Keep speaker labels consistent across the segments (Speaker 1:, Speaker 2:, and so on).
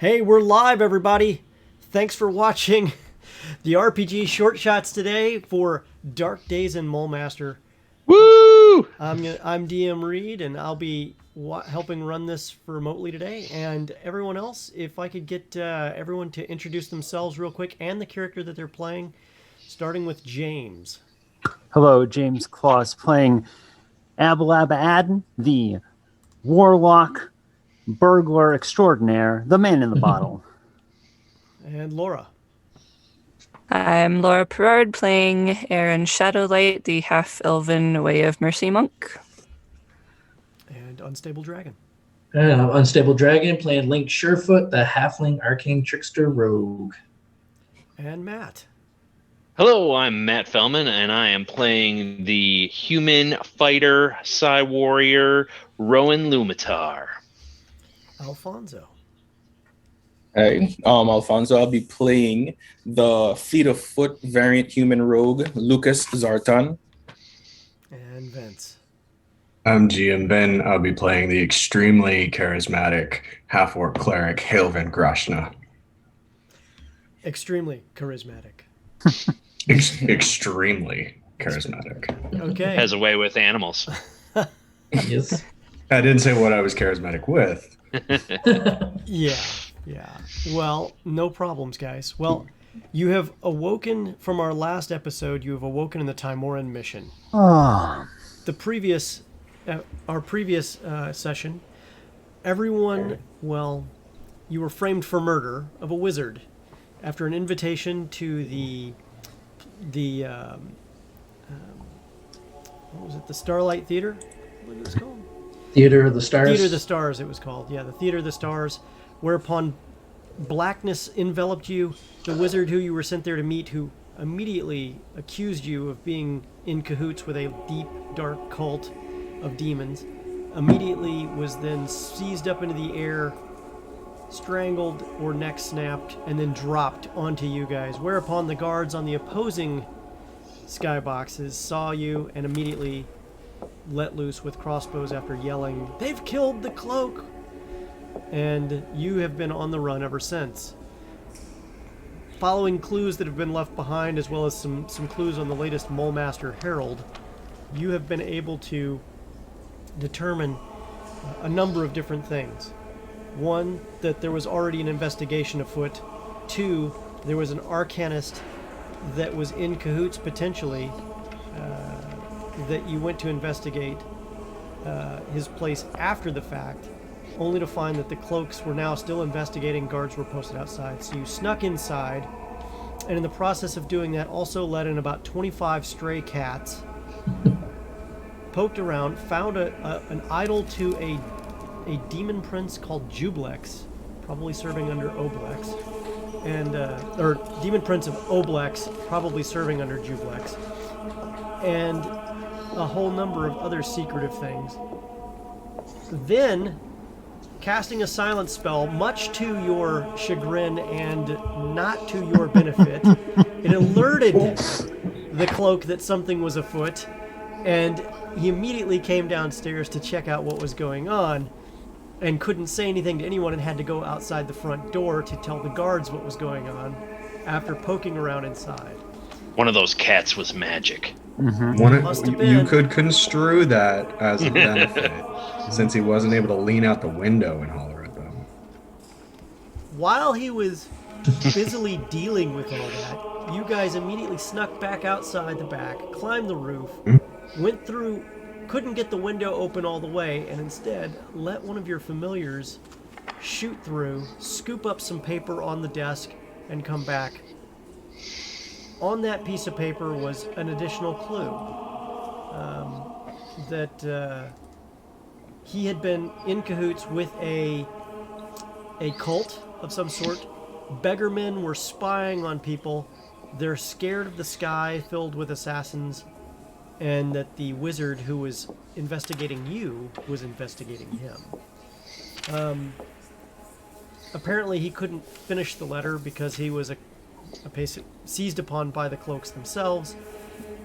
Speaker 1: Hey, we're live, everybody. Thanks for watching the RPG short shots today for Dark Days in Mulmaster.
Speaker 2: Woo!
Speaker 1: I'm DM Reed, and I'll be helping run this remotely today. And everyone else, if I could get everyone to introduce themselves real quick and the character that they're playing, starting with James.
Speaker 3: Hello, James Claus playing Abalaba the warlock, burglar extraordinaire, the man in the bottle.
Speaker 1: And Laura.
Speaker 4: I'm Laura Perard playing Aaron Shadowlight, the half-elven Way of Mercy monk.
Speaker 1: And Unstable Dragon.
Speaker 5: And I'm Unstable Dragon playing Link Surefoot, the halfling arcane trickster rogue.
Speaker 1: And Matt.
Speaker 2: Hello, I'm Matt Fellman, and I am playing the human fighter, Psy warrior, Rowan Lumitar.
Speaker 1: Alfonso.
Speaker 6: Hey, Alfonso, I'll be playing the Fleet of Foot variant human rogue, Lucas Zartan.
Speaker 1: And Vince.
Speaker 7: I'm GM Ben. I'll be playing the extremely charismatic half-orc cleric, Hailvin Grashna.
Speaker 1: Extremely charismatic.
Speaker 7: Extremely charismatic.
Speaker 1: Okay.
Speaker 2: Has a way with animals.
Speaker 5: Yes.
Speaker 7: I didn't say what I was charismatic with.
Speaker 1: Yeah. Well, no problems, guys. Well, you have awoken from our last episode. You have awoken in the Timoran mission.
Speaker 3: Oh,
Speaker 1: Our previous session, everyone, well, you were framed for murder of a wizard after an invitation to the what was it? The Starlight Theater? What was it called?
Speaker 5: Theater of the Stars.
Speaker 1: Theater of the Stars, it was called. Yeah, the Theater of the Stars, whereupon blackness enveloped you. The wizard who you were sent there to meet, who immediately accused you of being in cahoots with a deep, dark cult of demons, immediately was then seized up into the air, strangled or neck snapped, and then dropped onto you guys, whereupon the guards on the opposing skyboxes saw you and immediately let loose with crossbows after yelling, "They've killed the cloak!" And you have been on the run ever since. Following clues that have been left behind, as well as some clues on the latest Mulmaster Herald, you have been able to determine a number of different things. One, that there was already an investigation afoot. Two, there was an arcanist that was in cahoots potentially that you went to investigate his place after the fact, only to find that the cloaks were now still investigating, guards were posted outside. So you snuck inside, and in the process of doing that also let in about 25 stray cats, poked around, found an idol to a demon prince called Jublex, probably serving under Oblex, and or demon prince of Oblex, probably serving under Jublex, and a whole number of other secretive things. Then, casting a silence spell, much to your chagrin and not to your benefit, it alerted the cloak that something was afoot, and he immediately came downstairs to check out what was going on, and couldn't say anything to anyone and had to go outside the front door to tell the guards what was going on after poking around inside.
Speaker 2: One of those cats was magic.
Speaker 7: You could construe that as a benefit, since he wasn't able to lean out the window and holler at them.
Speaker 1: While he was busily dealing with all that, you guys immediately snuck back outside the back, climbed the roof, went through, couldn't get the window open all the way, and instead let one of your familiars shoot through, scoop up some paper on the desk, and come back. On that piece of paper was an additional clue that he had been in cahoots with a cult of some sort. Beggarmen were spying on people. They're scared of the sky filled with assassins, and that the wizard who was investigating you was investigating him. Apparently he couldn't finish the letter because he was seized upon by the cloaks themselves.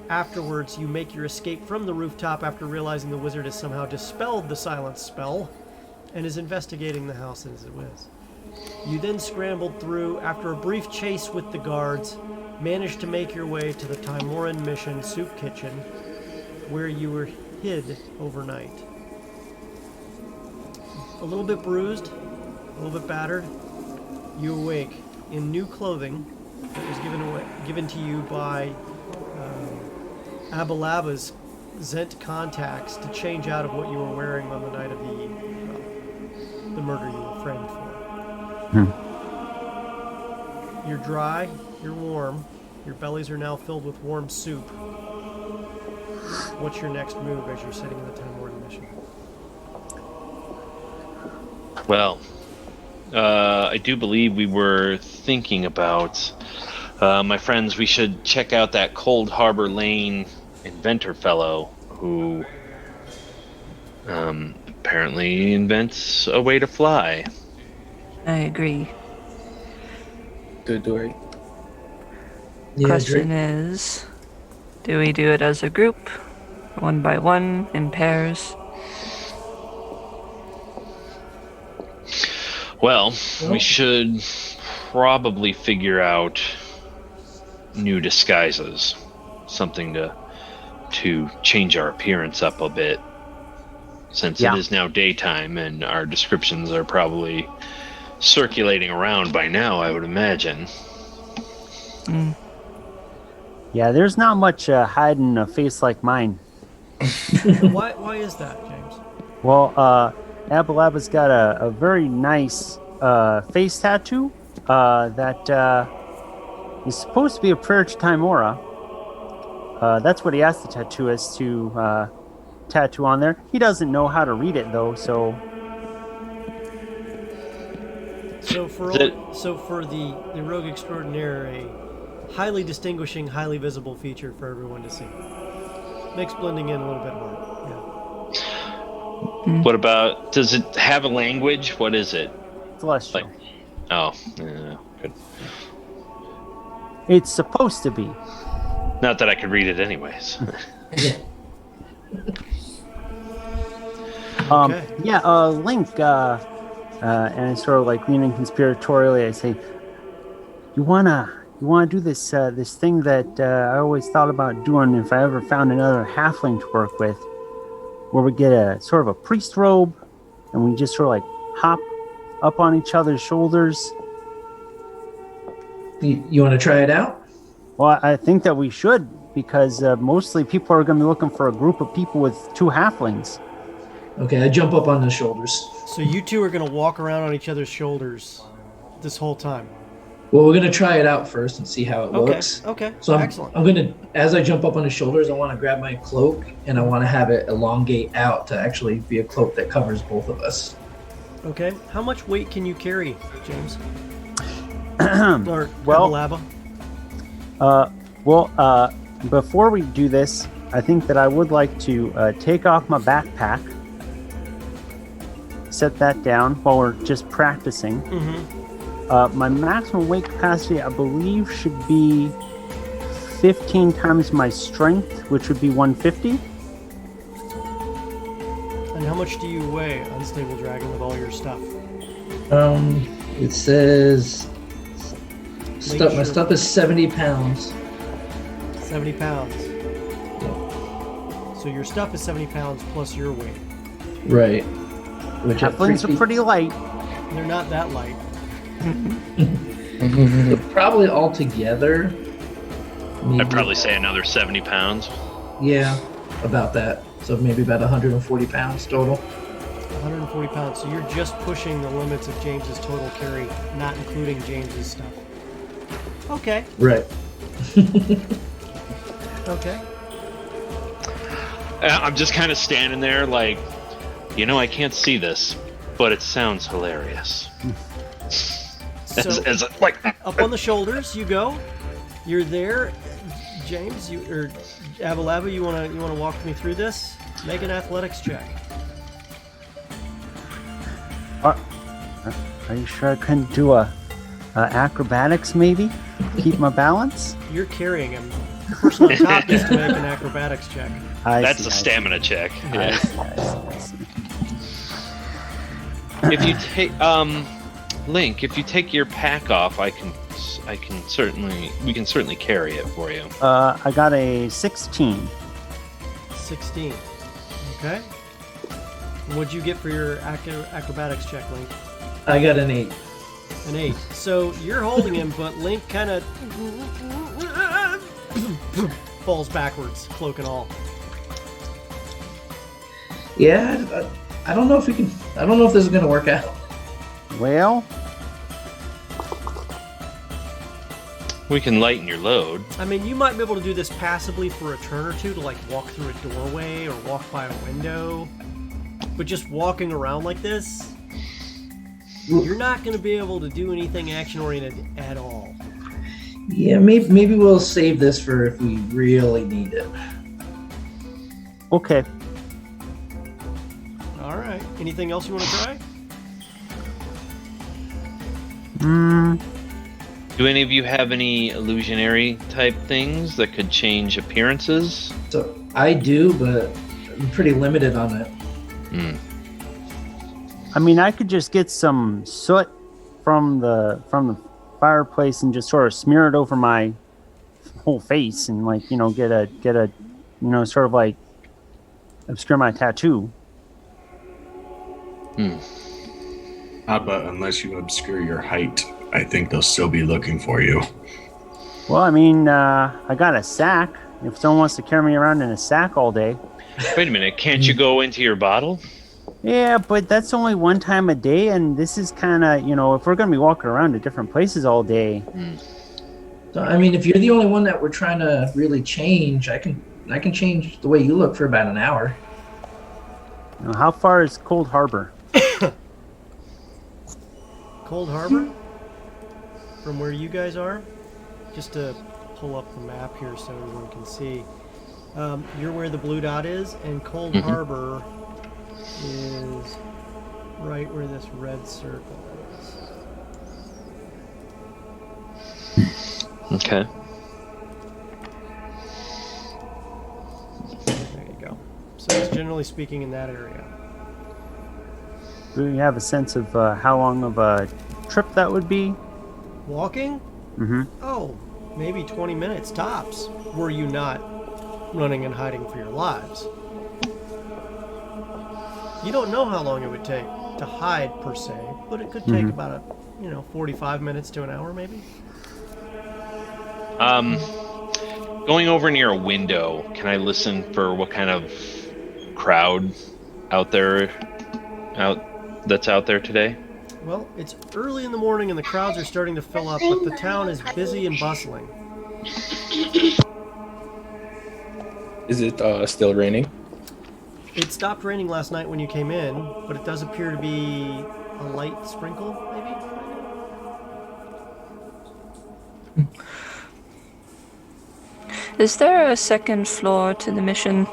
Speaker 1: Afterwards, you make your escape from the rooftop after realizing the wizard has somehow dispelled the silence spell and is investigating the house as it was. You then scrambled through, after a brief chase with the guards, managed to make your way to the Timoran Mission soup kitchen, where you were hid overnight. A little bit bruised, a little bit battered, you awake in new clothing that was given to you by Abalaba's Zent contacts to change out of what you were wearing on the night of the murder you were framed for. You're dry, you're warm, your bellies are now filled with warm soup. What's your next move as you're sitting in the Timoran Mission?
Speaker 2: Well, I do believe we were thinking about, my friends, we should check out that Cold Harbor Lane inventor fellow who apparently invents a way to fly.
Speaker 4: I agree.
Speaker 6: Good, Dory.
Speaker 5: Yeah,
Speaker 4: Question
Speaker 5: Drake.
Speaker 4: is, do we do it as a group, one by one, in pairs?
Speaker 2: Well, we should probably figure out new disguises, something to change our appearance up a bit, since it is now daytime and our descriptions are probably circulating around by now, I would imagine.
Speaker 3: Yeah, there's not much hiding a face like mine.
Speaker 1: Why is that, James?
Speaker 3: Well, Abalaba's got a very nice face tattoo that is supposed to be a prayer to Timora. That's what he asked the tattooist to tattoo on there. He doesn't know how to read it, though, so...
Speaker 1: So for the rogue extraordinaire, a highly distinguishing, highly visible feature for everyone to see. Makes blending in a little bit hard. Yeah.
Speaker 2: What about, does it have a language? What is it?
Speaker 3: Celestial.
Speaker 2: Oh, yeah, good.
Speaker 3: It's supposed to be.
Speaker 2: Not that I could read it anyways.
Speaker 1: Okay.
Speaker 3: Link, and I sort of like leaning conspiratorially, I say, you wanna do this this thing that I always thought about doing if I ever found another halfling to work with, where we get a sort of a priest robe and we just sort of like hop up on each other's shoulders.
Speaker 5: You want to try it out?
Speaker 3: Well, I think that we should, because mostly people are going to be looking for a group of people with two halflings.
Speaker 5: Okay, I jump up on the shoulders.
Speaker 1: So you two are going to walk around on each other's shoulders this whole time.
Speaker 5: Well, we're going to try it out first and see how it looks.
Speaker 1: Okay.
Speaker 5: So
Speaker 1: Excellent.
Speaker 5: I'm going to, as I jump up on the shoulders, I want to grab my cloak and I want to have it elongate out to actually be a cloak that covers both of us.
Speaker 1: Okay. How much weight can you carry, James? Or
Speaker 3: Well-
Speaker 1: Abalaba?
Speaker 3: Before we do this, I think that I would like to take off my backpack, set that down while we're just practicing.
Speaker 1: Mm-hmm.
Speaker 3: My maximum weight capacity, I believe, should be 15 times my strength, which would be 150.
Speaker 1: And how much do you weigh, Unstable Dragon, with all your stuff?
Speaker 5: It says my
Speaker 1: sure.
Speaker 5: stuff is 70 pounds.
Speaker 1: 70 pounds. So your stuff is 70 pounds plus your weight.
Speaker 5: Right. Which at
Speaker 3: Halflings
Speaker 5: 3
Speaker 3: are pretty light.
Speaker 1: They're not that light.
Speaker 5: feet, probably all together.
Speaker 2: I'd probably say another 70 pounds.
Speaker 5: Yeah, about that. So maybe about 140 pounds total.
Speaker 1: 140 pounds. So you're just pushing the limits of James's total carry, not including James's stuff. Okay.
Speaker 5: Right.
Speaker 1: Okay.
Speaker 2: I'm just kind of standing there like, I can't see this, but it sounds hilarious.
Speaker 1: So
Speaker 2: as like,
Speaker 1: up on the shoulders you go. You're there, James. Or Abalaba, you wanna walk me through this? Make an athletics check.
Speaker 3: Are you sure I couldn't do a acrobatics maybe? Keep my balance?
Speaker 1: You're carrying him. The person on top gets to make an acrobatics check.
Speaker 2: that's a stamina check.
Speaker 3: I
Speaker 2: Yeah.
Speaker 3: see.
Speaker 2: If you take Link, if you take your pack off, we can certainly carry it for you.
Speaker 3: I got a 16.
Speaker 1: 16. Okay. And what'd you get for your acrobatics check, Link?
Speaker 5: I got an 8.
Speaker 1: An 8. So you're holding him, but Link kind of falls backwards, cloak and all.
Speaker 5: Yeah, I don't know if we can. I don't know if this is gonna work out.
Speaker 3: Well,
Speaker 2: We can lighten your load.
Speaker 1: I mean, you might be able to do this passively for a turn or two to like walk through a doorway or walk by a window. But just walking around like this, you're not going to be able to do anything action-oriented at all.
Speaker 5: Yeah, maybe we'll save this for if we really need it.
Speaker 3: okay.
Speaker 1: All right. Anything else you want to try?
Speaker 2: Do any of you have any illusionary type things that could change appearances?
Speaker 5: So I do, but I'm pretty limited on it.
Speaker 3: I mean, I could just get some soot from the fireplace and just sort of smear it over my whole face and like, you know, get a sort of like obscure my tattoo.
Speaker 7: But unless you obscure your height, I think they'll still be looking for you.
Speaker 3: Well, I mean, I got a sack. If someone wants to carry me around in a sack all day.
Speaker 2: Wait a minute, can't you go into your bottle?
Speaker 3: Yeah, but that's only one time a day, and this is kind of, you know, if we're going to be walking around to different places all day.
Speaker 5: So I mean, if you're the only one that we're trying to really change, I can change the way you look for about an hour.
Speaker 3: You know, how far is Cold Harbor?
Speaker 1: Cold Harbor? From where you guys are? Just to pull up the map here so everyone can see. You're where the blue dot is, and Cold Harbor is right where this red circle is.
Speaker 2: Okay.
Speaker 1: There you go. So it's generally speaking in that area.
Speaker 3: Do you have a sense of how long of a trip that would be?
Speaker 1: Walking?
Speaker 3: Mm-hmm.
Speaker 1: Oh, maybe 20 minutes tops. Were you not running and hiding for your lives? You don't know how long it would take to hide per se, but it could take about 45 minutes to an hour maybe.
Speaker 2: Going over near a window, can I listen for what kind of crowd that's out there today?
Speaker 1: Well, it's early in the morning and the crowds are starting to fill up, but the town is busy and bustling.
Speaker 6: Is it still raining?
Speaker 1: It stopped raining last night when you came in, but it does appear to be a light sprinkle, maybe?
Speaker 4: Is there a second floor to the mission?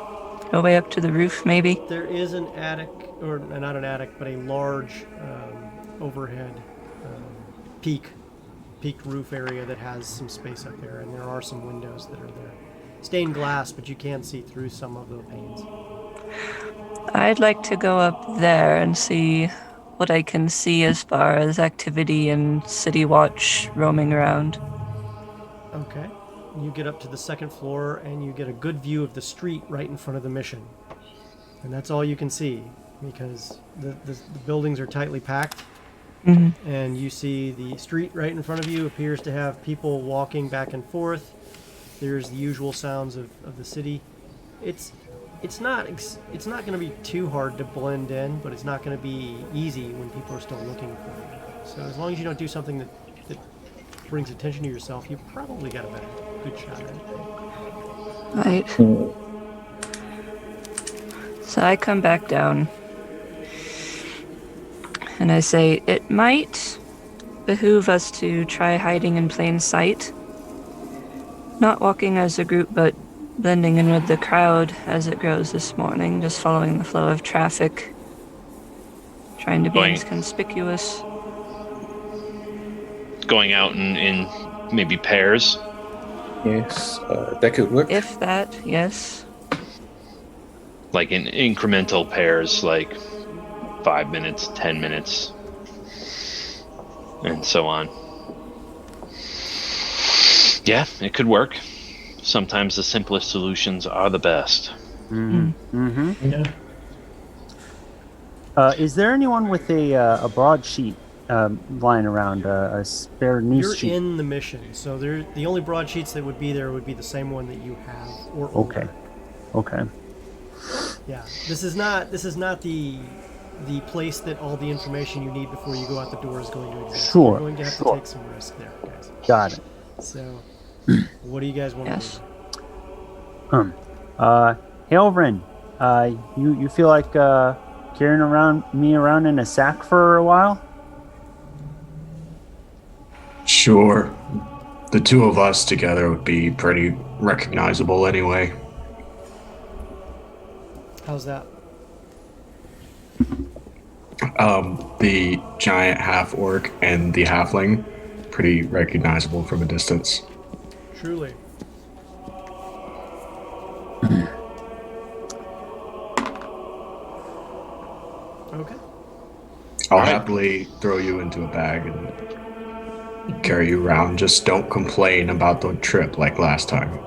Speaker 4: A way up to the roof, maybe?
Speaker 1: There is an attic, or not an attic, but a large overhead peaked roof area that has some space up there, and there are some windows that are there. Stained glass, but you can see through some of the panes.
Speaker 4: I'd like to go up there and see what I can see as far as activity and city watch roaming around.
Speaker 1: Okay. You get up to the second floor and you get a good view of the street right in front of the mission. And that's all you can see because the buildings are tightly packed. And you see the street right in front of you appears to have people walking back and forth. There's the usual sounds of the city. It's not going to be too hard to blend in, but it's not going to be easy when people are still looking for you. So as long as you don't do something that brings attention to yourself, you probably got a good shot at it.
Speaker 4: Right. So I come back down. And I say, it might behoove us to try hiding in plain sight. Not walking as a group, but blending in with the crowd as it grows this morning, just following the flow of traffic. Trying to be inconspicuous.
Speaker 2: Going out in maybe pairs?
Speaker 6: Yes, that could work.
Speaker 4: If that, yes.
Speaker 2: Like in incremental pairs, like 5 minutes, 10 minutes. and so on. Yeah, it could work. Sometimes the simplest solutions are the best.
Speaker 5: Yeah.
Speaker 3: Is there anyone with a broadsheet lying around, a spare news
Speaker 1: You're
Speaker 3: sheet?
Speaker 1: in the mission, so the only broadsheets that would be there would be the same one that you have, or older.
Speaker 3: Okay.
Speaker 1: Yeah, this is not the place that all the information you need before you go out the door is going to exist.
Speaker 3: Sure,
Speaker 1: You're going to have to
Speaker 3: sure.
Speaker 1: take some risk there, guys.
Speaker 3: Got it.
Speaker 1: So, what do you guys want
Speaker 4: Yes.
Speaker 1: to do?
Speaker 3: Halvrin, you feel like carrying me around in a sack for a while?
Speaker 7: Sure. The two of us together would be pretty recognizable anyway.
Speaker 1: How's that?
Speaker 7: The giant half-orc and the halfling, pretty recognizable from a distance.
Speaker 1: Truly. Okay.
Speaker 7: I'll happily throw you into a bag and carry you around. Just don't complain about the trip like last time.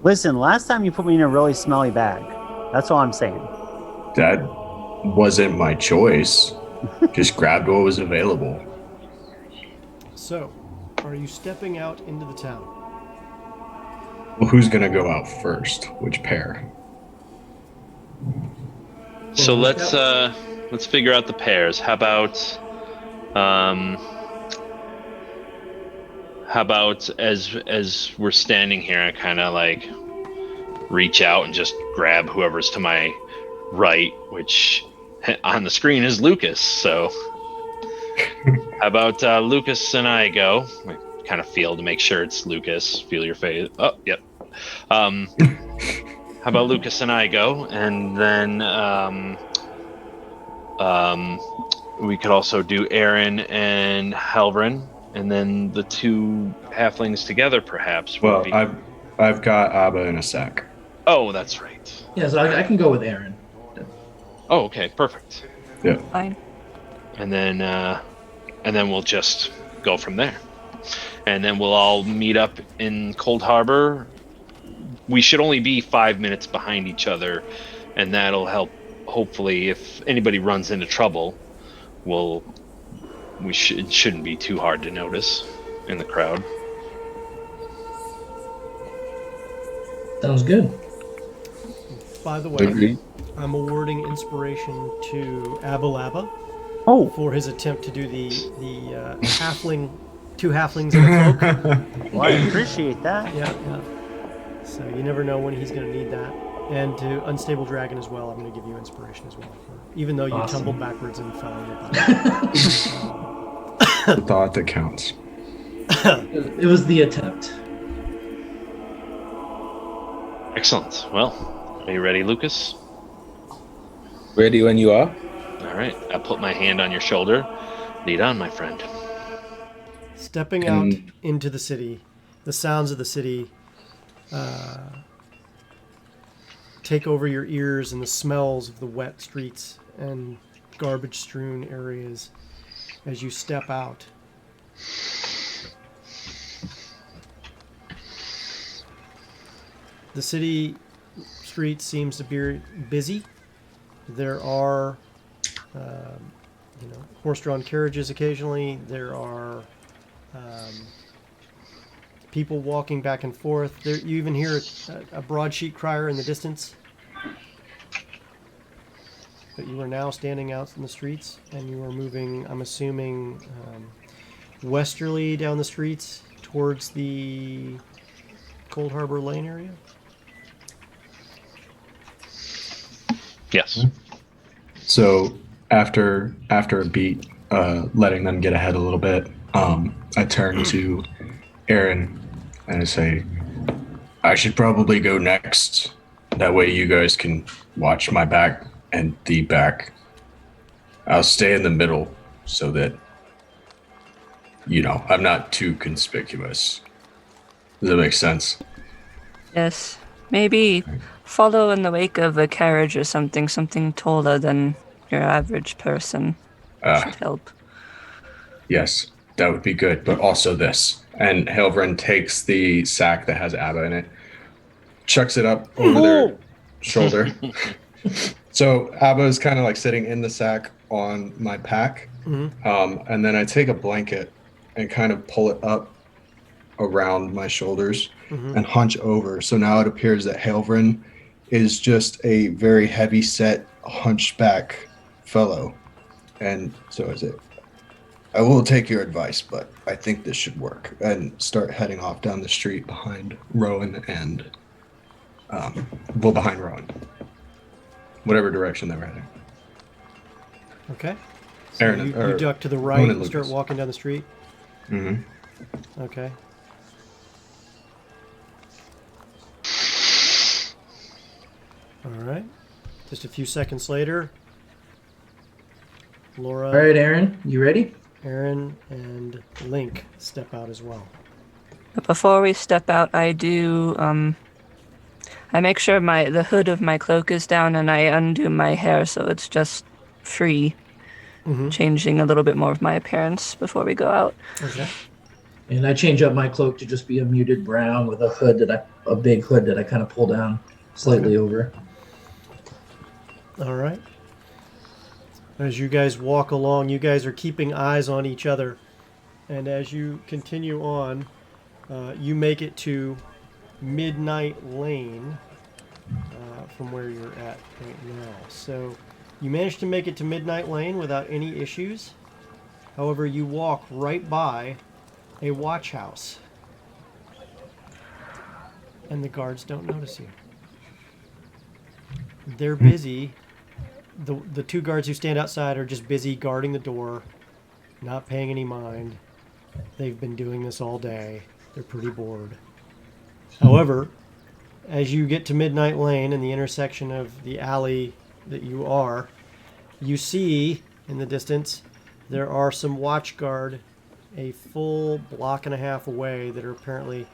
Speaker 3: Listen, last time you put me in a really smelly bag. That's all I'm saying.
Speaker 7: That wasn't my choice. Just grabbed what was available.
Speaker 1: So, are you stepping out into the town?
Speaker 7: Well, who's gonna go out first? Which pair?
Speaker 2: So let's figure out the pairs. How about as we're standing here, I kind of like reach out and just grab whoever's to my right, which on the screen is Lucas. So how about Lucas and I go? I kind of feel to make sure it's Lucas. Feel your face. Oh, yep. How about Lucas and I go, and then we could also do Aaron and Halvrin, and then the two halflings together, perhaps. would
Speaker 7: Well,
Speaker 2: be...
Speaker 7: I've got Abba in a sack.
Speaker 2: Oh, that's right.
Speaker 5: Yeah, so I can go with Aaron.
Speaker 2: Oh, okay, perfect.
Speaker 7: Yeah.
Speaker 4: Fine.
Speaker 2: And then we'll just go from there, and then we'll all meet up in Cold Harbor. We should only be 5 minutes behind each other, and that'll help. Hopefully, if anybody runs into trouble, it shouldn't be too hard to notice in the crowd.
Speaker 5: Sounds good.
Speaker 1: By the way,
Speaker 6: Agreed.
Speaker 1: I'm awarding inspiration to Abalaba
Speaker 3: Oh,
Speaker 1: for his attempt to do the two halflings in a cloak.
Speaker 3: well, I appreciate that.
Speaker 1: Yeah. So you never know when he's going to need that. And to Unstable Dragon as well, I'm going to give you inspiration as well. Even though you
Speaker 5: Awesome.
Speaker 1: tumbled backwards and fell on your butt.
Speaker 7: The thought that counts.
Speaker 5: It was the attempt.
Speaker 2: Excellent. Well, are you ready, Lucas?
Speaker 6: Ready when you are.
Speaker 2: All right. I put my hand on your shoulder. Lead on, my friend.
Speaker 1: Stepping out into the city, the sounds of the city take over your ears, and the smells of the wet streets and garbage-strewn areas as you step out. The city street seems to be busy. There are, horse-drawn carriages occasionally. There are people walking back and forth. There, you even hear a broadsheet crier in the distance. But you are now standing out in the streets, and you are moving, I'm assuming, westerly down the streets towards the Cold Harbor Lane area.
Speaker 2: Yes.
Speaker 7: So after a beat, letting them get ahead a little bit, I turn to Aaron and I say, I should probably go next. That way you guys can watch my back and the back. I'll stay in the middle so that, I'm not too conspicuous. Does that make sense?
Speaker 4: Yes. Maybe follow in the wake of a carriage or something taller than your average person should help.
Speaker 7: Yes, that would be good, but also this. And Helvrin takes the sack that has ABBA in it, chucks it up over their shoulder. So ABBA is kind of like sitting in the sack on my pack. And then I take a blanket and kind of pull it up around my shoulders and hunch over. So now it appears that Helvrin is just a very heavy set hunchback fellow. And so is it. I will take your advice, but I think this should work. And start heading off down the street behind Rowan and, behind Rowan. Whatever direction they were heading.
Speaker 1: Okay. So
Speaker 7: Aaron,
Speaker 1: you duck to the right
Speaker 7: Rowan
Speaker 1: and
Speaker 7: and
Speaker 1: start
Speaker 7: Lucas.
Speaker 1: walking down the street?
Speaker 7: Mm-hmm.
Speaker 1: Okay. All right. Just a few seconds later, Laura,
Speaker 5: All right, Aaron, you ready?
Speaker 1: Aaron, and Link step out as well.
Speaker 4: But before we step out, I do, I make sure the hood of my cloak is down and I undo my hair so it's just free. Changing a little bit more of my appearance before we go out.
Speaker 1: Okay.
Speaker 5: And I change up my cloak to just be a muted brown with a big hood that I kind of pull down slightly over.
Speaker 1: All right. As you guys walk along, you guys are keeping eyes on each other. And as you continue on, you make it to Midnight Lane from where you're at right now. So you managed to make it to Midnight Lane without any issues. However, you walk right by a watch house. And the guards don't notice you. They're busy. The two guards who stand outside are just busy guarding the door, not paying any mind. They've been doing this all day. They're pretty bored. However, as you get to Midnight Lane in the intersection of the alley that you are, you see in the distance there are some watch guard a full block and a half away that are apparently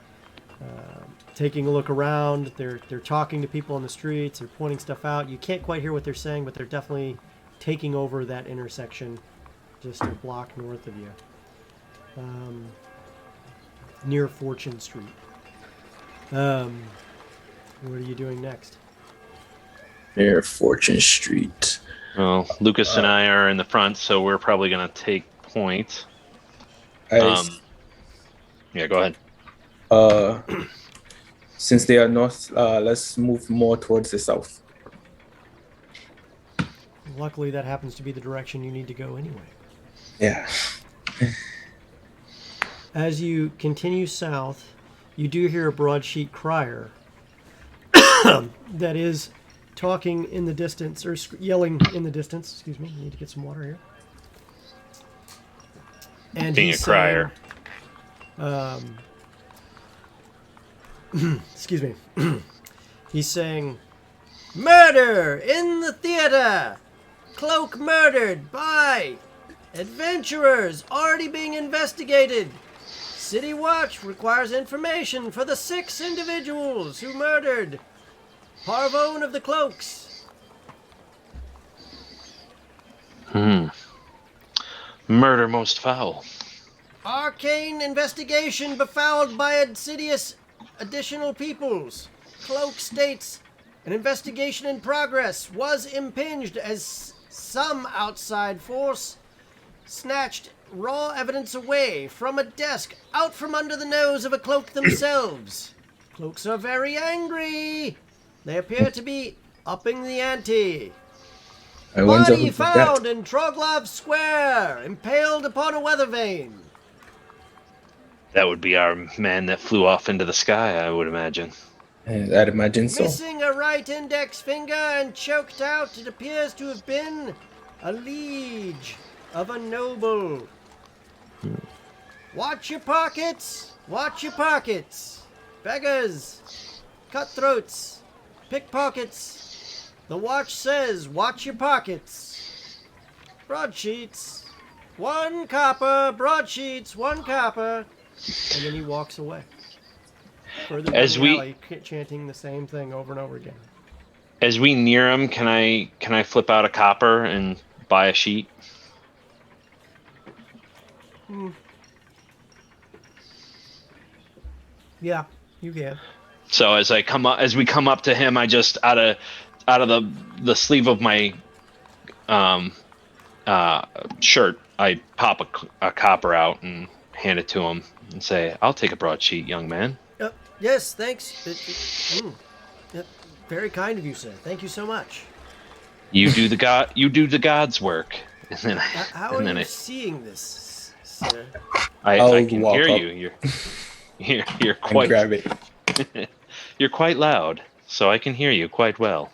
Speaker 1: taking a look around. They're talking to people on the streets. They're pointing stuff out. You can't quite hear what they're saying, but they're definitely taking over that intersection just a block north of you, near Fortune Street. What are you doing next?
Speaker 6: Near Fortune Street.
Speaker 2: Well, Lucas and I are in the front, so we're probably going to take point. Yeah, go ahead.
Speaker 6: Since they are north, let's move more towards the south.
Speaker 1: Luckily, that happens to be the direction you need to go anyway.
Speaker 6: Yeah.
Speaker 1: As you continue south, you do hear a broadsheet crier that is talking in the distance, or yelling in the distance. Excuse me, I need to get some water here. And
Speaker 2: Being a crier.
Speaker 1: Excuse me. He's saying, "Murder in the theater! Cloak murdered by adventurers already being investigated. City Watch requires information for the 6 individuals who murdered Parvone of the Cloaks."
Speaker 2: Murder most foul.
Speaker 1: "Arcane investigation befouled by insidious additional peoples. Cloak states an investigation in progress was impinged as some outside force snatched raw evidence away from a desk out from under the nose of a cloak themselves. Cloaks are very angry. They appear to be upping the ante.
Speaker 6: I wonder
Speaker 1: Body
Speaker 6: who did that.
Speaker 1: found in Troglov Square, impaled upon a weather vane."
Speaker 2: That would be our man that flew off into the sky, I would imagine.
Speaker 6: I'd imagine so.
Speaker 1: "Missing a right index finger and choked out, it appears to have been a liege of a noble. Watch your pockets! Watch your pockets! Beggars! Cutthroats! Pickpockets! The watch says, watch your pockets! Broadsheets! 1 copper! Broadsheets! 1 copper!" And then he walks away. Further down
Speaker 2: As
Speaker 1: the
Speaker 2: we-
Speaker 1: alley, chanting the same thing over and over again.
Speaker 2: As we near him, can I flip out a copper and buy a sheet?
Speaker 1: Yeah, you can.
Speaker 2: So as we come up to him, I just out of the sleeve of my shirt, I pop a copper out and hand it to him and say, "I'll take a broadsheet, young man."
Speaker 1: Yes, thanks. Very kind of you, sir. Thank you so much.
Speaker 2: You do the God's work. And then
Speaker 1: How are you seeing this, sir?
Speaker 2: I can
Speaker 6: walk
Speaker 2: hear
Speaker 6: up.
Speaker 2: you. You're
Speaker 6: And
Speaker 2: quite
Speaker 6: grab it.
Speaker 2: you're quite loud, so I can hear you quite well.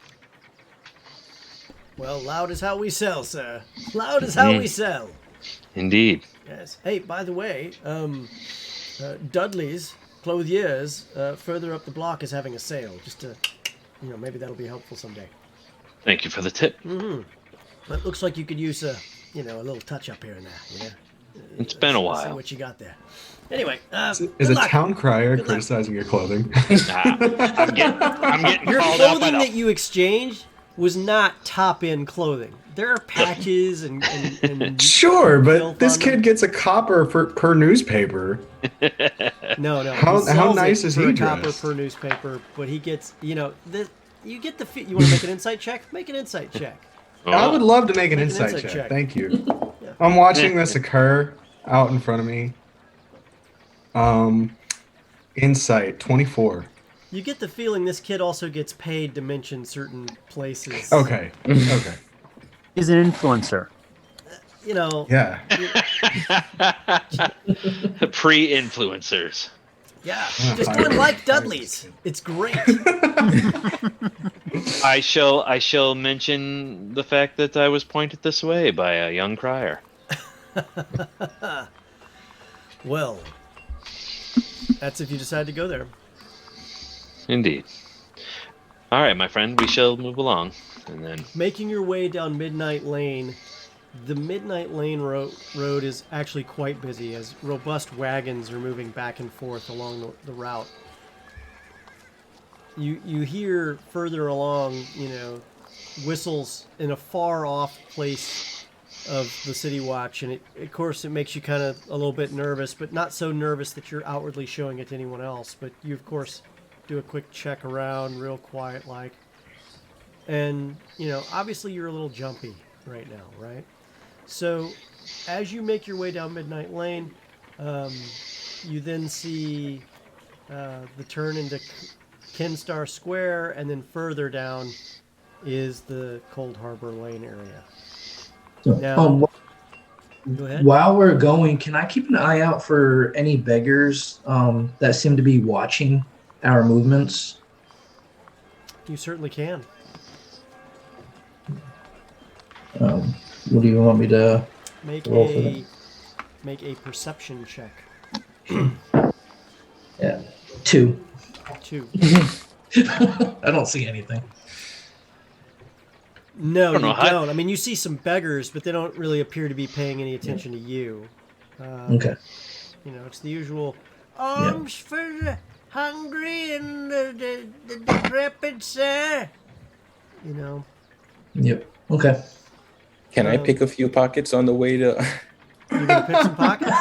Speaker 1: Well, loud is how we sell, sir. Loud is how we sell.
Speaker 2: Indeed.
Speaker 1: Yes. Hey, by the way, Dudley's Clothiers further up the block is having a sale. Just to, maybe that'll be helpful someday.
Speaker 2: Thank you for the tip.
Speaker 1: It looks like you could use a little touch up here and there.
Speaker 2: It's been a
Speaker 1: See
Speaker 2: while.
Speaker 1: what you got there. Anyway,
Speaker 7: Is
Speaker 1: good
Speaker 7: a
Speaker 1: luck.
Speaker 7: town crier
Speaker 1: Good luck.
Speaker 7: criticizing your clothing?
Speaker 2: I'm getting
Speaker 1: Your
Speaker 2: called out by
Speaker 1: clothing
Speaker 2: the
Speaker 1: that you exchanged was not top-end clothing. There are patches and
Speaker 7: Sure,
Speaker 1: filth
Speaker 7: but this
Speaker 1: on
Speaker 7: kid
Speaker 1: them.
Speaker 7: gets a copper per newspaper.
Speaker 1: No.
Speaker 7: How
Speaker 1: he sells
Speaker 7: nice
Speaker 1: it
Speaker 7: is
Speaker 1: for
Speaker 7: he
Speaker 1: a copper
Speaker 7: dressed?
Speaker 1: per newspaper, but he gets, you get the you want to make an insight check? Make an insight check.
Speaker 7: I would love to make an
Speaker 1: Make an
Speaker 7: insight
Speaker 1: insight
Speaker 7: check.
Speaker 1: check.
Speaker 7: Thank you.
Speaker 1: Yeah.
Speaker 7: I'm watching this occur out in front of me. Insight 24.
Speaker 1: You get the feeling this kid also gets paid to mention certain places.
Speaker 7: Okay. Okay.
Speaker 3: He's an influencer.
Speaker 7: Yeah.
Speaker 2: Pre-influencers.
Speaker 1: Yeah. Just go and like Dudley's. It's great.
Speaker 2: I shall mention the fact that I was pointed this way by a young crier.
Speaker 1: Well, that's if you decide to go there.
Speaker 2: Indeed. All right, my friend, we shall move along, and then
Speaker 1: Making your way down Midnight Lane, the Midnight Lane road is actually quite busy as robust wagons are moving back and forth along the route. You hear further along, whistles in a far off place of the City Watch, and of course it makes you kind of a little bit nervous, but not so nervous that you're outwardly showing it to anyone else. But you of course do a quick check around, real quiet like, and obviously you're a little jumpy right now, right? So as you make your way down Midnight Lane, you then see the turn into Kinstar Square, and then further down is the Cold Harbor Lane area. Now, go ahead.
Speaker 5: While we're going, can I keep an eye out for any beggars that seem to be watching our movements?
Speaker 1: You certainly can.
Speaker 5: What do you want me to
Speaker 1: Make
Speaker 5: roll for that?
Speaker 1: make a perception check.
Speaker 5: Yeah, 2.
Speaker 1: 2.
Speaker 5: I don't see anything.
Speaker 1: No, you
Speaker 2: know how-
Speaker 1: don't. I mean, you see some beggars, but they don't really appear to be paying any attention to you.
Speaker 5: Okay.
Speaker 1: It's the usual alms for the hungry and the decrepit, sir.
Speaker 5: Yep. Okay.
Speaker 6: Can I pick a few pockets on the way to?
Speaker 1: You're gonna pick some pockets.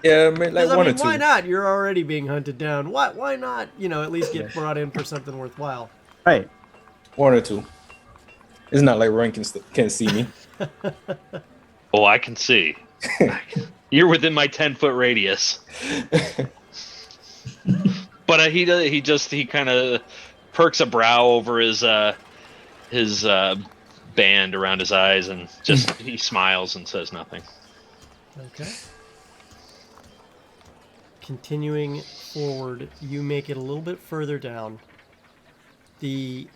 Speaker 6: Yeah, like
Speaker 1: 'Cause,
Speaker 6: one or two.
Speaker 1: why not? You're already being hunted down. Why not? At least get brought in for something worthwhile.
Speaker 3: Right.
Speaker 6: One or two. It's not like Ryan can see me.
Speaker 2: oh, I can see. You're within my 10-foot radius. But he kind of perks a brow over his band around his eyes and just he smiles and says nothing.
Speaker 1: Okay. Continuing forward, you make it a little bit further down. The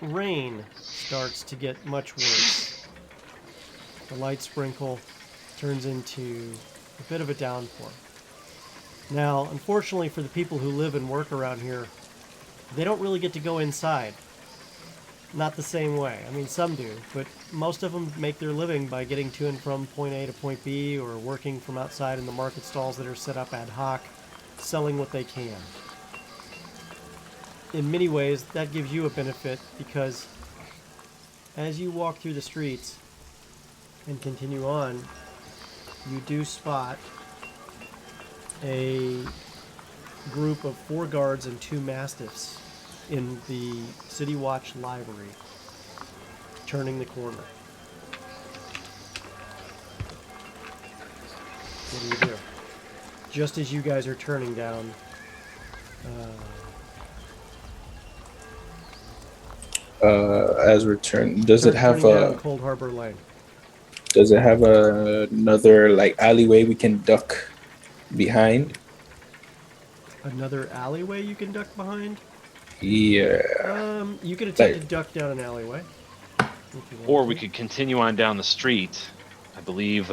Speaker 1: rain starts to get much worse. The light sprinkle turns into a bit of a downpour. Now, unfortunately for the people who live and work around here, they don't really get to go inside. Not the same way. I mean, some do, but most of them make their living by getting to and from point A to point B, or working from outside in the market stalls that are set up ad hoc, selling what they can. in many ways, that gives you a benefit because as you walk through the streets and continue on, you do spot a group of 4 guards and 2 mastiffs in the City Watch library, turning the corner. What do you do? Just as you guys are turning down,
Speaker 6: as return, does it have
Speaker 1: turning down
Speaker 6: a?
Speaker 1: Cold Harbor Lane?
Speaker 6: Does it have another like alleyway we can duck behind?
Speaker 1: Another alleyway you can duck behind?
Speaker 6: Yeah.
Speaker 1: You can attempt
Speaker 6: Like-
Speaker 1: to duck down an alleyway. if you want
Speaker 2: Or
Speaker 1: to.
Speaker 2: we could continue on down the street. I believe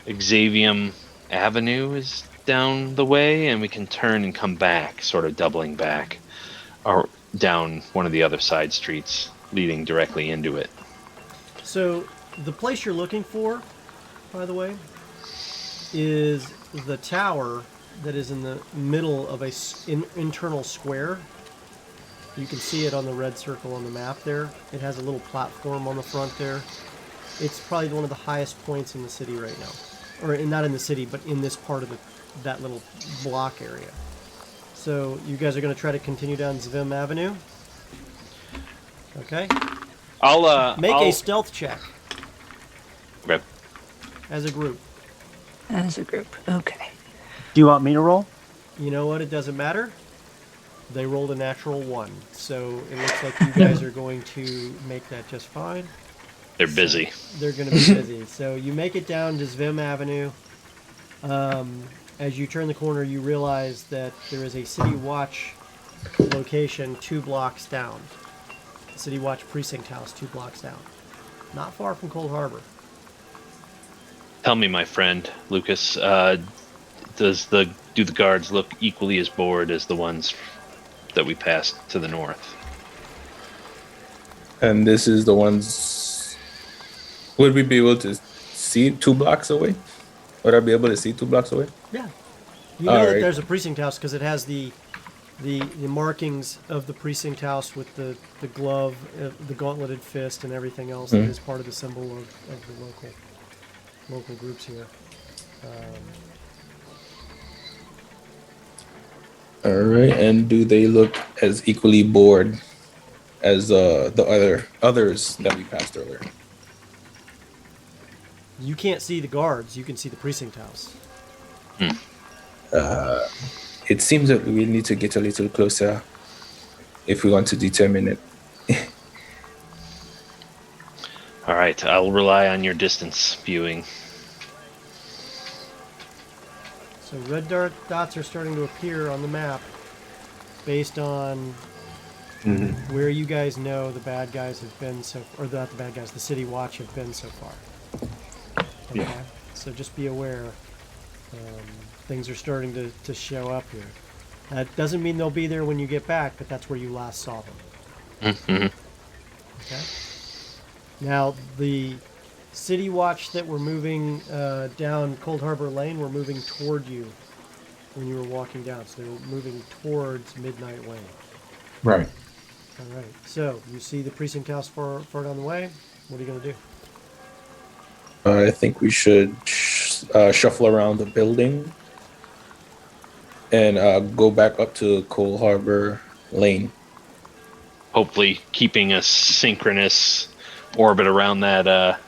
Speaker 2: Xavium Avenue is down the way, and we can turn and come back, sort of doubling back, or down one of the other side streets leading directly into it.
Speaker 1: So, the place you're looking for, by the way, is the tower that is in the middle of a internal square. You can see it on the red circle on the map there. It has a little platform on the front there. It's probably one of the highest points in the city right now. Or not in the city, but in this part of that little block area. So you guys are going to try to continue down Zvim Avenue. Okay.
Speaker 2: I'll
Speaker 1: Make a stealth check
Speaker 2: Okay.
Speaker 1: as a group.
Speaker 4: As a group. Okay.
Speaker 3: Do you want me to roll?
Speaker 1: You know what? It doesn't matter. They rolled a natural 1. So it looks like you guys are going to make that just fine.
Speaker 2: They're busy.
Speaker 1: They're going to be busy. So you make it down to Zvim Avenue. As you turn the corner, you realize that there is a City Watch location 2 blocks down. City Watch Precinct House 2 blocks down. Not far from Cold Harbor.
Speaker 2: Tell me, my friend Lucas, do the guards look equally as bored as the ones that we passed to the north?
Speaker 6: And this is the ones. Would we be able to see 2 blocks away? Would I be able to see 2 blocks away?
Speaker 1: Yeah. You know
Speaker 6: All
Speaker 1: that
Speaker 6: right.
Speaker 1: there's a precinct house because it has the markings of the precinct house with the glove, the gauntleted fist, and everything else that is part of the symbol of the local groups here.
Speaker 6: All right. And do they look as equally bored as the others that we passed earlier?
Speaker 1: You can't see the guards. You can see the precinct house.
Speaker 6: It seems that we need to get a little closer if we want to determine it.
Speaker 2: All right, I'll rely on your distance viewing.
Speaker 1: So red dots are starting to appear on the map based on where you guys know the bad guys have been or not the bad guys, the City Watch have been so far. Okay?
Speaker 7: Yeah.
Speaker 1: So just be aware. Things are starting to show up here. That doesn't mean they'll be there when you get back, but that's where you last saw them.
Speaker 2: Mm-hmm.
Speaker 1: Okay. Now, the City Watch that were moving down Cold Harbor Lane were moving toward you when you were walking down. So they were moving towards Midnight Lane.
Speaker 7: Right.
Speaker 1: All right. So you see the precinct house far down the way. What are you going to do?
Speaker 6: I think we should shuffle around the building and go back up to Cold Harbor Lane.
Speaker 2: Hopefully keeping a synchronous orbit around that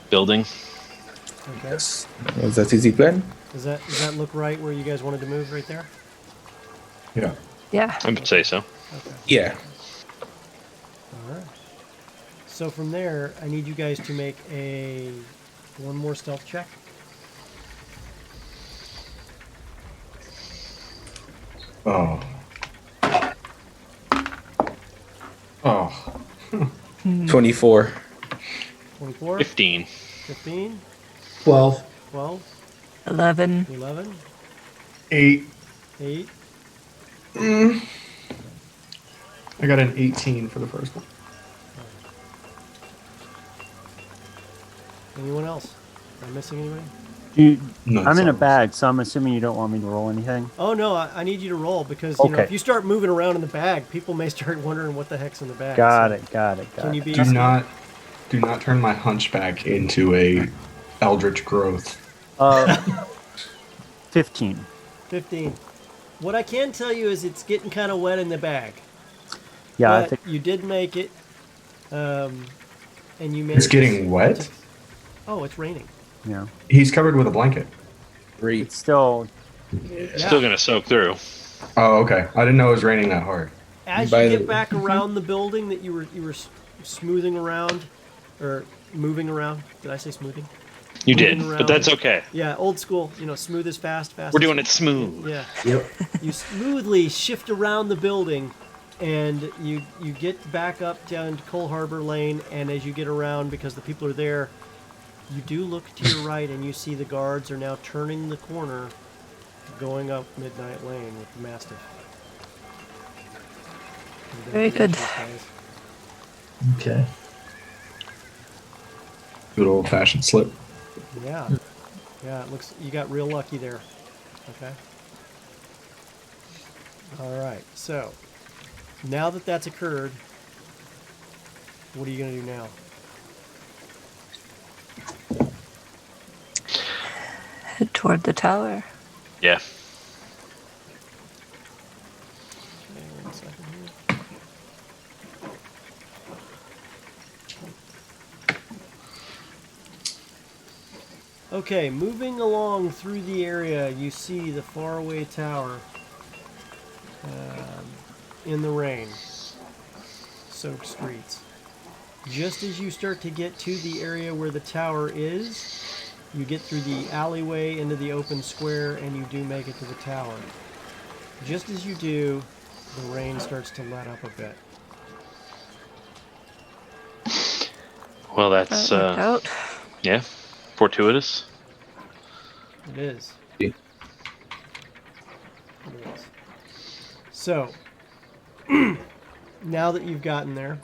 Speaker 2: building.
Speaker 1: Okay.
Speaker 6: Yes. Is that easy plan?
Speaker 1: Does that look right where you guys wanted to move right there?
Speaker 7: Yeah.
Speaker 4: Yeah.
Speaker 2: I would say so.
Speaker 1: Okay.
Speaker 6: Yeah.
Speaker 1: All right. So from there, I need you guys to make one more stealth check.
Speaker 7: Oh. Oh.
Speaker 6: 24.
Speaker 1: 24,
Speaker 2: 15.
Speaker 1: 15,
Speaker 5: 12.
Speaker 1: 12,
Speaker 4: 11.
Speaker 1: 11,
Speaker 7: 8.
Speaker 1: 8.
Speaker 7: I got an 18 for the first one.
Speaker 1: Anyone else? Am I missing anybody?
Speaker 7: No,
Speaker 3: I'm in a
Speaker 7: it's
Speaker 3: bag, so I'm assuming you don't want me to roll anything.
Speaker 1: Oh no, I need you to roll because you know
Speaker 3: Okay.
Speaker 1: if you start moving around in the bag, people may start wondering what the heck's in the bag.
Speaker 3: Got
Speaker 1: so
Speaker 3: it. Got it.
Speaker 1: Can
Speaker 3: Got
Speaker 1: you
Speaker 3: it.
Speaker 1: be?
Speaker 7: Do not turn my hunchback into a eldritch growth.
Speaker 3: 15.
Speaker 1: 15. What I can tell you is it's getting kind of wet in the bag.
Speaker 3: Yeah, I
Speaker 1: But
Speaker 3: think.
Speaker 1: you did make it, and you managed.
Speaker 7: It's getting wet.
Speaker 1: Oh, it's raining.
Speaker 3: Yeah.
Speaker 7: He's covered with a blanket.
Speaker 6: Great.
Speaker 3: It's still.
Speaker 2: Still gonna soak through.
Speaker 7: Oh, okay. I didn't know it was raining that hard.
Speaker 1: As
Speaker 6: By
Speaker 1: you
Speaker 6: the-
Speaker 1: get back around the building that you were smoothing around, or moving around. Did I say smoothing?
Speaker 2: You did,
Speaker 1: Moving
Speaker 2: but
Speaker 1: around.
Speaker 2: that's okay.
Speaker 1: Yeah, old school. You know, smooth is fast, fast.
Speaker 2: We're
Speaker 1: is
Speaker 2: doing it smooth.
Speaker 1: Yeah.
Speaker 5: Yep.
Speaker 1: You smoothly shift around the building, and you get back up down to Coal Harbor Lane. And as you get around, because the people are there, you do look to your right, and you see the guards are now turning the corner, going up Midnight Lane with the Mastiff.
Speaker 4: Very good.
Speaker 5: Okay.
Speaker 7: Good old fashioned slip.
Speaker 1: Yeah. Yeah, it looks you got real lucky there. Okay. All right. So, now that that's occurred, what are you going to do now?
Speaker 4: Head toward the tower.
Speaker 2: Yeah.
Speaker 1: Okay, 1 second here. Okay, moving along through the area, you see the faraway tower in the rain. Soaked streets. Just as you start to get to the area where the tower is, you get through the alleyway into the open square and you do make it to the tower. Just as you do, the rain starts to let up a bit.
Speaker 2: Well, that's
Speaker 4: That worked out.
Speaker 2: yeah, fortuitous.
Speaker 1: It is.
Speaker 6: Yeah.
Speaker 1: It is. So, now that you've gotten there,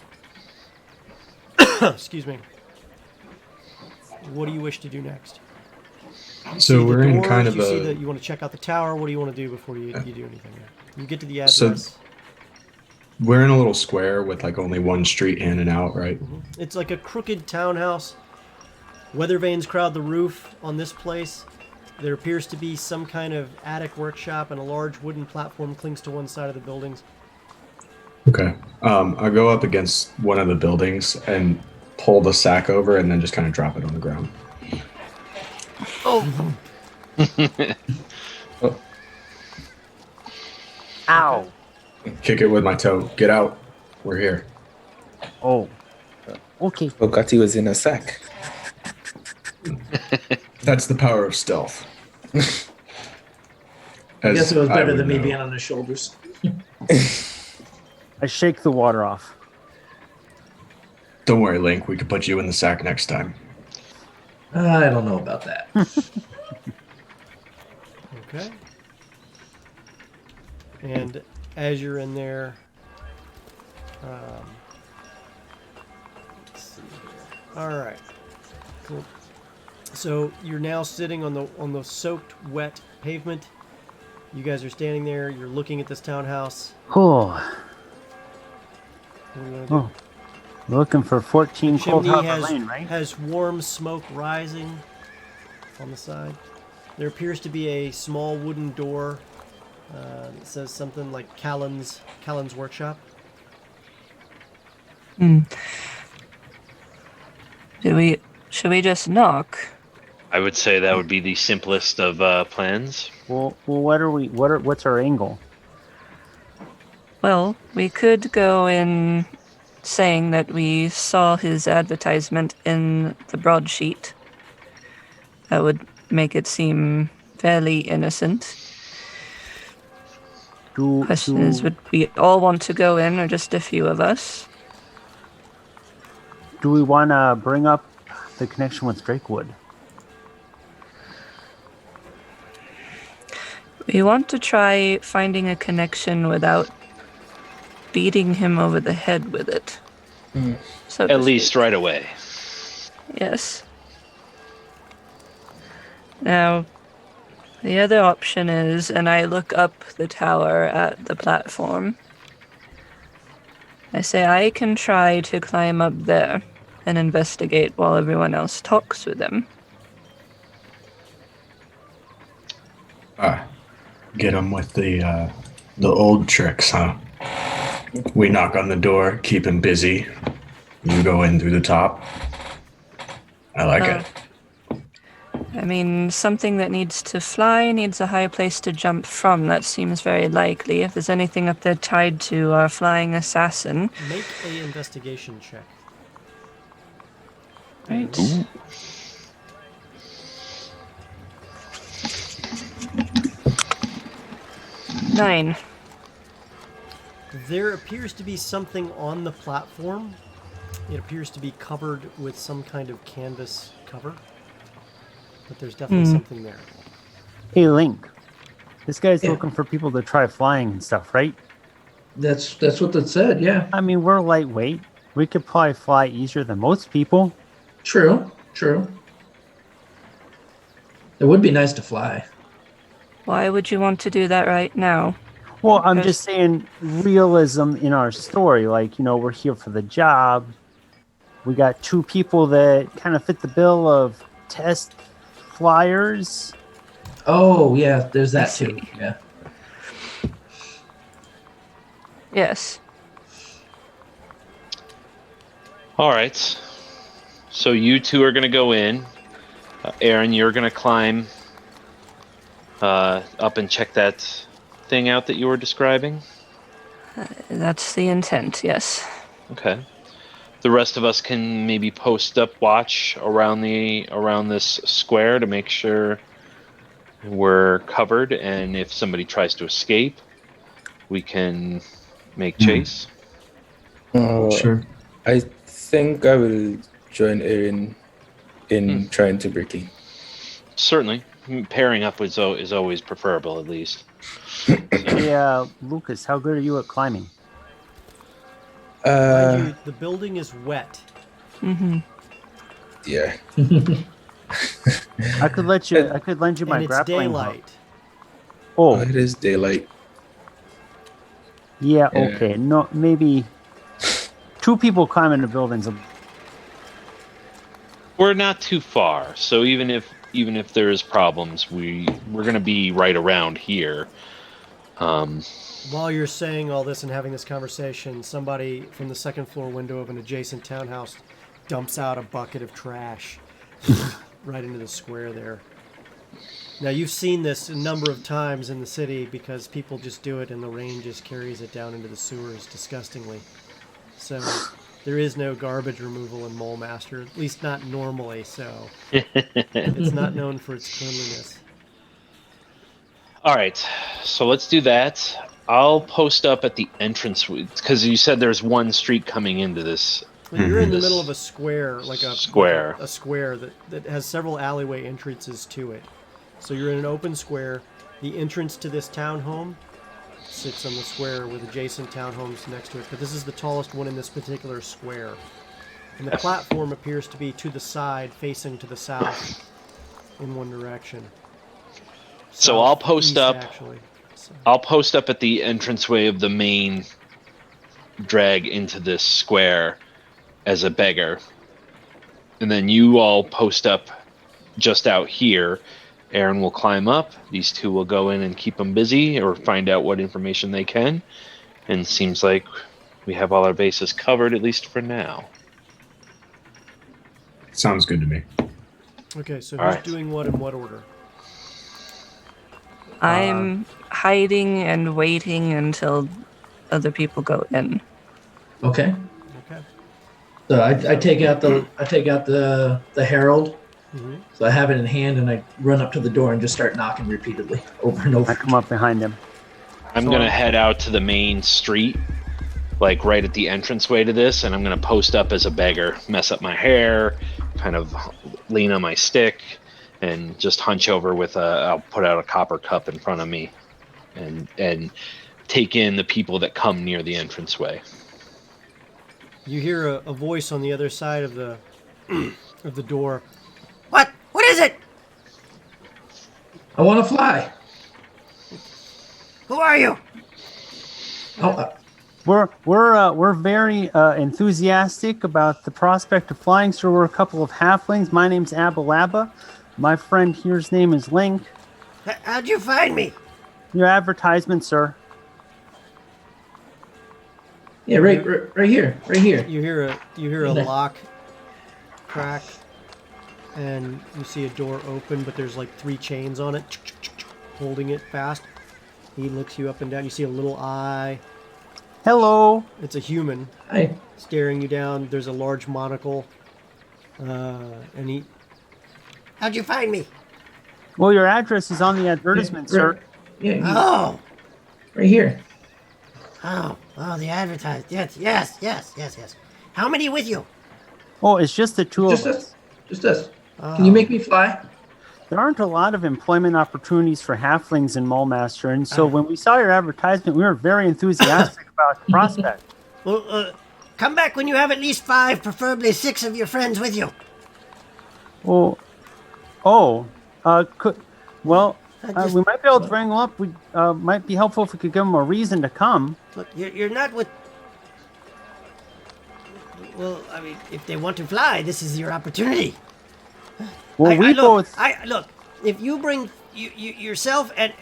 Speaker 1: excuse me, what do you wish to do next? You see
Speaker 7: So
Speaker 1: the
Speaker 7: we're in
Speaker 1: doors,
Speaker 7: kind of
Speaker 1: you see
Speaker 7: a.
Speaker 1: that you want to check out the tower. What do you want to do before you do anything? You get to the
Speaker 7: So-
Speaker 1: address.
Speaker 7: We're in a little square with like only one street in and out, right?
Speaker 1: It's like a crooked townhouse. Weather vanes crowd the roof on this place. There appears to be some kind of attic workshop, and a large wooden platform clings to one side of the buildings.
Speaker 7: Okay. I go up against one of the buildings and pull the sack over and then just kind of drop it on the ground.
Speaker 3: Oh.
Speaker 6: Oh,
Speaker 3: Ow.
Speaker 7: Kick it with my toe. Get out. We're here.
Speaker 3: Oh. Okay.
Speaker 6: Ogati was in a sack.
Speaker 7: That's the power of stealth.
Speaker 5: I guess it was better
Speaker 7: would
Speaker 5: than me
Speaker 7: know.
Speaker 5: being on his shoulders.
Speaker 3: I shake the water off.
Speaker 7: Don't worry, Link. We could put you in the sack next time.
Speaker 5: I don't know about that.
Speaker 1: Okay. And as you're in there, let's see here. All right. Cool. So you're now sitting on the soaked, wet pavement. You guys are standing there. You're looking at this townhouse.
Speaker 3: Oh.
Speaker 1: What do you want to do?
Speaker 3: Oh. Looking for 14 Cold
Speaker 1: Chimney
Speaker 3: Harbor Lane, right?
Speaker 1: has warm smoke rising on the side. There appears to be a small wooden door that says something like Callan's Workshop.
Speaker 4: Should we just knock?
Speaker 2: I would say that would be the simplest of plans.
Speaker 3: Well, what's our angle?
Speaker 4: Well, we could go in saying that we saw his advertisement in the broadsheet. That would make it seem fairly innocent. Question is, would we all want to go in, or just a few of us?
Speaker 3: Do we want to bring up the connection with Drakewood?
Speaker 4: We want to try finding a connection without beating him over the head with it. So to
Speaker 2: At least
Speaker 4: speak.
Speaker 2: right away.
Speaker 4: Yes. Now, the other option is, and I look up the tower at the platform. I say I can try to climb up there and investigate while everyone else talks with them.
Speaker 7: Get him with the old tricks, huh? We knock on the door, keep him busy. You go in through the top. I like it.
Speaker 4: I mean, something that needs to fly needs a high place to jump from. That seems very likely. If there's anything up there tied to our flying assassin.
Speaker 1: Make a investigation check.
Speaker 4: Right.
Speaker 2: Ooh.
Speaker 4: Nine.
Speaker 1: There appears to be something on the platform. It appears to be covered with some kind of canvas cover. But there's definitely something there.
Speaker 3: Hey, Link. This guy's
Speaker 5: Yeah.
Speaker 3: looking for people to try flying and stuff, right?
Speaker 5: That's what it said. Yeah.
Speaker 3: I mean, we're lightweight. We could probably fly easier than most people.
Speaker 5: True. It would be nice to fly.
Speaker 4: Why would you want to do that right now?
Speaker 3: Well, I'm
Speaker 4: Because-
Speaker 3: just saying realism in our story. Like, we're here for the job. We got two people that kind of fit the bill of test flyers.
Speaker 5: Oh yeah, there's that too.
Speaker 4: see.
Speaker 5: Yeah.
Speaker 4: Yes.
Speaker 2: All right. So you two are going to go in. Aaron, you're going to climb up and check that thing out that you were describing.
Speaker 4: That's the intent, yes.
Speaker 2: Okay. The rest of us can maybe post up watch around this square to make sure we're covered, and if somebody tries to escape, we can make chase.
Speaker 7: Sure.
Speaker 6: I think I will join Aaron in trying to break in.
Speaker 2: Certainly, pairing up is always preferable, at least.
Speaker 3: Yeah, Lucas, how good are you at climbing?
Speaker 1: Mind you, the building is wet.
Speaker 6: Yeah.
Speaker 3: I could lend you my
Speaker 1: And it's
Speaker 3: grappling hook.
Speaker 1: daylight.
Speaker 3: Oh,
Speaker 6: It is daylight.
Speaker 3: yeah,
Speaker 6: Yeah.
Speaker 3: okay. No, maybe two people climbing the buildings.
Speaker 2: We're not too far, so even if there is problems, we're going to be right around here.
Speaker 1: While you're saying all this and having this conversation, somebody from the second floor window of an adjacent townhouse dumps out a bucket of trash right into the square there. Now, you've seen this a number of times in the city because people just do it and the rain just carries it down into the sewers disgustingly. So there is no garbage removal in Mulmaster, at least not normally, so it's not known for its cleanliness.
Speaker 2: All right, so let's do that. I'll post up at the entrance because you said there's one street coming into this.
Speaker 1: Well, you're in the
Speaker 2: This
Speaker 1: middle of a square, like a
Speaker 2: square.
Speaker 1: a square that has several alleyway entrances to it. So you're in an open square. The entrance to this townhome sits on the square with adjacent townhomes next to it. But this is the tallest one in this particular square. And the platform appears to be to the side, facing to the south in one direction.
Speaker 2: So I'll post
Speaker 1: Southeast,
Speaker 2: up.
Speaker 1: actually. So,
Speaker 2: I'll post up at the entranceway of the main drag into this square as a beggar. And then you all post up just out here. Aaron will climb up. These two will go in and keep them busy or find out what information they can. And it seems like we have all our bases covered, at least for now.
Speaker 7: Sounds good to me.
Speaker 1: okay, so
Speaker 2: All
Speaker 1: who's
Speaker 2: right.
Speaker 1: doing what in what order?
Speaker 4: I'm hiding and waiting until other people go in.
Speaker 5: Okay.
Speaker 1: Okay.
Speaker 5: So I take out the herald.
Speaker 1: Mm-hmm.
Speaker 5: So I have it in hand and I run up to the door and just start knocking repeatedly over and
Speaker 3: I
Speaker 5: over.
Speaker 3: come up behind him.
Speaker 2: I'm going to head out to the main street, like right at the entranceway to this, and I'm going to post up as a beggar, mess up my hair, kind of lean on my stick, and just hunch over with I'll put out a copper cup in front of me and take in the people that come near the entranceway.
Speaker 1: You hear a voice on the other side of the of the door. What? What is it?
Speaker 5: I want to fly.
Speaker 8: Who are you?
Speaker 5: Oh,
Speaker 3: We're very enthusiastic about the prospect of flying, sir. We're a couple of halflings. My name's Abalaba. My friend here's name is Link.
Speaker 8: How'd you find me?
Speaker 3: Your advertisement, sir.
Speaker 5: yeah, right here, right here.
Speaker 1: You hear a lock crack, and you see a door open, but there's like 3 chains on it, holding it fast. He looks you up and down. You see a little eye.
Speaker 3: Hello.
Speaker 1: It's a human
Speaker 5: Hi.
Speaker 1: staring you down. There's a large monocle, and he.
Speaker 8: How'd you find me?
Speaker 3: Well, your address is on the advertisement, sir.
Speaker 5: Yeah,
Speaker 8: Oh,
Speaker 5: right here.
Speaker 8: oh, the advertised. Yes. How many with you?
Speaker 3: Oh, it's just the two
Speaker 5: Just
Speaker 3: of us.
Speaker 5: us. Just us. Can you make me fly?
Speaker 3: There aren't a lot of employment opportunities for halflings in Mulmaster, and so when we saw your advertisement, we were very enthusiastic about the prospect.
Speaker 8: Well, come back when you have at least 5, preferably 6 of your friends with you.
Speaker 3: We might be able to bring them up. We might be helpful if we could give them a reason to come.
Speaker 8: Look, you're not with. Well, I mean, if they want to fly, this is your opportunity.
Speaker 3: Well,
Speaker 8: look, if you bring yourself and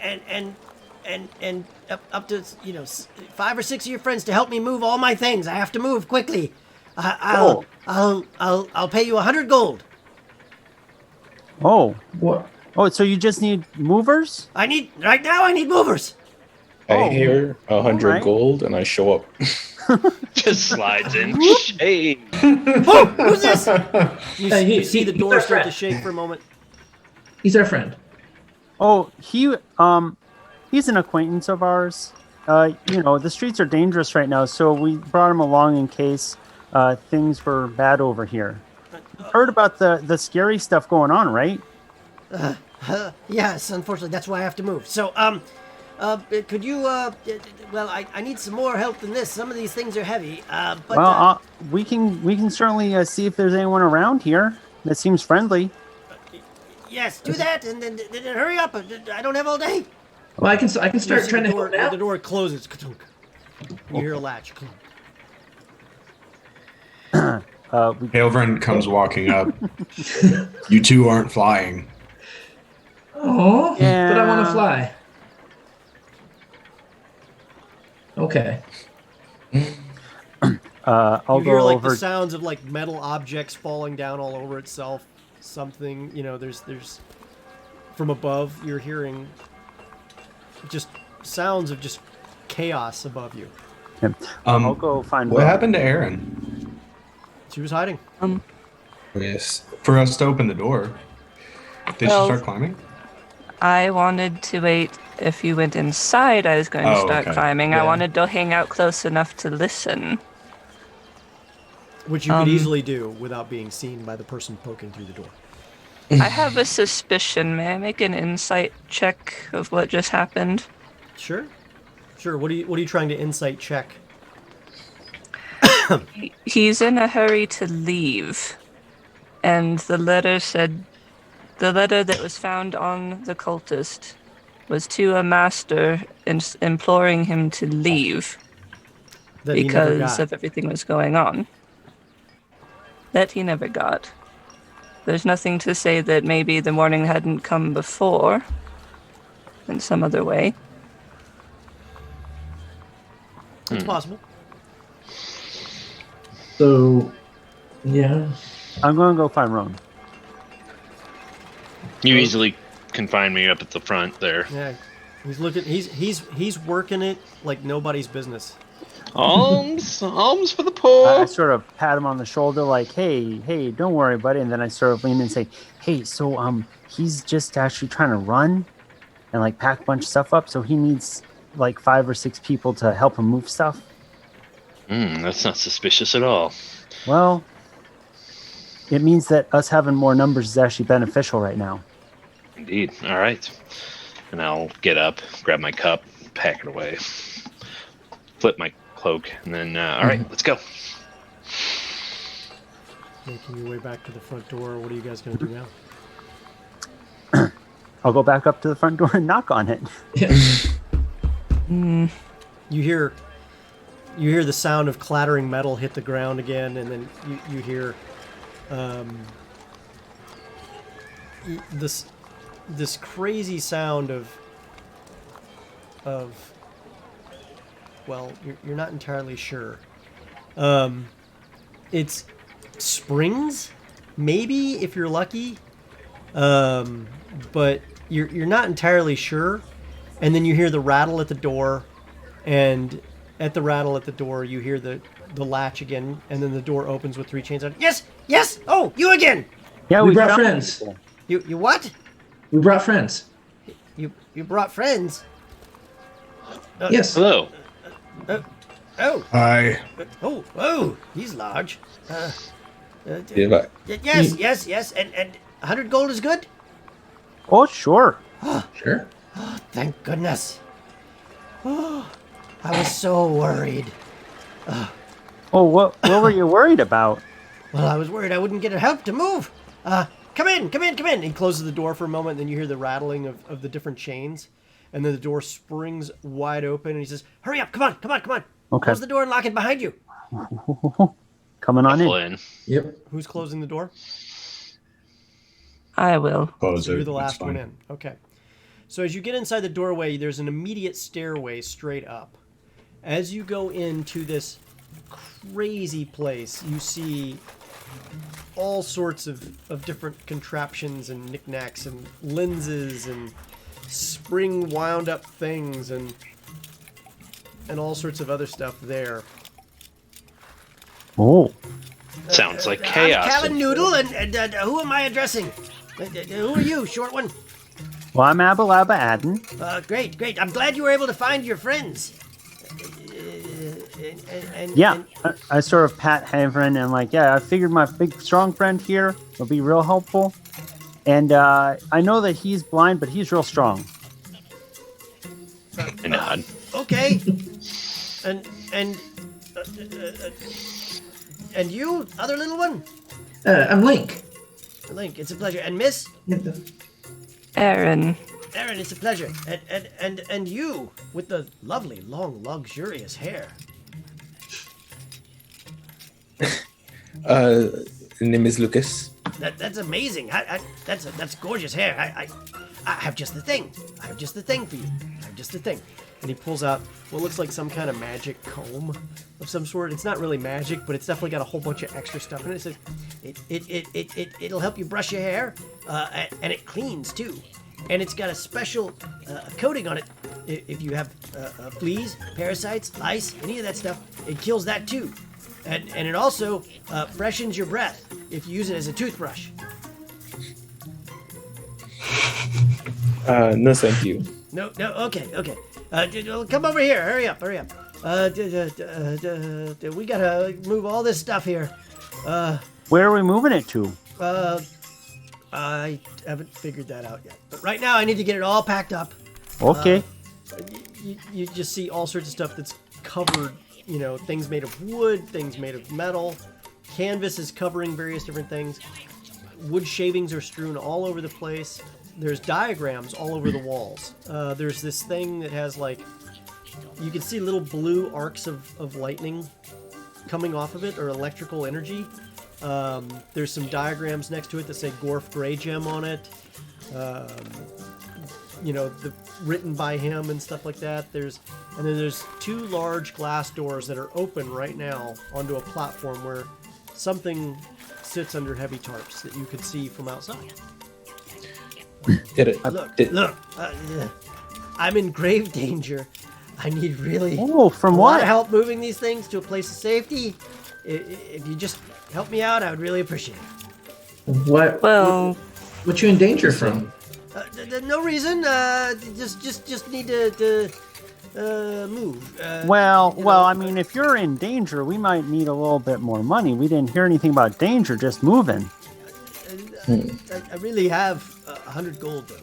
Speaker 8: up to 5 or 6 of your friends to help me move all my things. I have to move quickly. I'll pay you 100 gold.
Speaker 3: Oh,
Speaker 5: What?
Speaker 3: oh, so you just need movers?
Speaker 8: I need movers.
Speaker 6: I hear 100
Speaker 3: alright.
Speaker 6: gold, and I show up.
Speaker 2: Just slides in. Hey.
Speaker 8: Who's this?
Speaker 1: You see the door
Speaker 5: our
Speaker 1: start to
Speaker 5: friend.
Speaker 1: shake for a moment.
Speaker 5: He's our friend.
Speaker 3: Oh, he's an acquaintance of ours. The streets are dangerous right now, so we brought him along in case things were bad over here. Heard about the scary stuff going on, right?
Speaker 8: Yes, unfortunately, that's why I have to move. So, could you, well, I need some more help than this. Some of these things are heavy, but...
Speaker 3: We can certainly see if there's anyone around here that seems friendly.
Speaker 8: yes, do that, and then hurry up. I don't have all day.
Speaker 5: Well, I can start
Speaker 1: You see
Speaker 5: trying
Speaker 1: the
Speaker 5: to
Speaker 1: door,
Speaker 5: help out.
Speaker 1: the door closes. Ka-tunk. You hear a latch.
Speaker 7: Hailvren comes walking up. You two aren't flying.
Speaker 5: Oh, but I want
Speaker 3: Yeah.
Speaker 5: to fly. Okay.
Speaker 3: I'll
Speaker 1: You hear
Speaker 3: go
Speaker 1: like
Speaker 3: over.
Speaker 1: the sounds of like metal objects falling down all over itself. Something, there's from above. You're hearing just sounds of just chaos above you.
Speaker 3: I'll go find.
Speaker 7: What
Speaker 3: Will.
Speaker 7: happened to Aaron?
Speaker 1: She was hiding.
Speaker 6: Yes.
Speaker 7: For us to open the door, did
Speaker 4: Well-
Speaker 7: she start climbing?
Speaker 4: I wanted to wait. If you went inside, I was going to start
Speaker 7: okay.
Speaker 4: climbing.
Speaker 5: Yeah.
Speaker 4: I wanted to hang out close enough to listen.
Speaker 1: Which you could easily do without being seen by the person poking through the door.
Speaker 4: I have a suspicion. May I make an insight check of what just happened?
Speaker 1: Sure. What are you trying to insight check?
Speaker 4: He's in a hurry to leave. And the letter that was found on the cultist was to a master imploring him to leave
Speaker 1: That he never
Speaker 4: because
Speaker 1: got.
Speaker 4: of everything that was going on. That he never got. There's nothing to say that maybe the warning hadn't come before in some other way.
Speaker 1: It's possible.
Speaker 5: So, yeah.
Speaker 3: I'm going to go find Roan.
Speaker 2: You easily can find me up at the front there.
Speaker 1: Yeah. He's looking. He's working it like nobody's business.
Speaker 2: Alms for the
Speaker 3: I
Speaker 2: poor.
Speaker 3: sort of pat him on the shoulder, like, "Hey, don't worry, buddy." And then I sort of lean in and say, "Hey, so he's just actually trying to run and like pack a bunch of stuff up. So he needs like 5 or 6 people to help him move stuff."
Speaker 2: That's not suspicious at all.
Speaker 3: Well, it means that us having more numbers is actually beneficial right now.
Speaker 2: Indeed. All right. And I'll get up, grab my cup, pack it away, flip my cloak, and then, all right, let's go.
Speaker 1: Making your way back to the front door. What are you guys going to do now?
Speaker 3: I'll go back up to the front door and knock on it.
Speaker 5: Yeah.
Speaker 1: You hear the sound of clattering metal hit the ground again, and then you hear this crazy sound of well, you're not entirely sure. It's springs, maybe, if you're lucky, but you're not entirely sure. And then you hear the rattle at the door, and at the rattle at the door, you hear the latch again, and then the door opens with 3 chains on it. Yes! Oh, you again!
Speaker 3: Yeah,
Speaker 5: We brought
Speaker 3: found
Speaker 5: friends.
Speaker 3: people.
Speaker 1: You what?
Speaker 5: We brought friends.
Speaker 1: You brought friends?
Speaker 5: Yes.
Speaker 2: Hello.
Speaker 1: Oh,
Speaker 7: Hi.
Speaker 1: oh, he's large.
Speaker 6: Yeah, but
Speaker 1: Yes, and 100 gold is good?
Speaker 3: Oh, sure.
Speaker 5: Sure.
Speaker 1: Thank goodness. Oh, I was so worried.
Speaker 3: Oh, what were you worried about?
Speaker 1: Well, I was worried I wouldn't get help to move. Come in. He closes the door for a moment, and then you hear the rattling of the different chains. And then the door springs wide open, and he says, hurry up, come on.
Speaker 3: Okay.
Speaker 1: Close the door and lock it behind you.
Speaker 3: Coming on
Speaker 2: Shuffle
Speaker 3: in.
Speaker 2: in.
Speaker 5: Yep.
Speaker 1: Who's closing the door?
Speaker 4: I will.
Speaker 7: Close
Speaker 1: So
Speaker 7: it.
Speaker 1: you're the
Speaker 7: It's
Speaker 1: last one
Speaker 7: fine.
Speaker 1: in. Okay. So as you get inside the doorway, there's an immediate stairway straight up. As you go into this crazy place, you see all sorts of different contraptions and knickknacks and lenses and spring wound up things and all sorts of other stuff there.
Speaker 3: Oh,
Speaker 2: Sounds like
Speaker 8: I'm
Speaker 2: chaos.
Speaker 8: Callan Noodle, and who am I addressing? Who are you, short one?
Speaker 3: well, I'm Abba Labba Adden.
Speaker 8: Great. I'm glad you were able to find your friends.
Speaker 3: Yeah, I sort of pat Havren and like, yeah, I figured my big strong friend here will be real helpful. And I know that he's blind, but he's real strong.
Speaker 2: I nod.
Speaker 8: Okay. And you, other little one?
Speaker 5: I'm Link.
Speaker 8: Link, it's a pleasure. And Miss?
Speaker 4: Aaron.
Speaker 8: Aaron, it's a pleasure. And you, with the lovely, long, luxurious hair.
Speaker 6: name is Lucas.
Speaker 8: That's amazing. That's gorgeous hair. I have just the thing. I have just the thing for you. I have just the thing.
Speaker 1: And he pulls out what looks like some kind of magic comb of some sort. It's not really magic, but it's definitely got a whole bunch of extra stuff in it. It says
Speaker 8: It'll help you brush your hair, and it cleans too. And it's got a special coating on it. If you have fleas, parasites, lice, any of that stuff, it kills that too. And it also freshens your breath if you use it as a toothbrush.
Speaker 6: No, thank you.
Speaker 8: No, okay. Come over here. Hurry up. We gotta move all this stuff here.
Speaker 3: Where are we moving it to?
Speaker 8: I haven't figured that out yet. But right now, I need to get it all packed up.
Speaker 3: Okay.
Speaker 1: you just see all sorts of stuff that's covered, things made of wood, things made of metal. Canvas is covering various different things. Wood shavings are strewn all over the place. There's diagrams all over the walls. There's this thing that has you can see little blue arcs of lightning coming off of it, or electrical energy. There's some diagrams next to it that say Gorf Grey Gem on it. Written by him and stuff like that. And then there's 2 large glass doors that are open right now onto a platform where something sits under heavy tarps that you could see from outside.
Speaker 6: Did it?
Speaker 8: Look. I'm in grave danger. I need really
Speaker 3: Oh, from
Speaker 8: a lot
Speaker 3: what?
Speaker 8: of help moving these things to a place of safety. If you just help me out, I would really appreciate it.
Speaker 5: What?
Speaker 4: Well,
Speaker 5: What you in danger from?
Speaker 8: No reason. Just need to move.
Speaker 3: Well, I mean, if you're in danger, we might need a little bit more money. We didn't hear anything about danger, just moving.
Speaker 8: I really have 100 gold, though.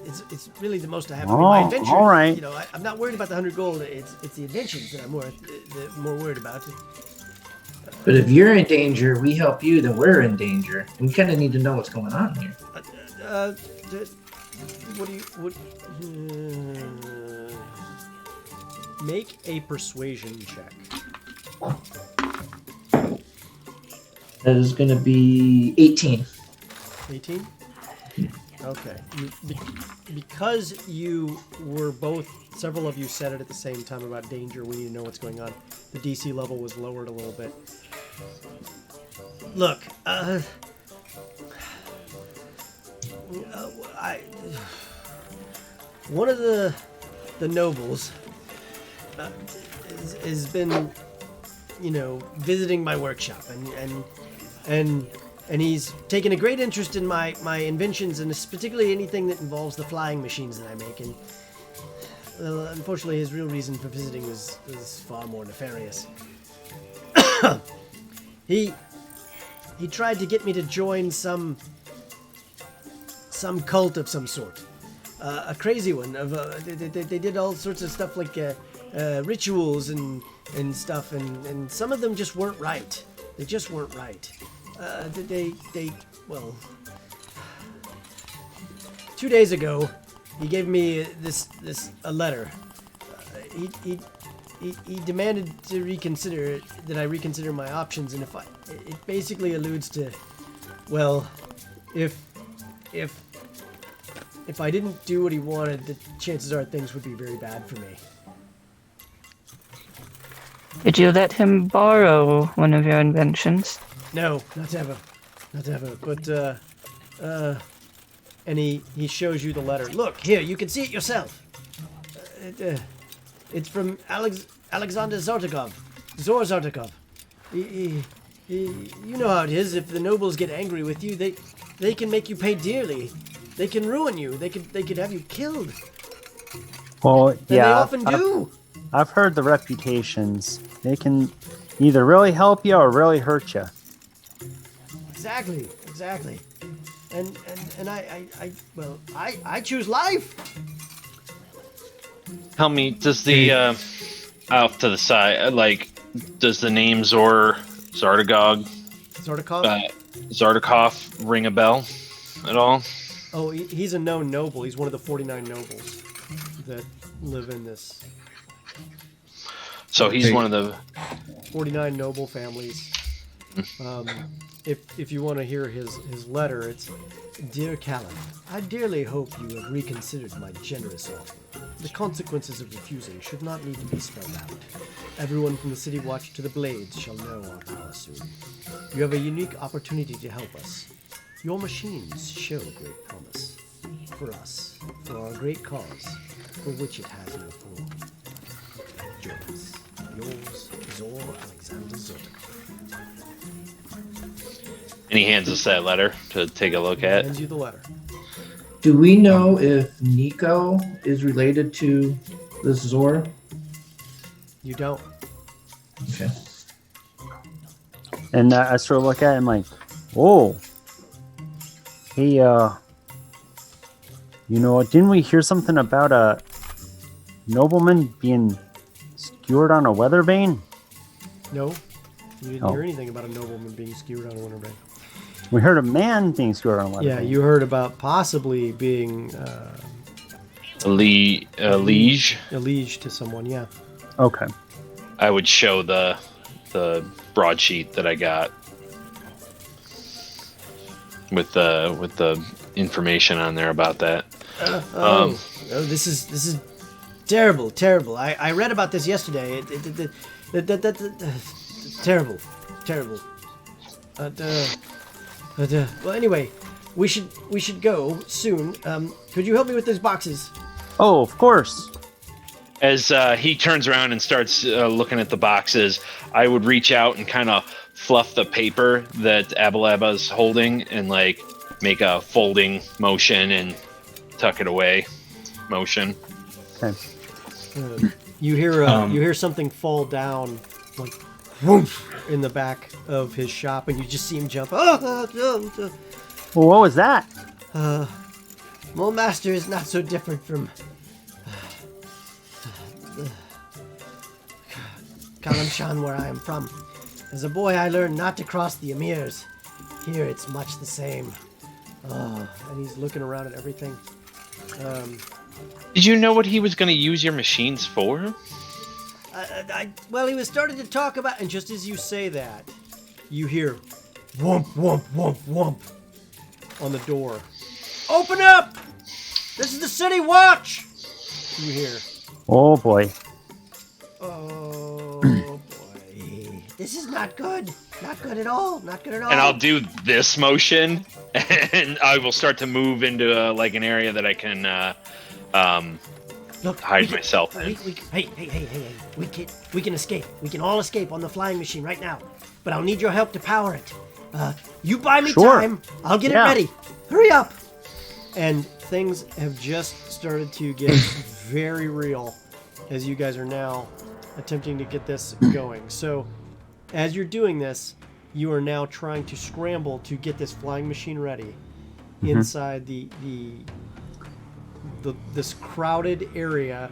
Speaker 8: It's really the most I have. My
Speaker 3: Oh,
Speaker 8: adventure.
Speaker 3: all right.
Speaker 8: I'm not worried about the 100 gold. It's the adventures that I'm more worried about.
Speaker 5: But if you're in danger, we help you, then we're in danger. We kind of need to know what's going on here.
Speaker 1: What do you... What... make a persuasion check.
Speaker 5: That is going to be 18.
Speaker 1: 18? Okay. Because you were both... Several of you said it at the same time about danger. We need to know what's going on. The DC level was lowered a little bit. Look, one of the nobles has been, visiting my workshop, and he's taken a great interest in my inventions, and particularly anything that involves the flying machines that I make. And unfortunately, his real reason for visiting is far more nefarious. He tried to get me to join some cult of some sort, a crazy one. They did all sorts of stuff like rituals and stuff, and some of them just weren't right. They just weren't right. Well, 2 days ago, he gave me a letter. He demanded to reconsider that I reconsider my options, and it basically alludes to, well, if I didn't do what he wanted, the chances are things would be very bad for me.
Speaker 4: Did you let him borrow one of your inventions?
Speaker 1: No, not ever. But and he shows you the letter. Look here, you can see it yourself. It's from Alexander Zor Zartakov. You know how it is. If the nobles get angry with you, they can make you pay dearly. They can ruin you. They could have you killed.
Speaker 3: Well,
Speaker 1: And they often do.
Speaker 3: I've heard the reputations. They can either really help you or really hurt you.
Speaker 1: Exactly. And I choose life.
Speaker 2: Tell me, does the out to the side, does the name Zartakov ring a bell at all?
Speaker 1: Oh, he's a known noble. He's one of the 49 nobles that live in this.
Speaker 2: So he's one of the
Speaker 1: 49 noble families. If you want to hear his letter, it's, Dear Callan, I dearly hope you have reconsidered my generous offer. The consequences of refusing should not need to be spelled out. Everyone from the City Watch to the Blades shall know our power soon. You have a unique opportunity to help us. Your machines show great promise. For us, for our great cause, for which it has no form. Join us. Yours, Zor Alexander Zartakov.
Speaker 2: And he hands us that letter to take a look at.
Speaker 1: Hands you the letter.
Speaker 5: Do we know if Nico is related to the Zor?
Speaker 1: You don't.
Speaker 5: Okay.
Speaker 3: And I sort of look at him like, whoa. Hey, didn't we hear something about a nobleman being skewered on a weather vane?
Speaker 1: No. You didn't hear anything about a nobleman being skewered on a winter vane.
Speaker 3: We heard a man being skewered on a weather vane.
Speaker 1: Yeah, you heard about possibly being
Speaker 2: A liege.
Speaker 1: a liege to someone, yeah.
Speaker 3: Okay.
Speaker 2: I would show the broadsheet that I got with the information on there about that.
Speaker 1: This is terrible. I read about this yesterday. It's terrible. Well, anyway, we should go soon. Could you help me with those boxes?
Speaker 3: Oh, of course.
Speaker 2: As he turns around and starts looking at the boxes, I would reach out and kind of fluff the paper that Abalaba's holding and make a folding motion and tuck it away motion.
Speaker 3: Okay.
Speaker 1: You hear something fall down, like whoosh, in the back of his shop, and you just see him jump.
Speaker 3: Well, what was that?
Speaker 1: Mulmaster is not so different from Kalamshan, where I am from. As a boy, I learned not to cross the Emirs. Here, it's much the same. And he's looking around at everything.
Speaker 2: Did you know what he was going to use your machines for?
Speaker 1: Well, he was starting to talk about, and just as you say that, you hear whomp, whomp, whomp, whomp on the door. Open up! This is the city watch! You hear.
Speaker 3: Oh boy.
Speaker 8: Oh boy. This is not good. Not good at all. Not good at all.
Speaker 2: And I'll do this motion, and I will start to move into like an area that I can
Speaker 8: Look,
Speaker 2: hide myself in.
Speaker 8: Hey. We can escape. We can all escape on the flying machine right now. But I'll need your help to power it. You buy me
Speaker 3: Sure.
Speaker 8: time. I'll get it
Speaker 3: Yeah.
Speaker 8: ready. Hurry up.
Speaker 1: And things have just started to get very real as you guys are now attempting to get this going. So, as you're doing this, you are now trying to scramble to get this flying machine ready inside this crowded area.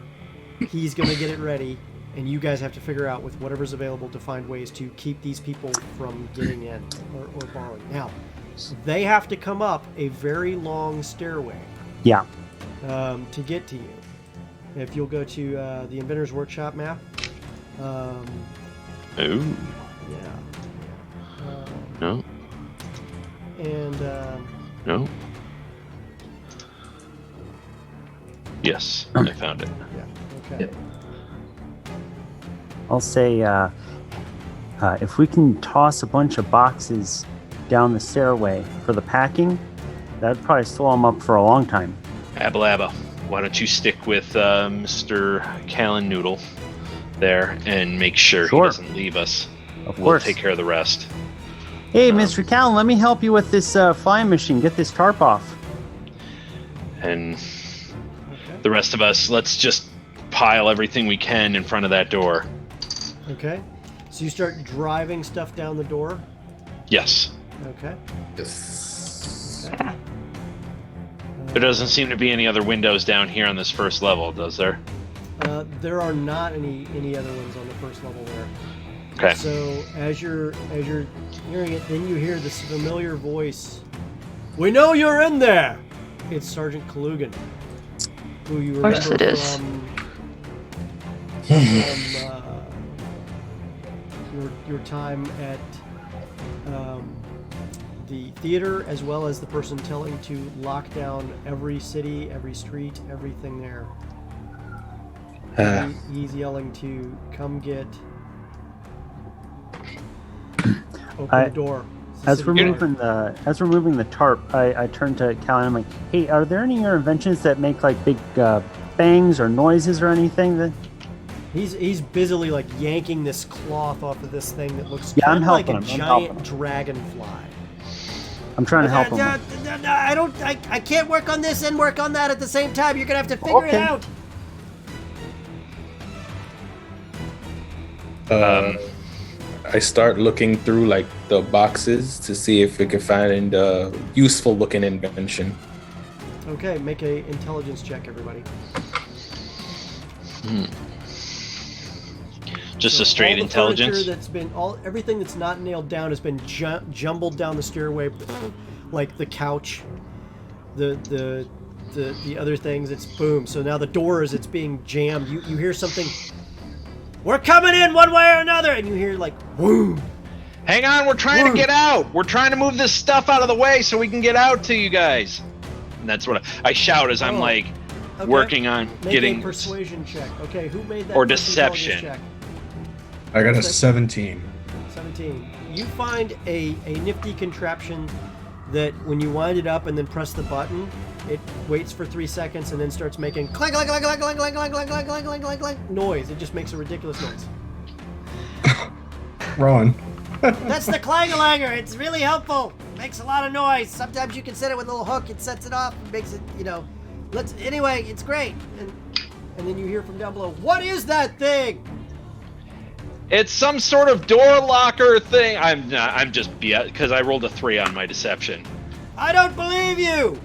Speaker 1: He's going to get it ready, and you guys have to figure out with whatever's available to find ways to keep these people from getting in or borrowing. Now, they have to come up a very long stairway
Speaker 3: Yeah.
Speaker 1: to get to you. If you'll go to the Inventor's Workshop map.
Speaker 2: Oh,
Speaker 1: Yeah.
Speaker 2: no,
Speaker 1: And
Speaker 2: no. Yes, I found it.
Speaker 1: yeah, okay.
Speaker 5: Yep.
Speaker 3: I'll say if we can toss a bunch of boxes down the stairway for the packing, that'd probably slow them up for a long time.
Speaker 2: Abba Abba, why don't you stick with Mr. Callan Noodle there and make sure he
Speaker 3: Sure.
Speaker 2: doesn't leave us.
Speaker 3: Of
Speaker 2: We'll
Speaker 3: course.
Speaker 2: take care of the rest.
Speaker 3: Hey, Mr. Callan, let me help you with this flying machine. Get this tarp off.
Speaker 2: And
Speaker 1: Okay.
Speaker 2: the rest of us, let's just pile everything we can in front of that door.
Speaker 1: Okay. So you start driving stuff down the door.
Speaker 2: Yes.
Speaker 1: Okay.
Speaker 6: Yes.
Speaker 2: There doesn't seem to be any other windows down here on this first level, does there?
Speaker 1: There are not any other ones on the first level there.
Speaker 2: Okay.
Speaker 1: So as you're hearing it, then you hear this familiar voice. We know you're in there. It's Sergeant Kalugan, who you remember
Speaker 4: course it is.
Speaker 1: from your time at the theater, as well as the person telling to lock down every city, every street, everything there. He's yelling to come get. Open the door. It's the
Speaker 3: As
Speaker 1: city
Speaker 3: we're
Speaker 1: guard.
Speaker 3: moving the tarp, I turn to Callan. I'm like, "Hey, are there any of your inventions that make like big bangs or noises or anything?" That
Speaker 1: He's busily like yanking this cloth off of this thing that looks
Speaker 3: Yeah,
Speaker 1: kind
Speaker 3: I'm
Speaker 1: of like a
Speaker 3: helping him. I'm
Speaker 1: giant dragonfly.
Speaker 3: I'm trying to help him.
Speaker 8: I can't work on this and work on that at the same time. You're gonna have to figure it
Speaker 3: Okay.
Speaker 8: out.
Speaker 6: I start looking through like the boxes to see if we can find a useful looking invention.
Speaker 1: Okay, make a intelligence check, everybody.
Speaker 2: Just
Speaker 1: So
Speaker 2: a straight
Speaker 1: all the
Speaker 2: intelligence.
Speaker 1: furniture that's been everything that's not nailed down has been jumbled down the stairway, like the couch, the other things. It's boom. So now the door it's being jammed. You hear something. We're coming in one way or another, and you hear like boom.
Speaker 2: Hang on, we're trying to get out. We're trying to move this stuff out of the way so we can get out to you guys. And that's what I shout as I'm
Speaker 1: Oh,
Speaker 2: like
Speaker 1: okay.
Speaker 2: working on
Speaker 1: Make
Speaker 2: getting
Speaker 1: a persuasion check. Okay, who made that?
Speaker 2: Or
Speaker 1: first intelligence
Speaker 2: deception.
Speaker 1: check?
Speaker 7: I got a 17.
Speaker 1: 17. You find a nifty contraption that when you wind it up and then press the button, it waits for 3 seconds and then starts making clank, clank, clank, clank, clank, clank, clank, clank, clank, clank, clank, clank, clank noise. It just makes a ridiculous noise.
Speaker 7: Ron.
Speaker 8: That's the clang-a-langer. It's really helpful. Makes a lot of noise. Sometimes you can set it with a little hook. It sets it off. It makes it, anyway, it's great.
Speaker 1: And then you hear from down below, what is that thing?
Speaker 2: It's some sort of door locker thing. I'm just because I rolled a 3 on my deception.
Speaker 8: I don't believe you.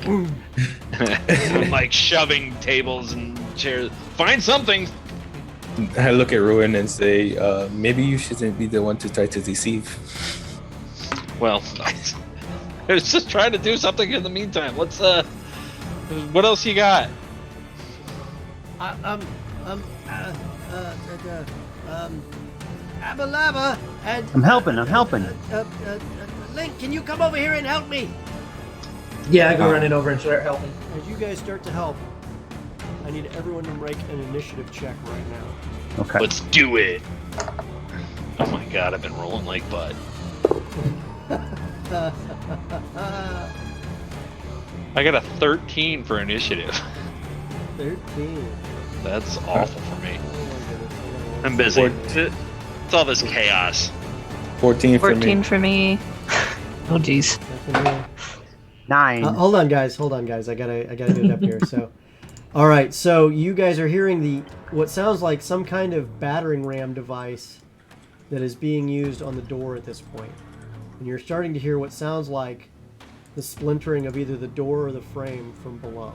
Speaker 2: I'm like shoving tables and chairs. Find something.
Speaker 6: I look at Ruin and say, maybe you shouldn't be the one to try to deceive.
Speaker 2: Well, I was just trying to do something in the meantime. Let's What else you got?
Speaker 8: Abalaba and
Speaker 3: I'm helping.
Speaker 8: Link, can you come over here and help me?
Speaker 5: Yeah, I go running over and start helping.
Speaker 1: As you guys start to help, I need everyone to make an initiative check right now.
Speaker 3: Okay.
Speaker 2: Let's do it. Oh my god, I've been rolling like butt. I got a 13 for initiative.
Speaker 1: 13.
Speaker 2: That's awful for me.
Speaker 1: Oh my goodness.
Speaker 2: I'm busy. It's all this chaos.
Speaker 6: 14 for
Speaker 4: 14
Speaker 6: me.
Speaker 4: for me. Oh, jeez.
Speaker 1: Nothing here.
Speaker 3: 9.
Speaker 1: Hold on, guys. I gotta get it up here. So, all right. So you guys are hearing what sounds like some kind of battering ram device that is being used on the door at this point, and you're starting to hear what sounds like the splintering of either the door or the frame from below.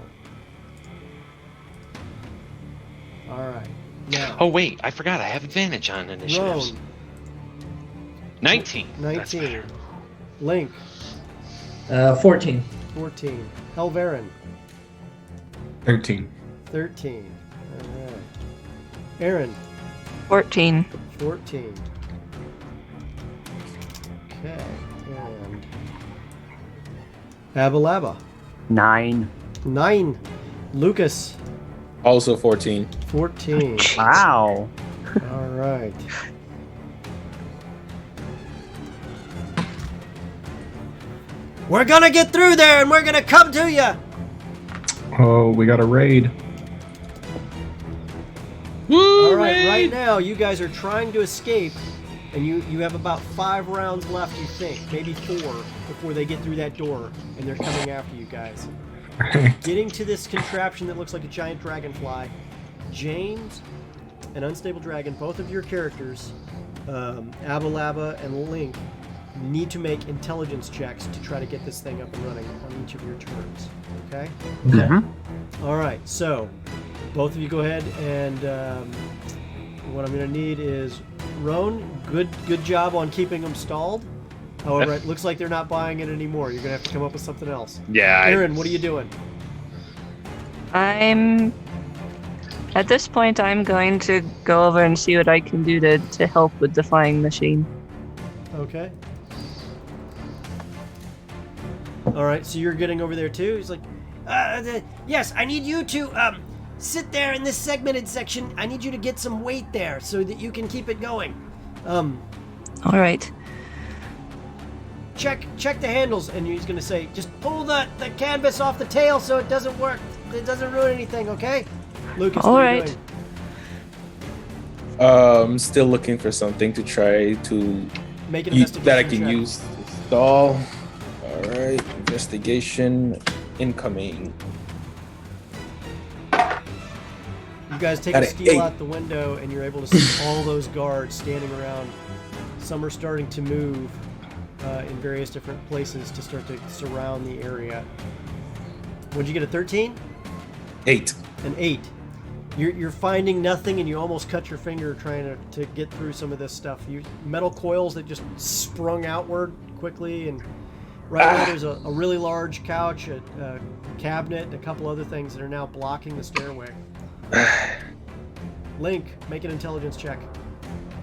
Speaker 1: All right. Now,
Speaker 2: Oh wait, I forgot. I have advantage on initiatives.
Speaker 1: Roan,
Speaker 2: 19. That's
Speaker 1: 19.
Speaker 2: better.
Speaker 1: Link,
Speaker 5: 14.
Speaker 1: 14. Helverin,
Speaker 7: 13.
Speaker 1: 13. All right. Aaron,
Speaker 4: 14.
Speaker 1: 14. Okay, and Abalaba,
Speaker 3: 9.
Speaker 1: 9. Lucas,
Speaker 6: Also 14.
Speaker 1: 14.
Speaker 3: Wow.
Speaker 1: All right.
Speaker 8: We're gonna get through there and we're gonna come to you.
Speaker 7: Oh, we got a raid.
Speaker 2: Woo!
Speaker 1: All right,
Speaker 2: raid!
Speaker 1: right now you guys are trying to escape, and you have about 5 rounds left, you think, maybe 4, before they get through that door, and they're coming after you guys. Getting to this contraption that looks like a giant dragonfly, James, an unstable dragon, both of your characters, Abalaba and Link, need to make intelligence checks to try to get this thing up and running on each of your turns. Okay?
Speaker 5: Okay.
Speaker 1: All right, so both of you go ahead, and what I'm going to need is Roan. Good job on keeping them stalled. However, it looks like they're not buying it anymore. You're going to have to come up with something else.
Speaker 2: Yeah.
Speaker 1: Aaron, what are you doing?
Speaker 4: At this point, I'm going to go over and see what I can do to help with the flying machine.
Speaker 1: Okay. All right, so you're getting over there too? He's like,
Speaker 8: Yes, I need you to sit there in this segmented section. I need you to get some weight there so that you can keep it going.
Speaker 4: All right.
Speaker 8: Check the handles, and he's gonna say, just pull the canvas off the tail so it doesn't work. It doesn't ruin anything, okay?
Speaker 1: Lucas,
Speaker 4: All
Speaker 1: what are you
Speaker 4: right.
Speaker 1: doing?
Speaker 6: Still looking for something to try to
Speaker 1: Make an
Speaker 6: that I
Speaker 1: investigation
Speaker 6: can
Speaker 1: check.
Speaker 6: use to stall. All right, investigation incoming.
Speaker 1: You guys take
Speaker 6: Got
Speaker 1: a
Speaker 6: it.
Speaker 1: steal
Speaker 6: 8.
Speaker 1: out the window, and you're able to see all those guards standing around. Some are starting to move in various different places to start to surround the area. What'd you get, a 13?
Speaker 6: 8.
Speaker 1: An 8. You're finding nothing, and you almost cut your finger trying to get through some of this stuff. Metal coils that just sprung outward quickly, and right now there's a really large couch, a cabinet, a couple other things that are now blocking the stairway. Link, make an intelligence check.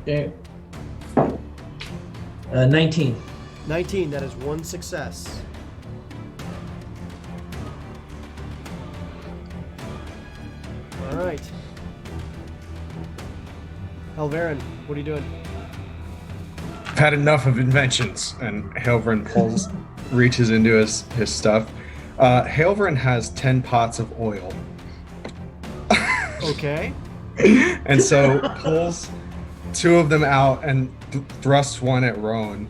Speaker 5: Okay. 19.
Speaker 1: 19, that is 1 success. All right. Helverin, what are you doing?
Speaker 7: I've had enough of inventions. And Hailverin reaches into his stuff. Hailverin has 10 pots of oil.
Speaker 1: Okay.
Speaker 7: And so pulls 2 of them out and thrusts one at Roan.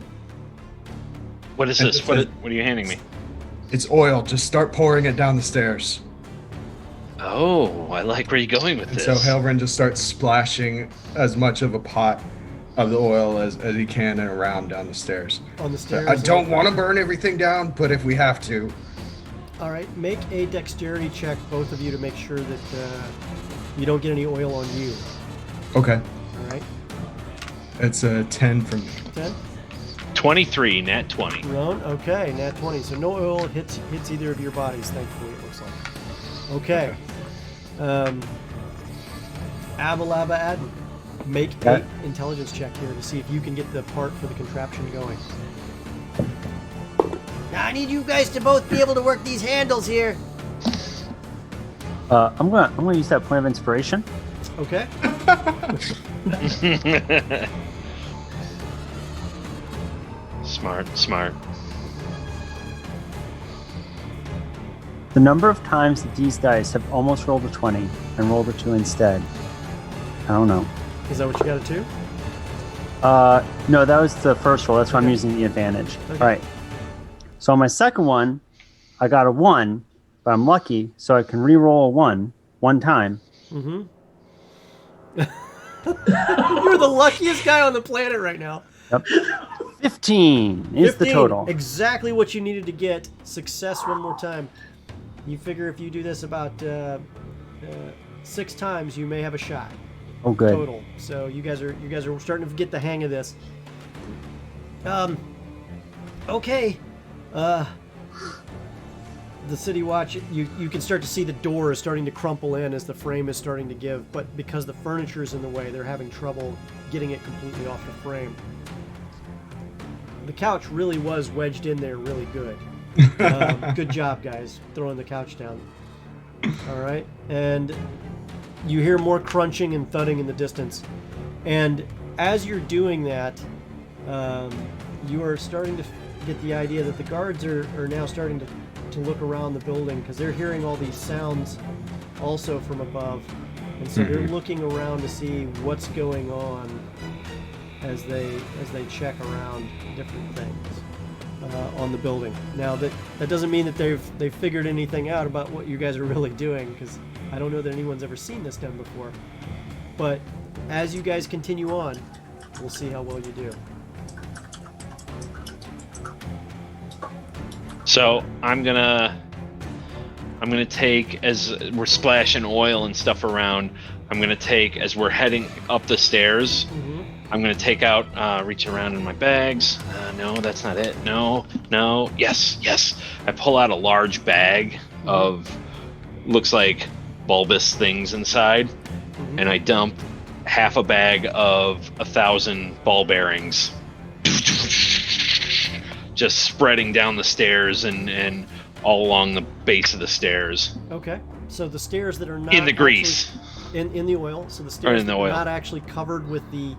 Speaker 2: What is this? What are you handing me?
Speaker 7: It's oil. Just start pouring it down the stairs.
Speaker 2: Oh, I like where you're going with
Speaker 7: And
Speaker 2: this.
Speaker 7: so Hailverin just starts splashing as much of a pot of the oil as he can and around down the stairs.
Speaker 1: On the stairs.
Speaker 7: I don't want to burn everything down, but if we have to.
Speaker 1: All right, make a dexterity check, both of you, to make sure that you don't get any oil on you.
Speaker 7: Okay.
Speaker 1: All right.
Speaker 7: It's a 10 from me.
Speaker 1: 10.
Speaker 2: 23, nat 20.
Speaker 1: Roan, okay, nat 20. So no oil hits either of your bodies, thankfully, it looks like. Okay. Abalaba Adden, make
Speaker 3: Yeah.
Speaker 1: an intelligence check here to see if you can get the part for the contraption going.
Speaker 8: Now I need you guys to both be able to work these handles here.
Speaker 3: I'm gonna use that point of inspiration.
Speaker 1: Okay.
Speaker 2: Smart.
Speaker 3: The number of times that these dice have almost rolled a 20 and rolled a 2 instead. I don't know.
Speaker 1: Is that what you got it to?
Speaker 3: No, that was the first roll. That's why I'm
Speaker 1: Okay.
Speaker 3: using the advantage.
Speaker 1: Okay.
Speaker 3: All right. So on my second one, I got a 1, but I'm lucky, so I can re-roll a 1 time.
Speaker 1: Mm-hmm. You're the luckiest guy on the planet right now.
Speaker 3: Yep. 15 is the
Speaker 1: 15,
Speaker 3: total.
Speaker 1: Exactly what you needed to get. Success one more time. You figure if you do this about 6 times, you may have a shot
Speaker 3: Oh, good.
Speaker 1: total. So you guys are starting to get the hang of this. Okay. The City Watch, you can start to see the door is starting to crumple in as the frame is starting to give, but because the furniture is in the way, they're having trouble getting it completely off the frame. The couch really was wedged in there really good. Good job, guys, throwing the couch down. All right, and you hear more crunching and thudding in the distance. And as you're doing that, you are starting to get the idea that the guards are now starting to look around the building because they're hearing all these sounds also from above. And so they're looking around to see what's going on as they check around different things on the building. Now that doesn't mean that they've figured anything out about what you guys are really doing, because I don't know that anyone's ever seen this done before. But as you guys continue on, we'll see how well you do.
Speaker 2: So I'm gonna take, as we're splashing oil and stuff around, I'm gonna take, as we're heading up the stairs, I'm gonna take out, reach around in my bags. No, that's not it. No. Yes. I pull out a large bag of, looks like bulbous things inside, and I dump half a bag of 1,000 ball bearings, just spreading down the stairs and all along the base of the stairs.
Speaker 1: Okay, so the stairs that are not
Speaker 2: In the grease.
Speaker 1: in the oil, so the stairs
Speaker 2: in the
Speaker 1: that
Speaker 2: oil.
Speaker 1: are not actually covered with the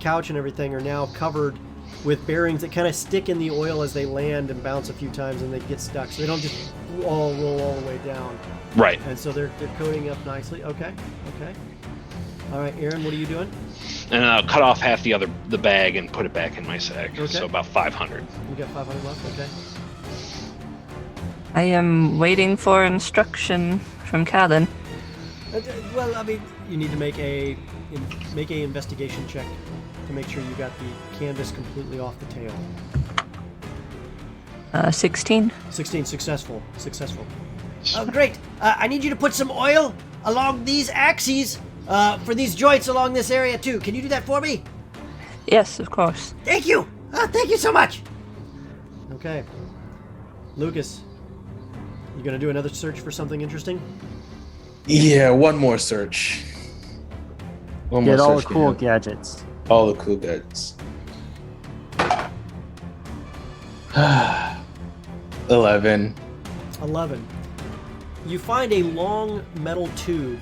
Speaker 1: couch and everything are now covered with bearings that kind of stick in the oil as they land and bounce a few times and they get stuck, so they don't just all roll all the way down.
Speaker 2: Right.
Speaker 1: And so they're coating up nicely. Okay. All right, Aaron, what are you doing?
Speaker 2: And I'll cut off half the bag and put it back in my sack.
Speaker 1: Okay.
Speaker 2: So about 500.
Speaker 1: You got 500 left. Okay.
Speaker 4: I am waiting for instruction from Callan.
Speaker 1: Well, I mean, you need to make a investigation check to make sure you got the canvas completely off the tail.
Speaker 4: 16.
Speaker 1: 16, successful.
Speaker 8: Oh, great. I need you to put some oil along these axes for these joints along this area, too. Can you do that for me?
Speaker 4: Yes, of course.
Speaker 8: Thank you. Thank you so much.
Speaker 1: Okay. Lucas, you gonna do another search for something interesting?
Speaker 6: Yeah, one more search. One
Speaker 3: Get
Speaker 6: more
Speaker 3: all the
Speaker 6: search,
Speaker 3: cool
Speaker 6: yeah.
Speaker 3: gadgets.
Speaker 6: All the cool gadgets. 11.
Speaker 1: 11. You find a long metal tube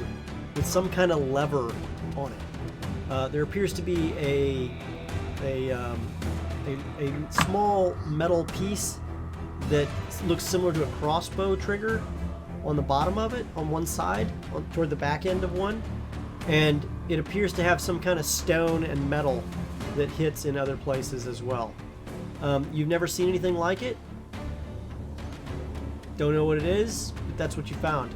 Speaker 1: with some kind of lever on it. There appears to be a small metal piece that looks similar to a crossbow trigger on the bottom of it, on one side, toward the back end of one, and it appears to have some kind of stone and metal that hits in other places as well. You've never seen anything like it? Don't know what it is, but that's what you found.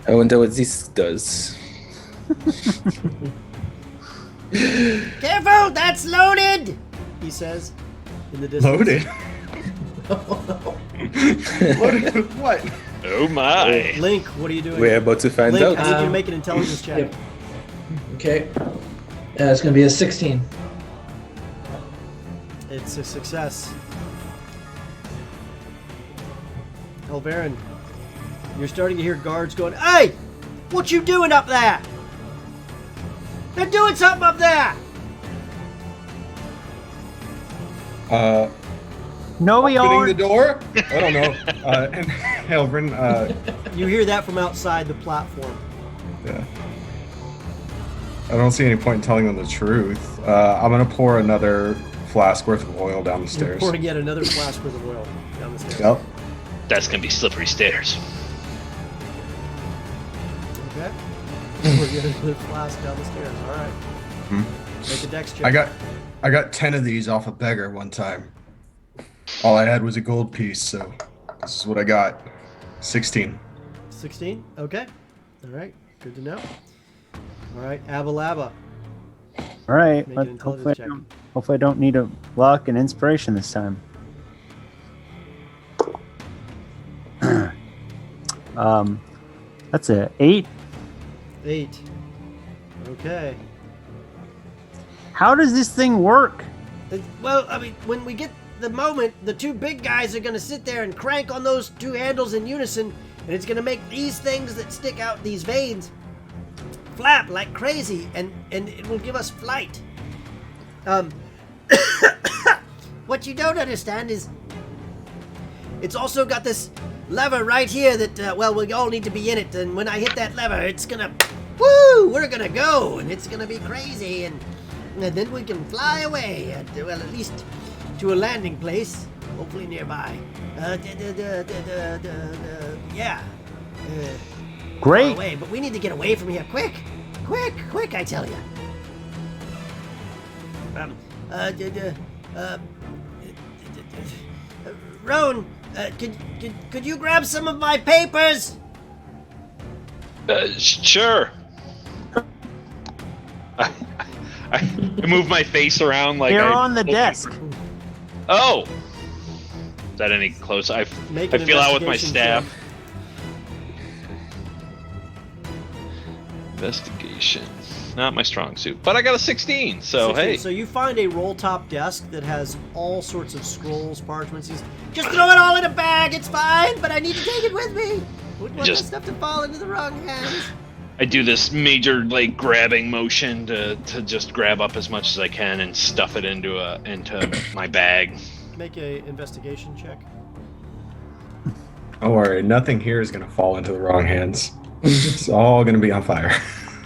Speaker 6: I wonder what this does.
Speaker 8: Careful, that's loaded.
Speaker 1: He says, in the distance.
Speaker 7: Loaded. What?
Speaker 2: Oh my.
Speaker 1: Link, what are you doing?
Speaker 6: We're about to find
Speaker 1: Link, I
Speaker 6: out.
Speaker 1: need you to make an intelligence check.
Speaker 5: Yep. Okay. It's going to be a 16.
Speaker 1: It's a success. Elvarin, you're starting to hear guards going, "Hey! What you doing up there? They're doing something up there!"
Speaker 3: No, we
Speaker 7: Opening
Speaker 3: are.
Speaker 7: the door? I don't know. And Elvin,
Speaker 1: You hear that from outside the platform.
Speaker 7: yeah. I don't see any point in telling them the truth. I'm gonna pour another flask worth of oil down the
Speaker 1: You're
Speaker 7: stairs.
Speaker 1: pouring yet another flask worth of oil down the stairs.
Speaker 7: Yep.
Speaker 2: That's gonna be slippery stairs.
Speaker 1: Okay. Pouring yet another flask down the stairs. All right.
Speaker 7: Hmm.
Speaker 1: Make a dex check.
Speaker 7: I got 10 of these off a beggar one time. All I had was a gold piece, so this is what I got. 16.
Speaker 1: 16. Okay. All right. Good to know. All right. Abalaba.
Speaker 3: All right.
Speaker 1: Make
Speaker 3: But
Speaker 1: an
Speaker 3: hopefully,
Speaker 1: intelligence check.
Speaker 3: hopefully I don't need a luck and inspiration this time. That's a 8.
Speaker 1: 8. Okay.
Speaker 3: How does this thing work?
Speaker 8: Well, I mean, when we get the moment, the two big guys are gonna sit there and crank on those two handles in unison, and it's gonna make these things that stick out, these veins, flap like crazy, and it will give us flight. What you don't understand is, it's also got this lever right here that, well, we all need to be in it, and when I hit that lever, it's gonna, woo, we're gonna go, and it's gonna be crazy, and then we can fly away, well, at least to a landing place, hopefully nearby. Yeah.
Speaker 3: Great.
Speaker 8: Far away, but we need to get away from here, quick, quick, I tell you. Roan, could you grab some of my papers?
Speaker 2: Sure. I move my face around like
Speaker 3: They're on the desk.
Speaker 2: Oh! Is that any closer? I
Speaker 1: Make an
Speaker 2: feel out with my
Speaker 1: investigation
Speaker 2: staff.
Speaker 1: check.
Speaker 2: Investigation. Not my strong suit. But I got a 16, so
Speaker 1: 16.
Speaker 2: hey.
Speaker 1: So you find a roll-top desk that has all sorts of scrolls, parchments.
Speaker 8: Just throw it all in a bag, it's fine, but I need to take it with me. Wouldn't want
Speaker 2: Just-
Speaker 8: this stuff to fall into the wrong hands.
Speaker 2: I do this major like grabbing motion to just grab up as much as I can and stuff it into my bag.
Speaker 1: Make a investigation check.
Speaker 7: Don't worry, nothing here is gonna fall into the wrong hands. It's all gonna be on fire.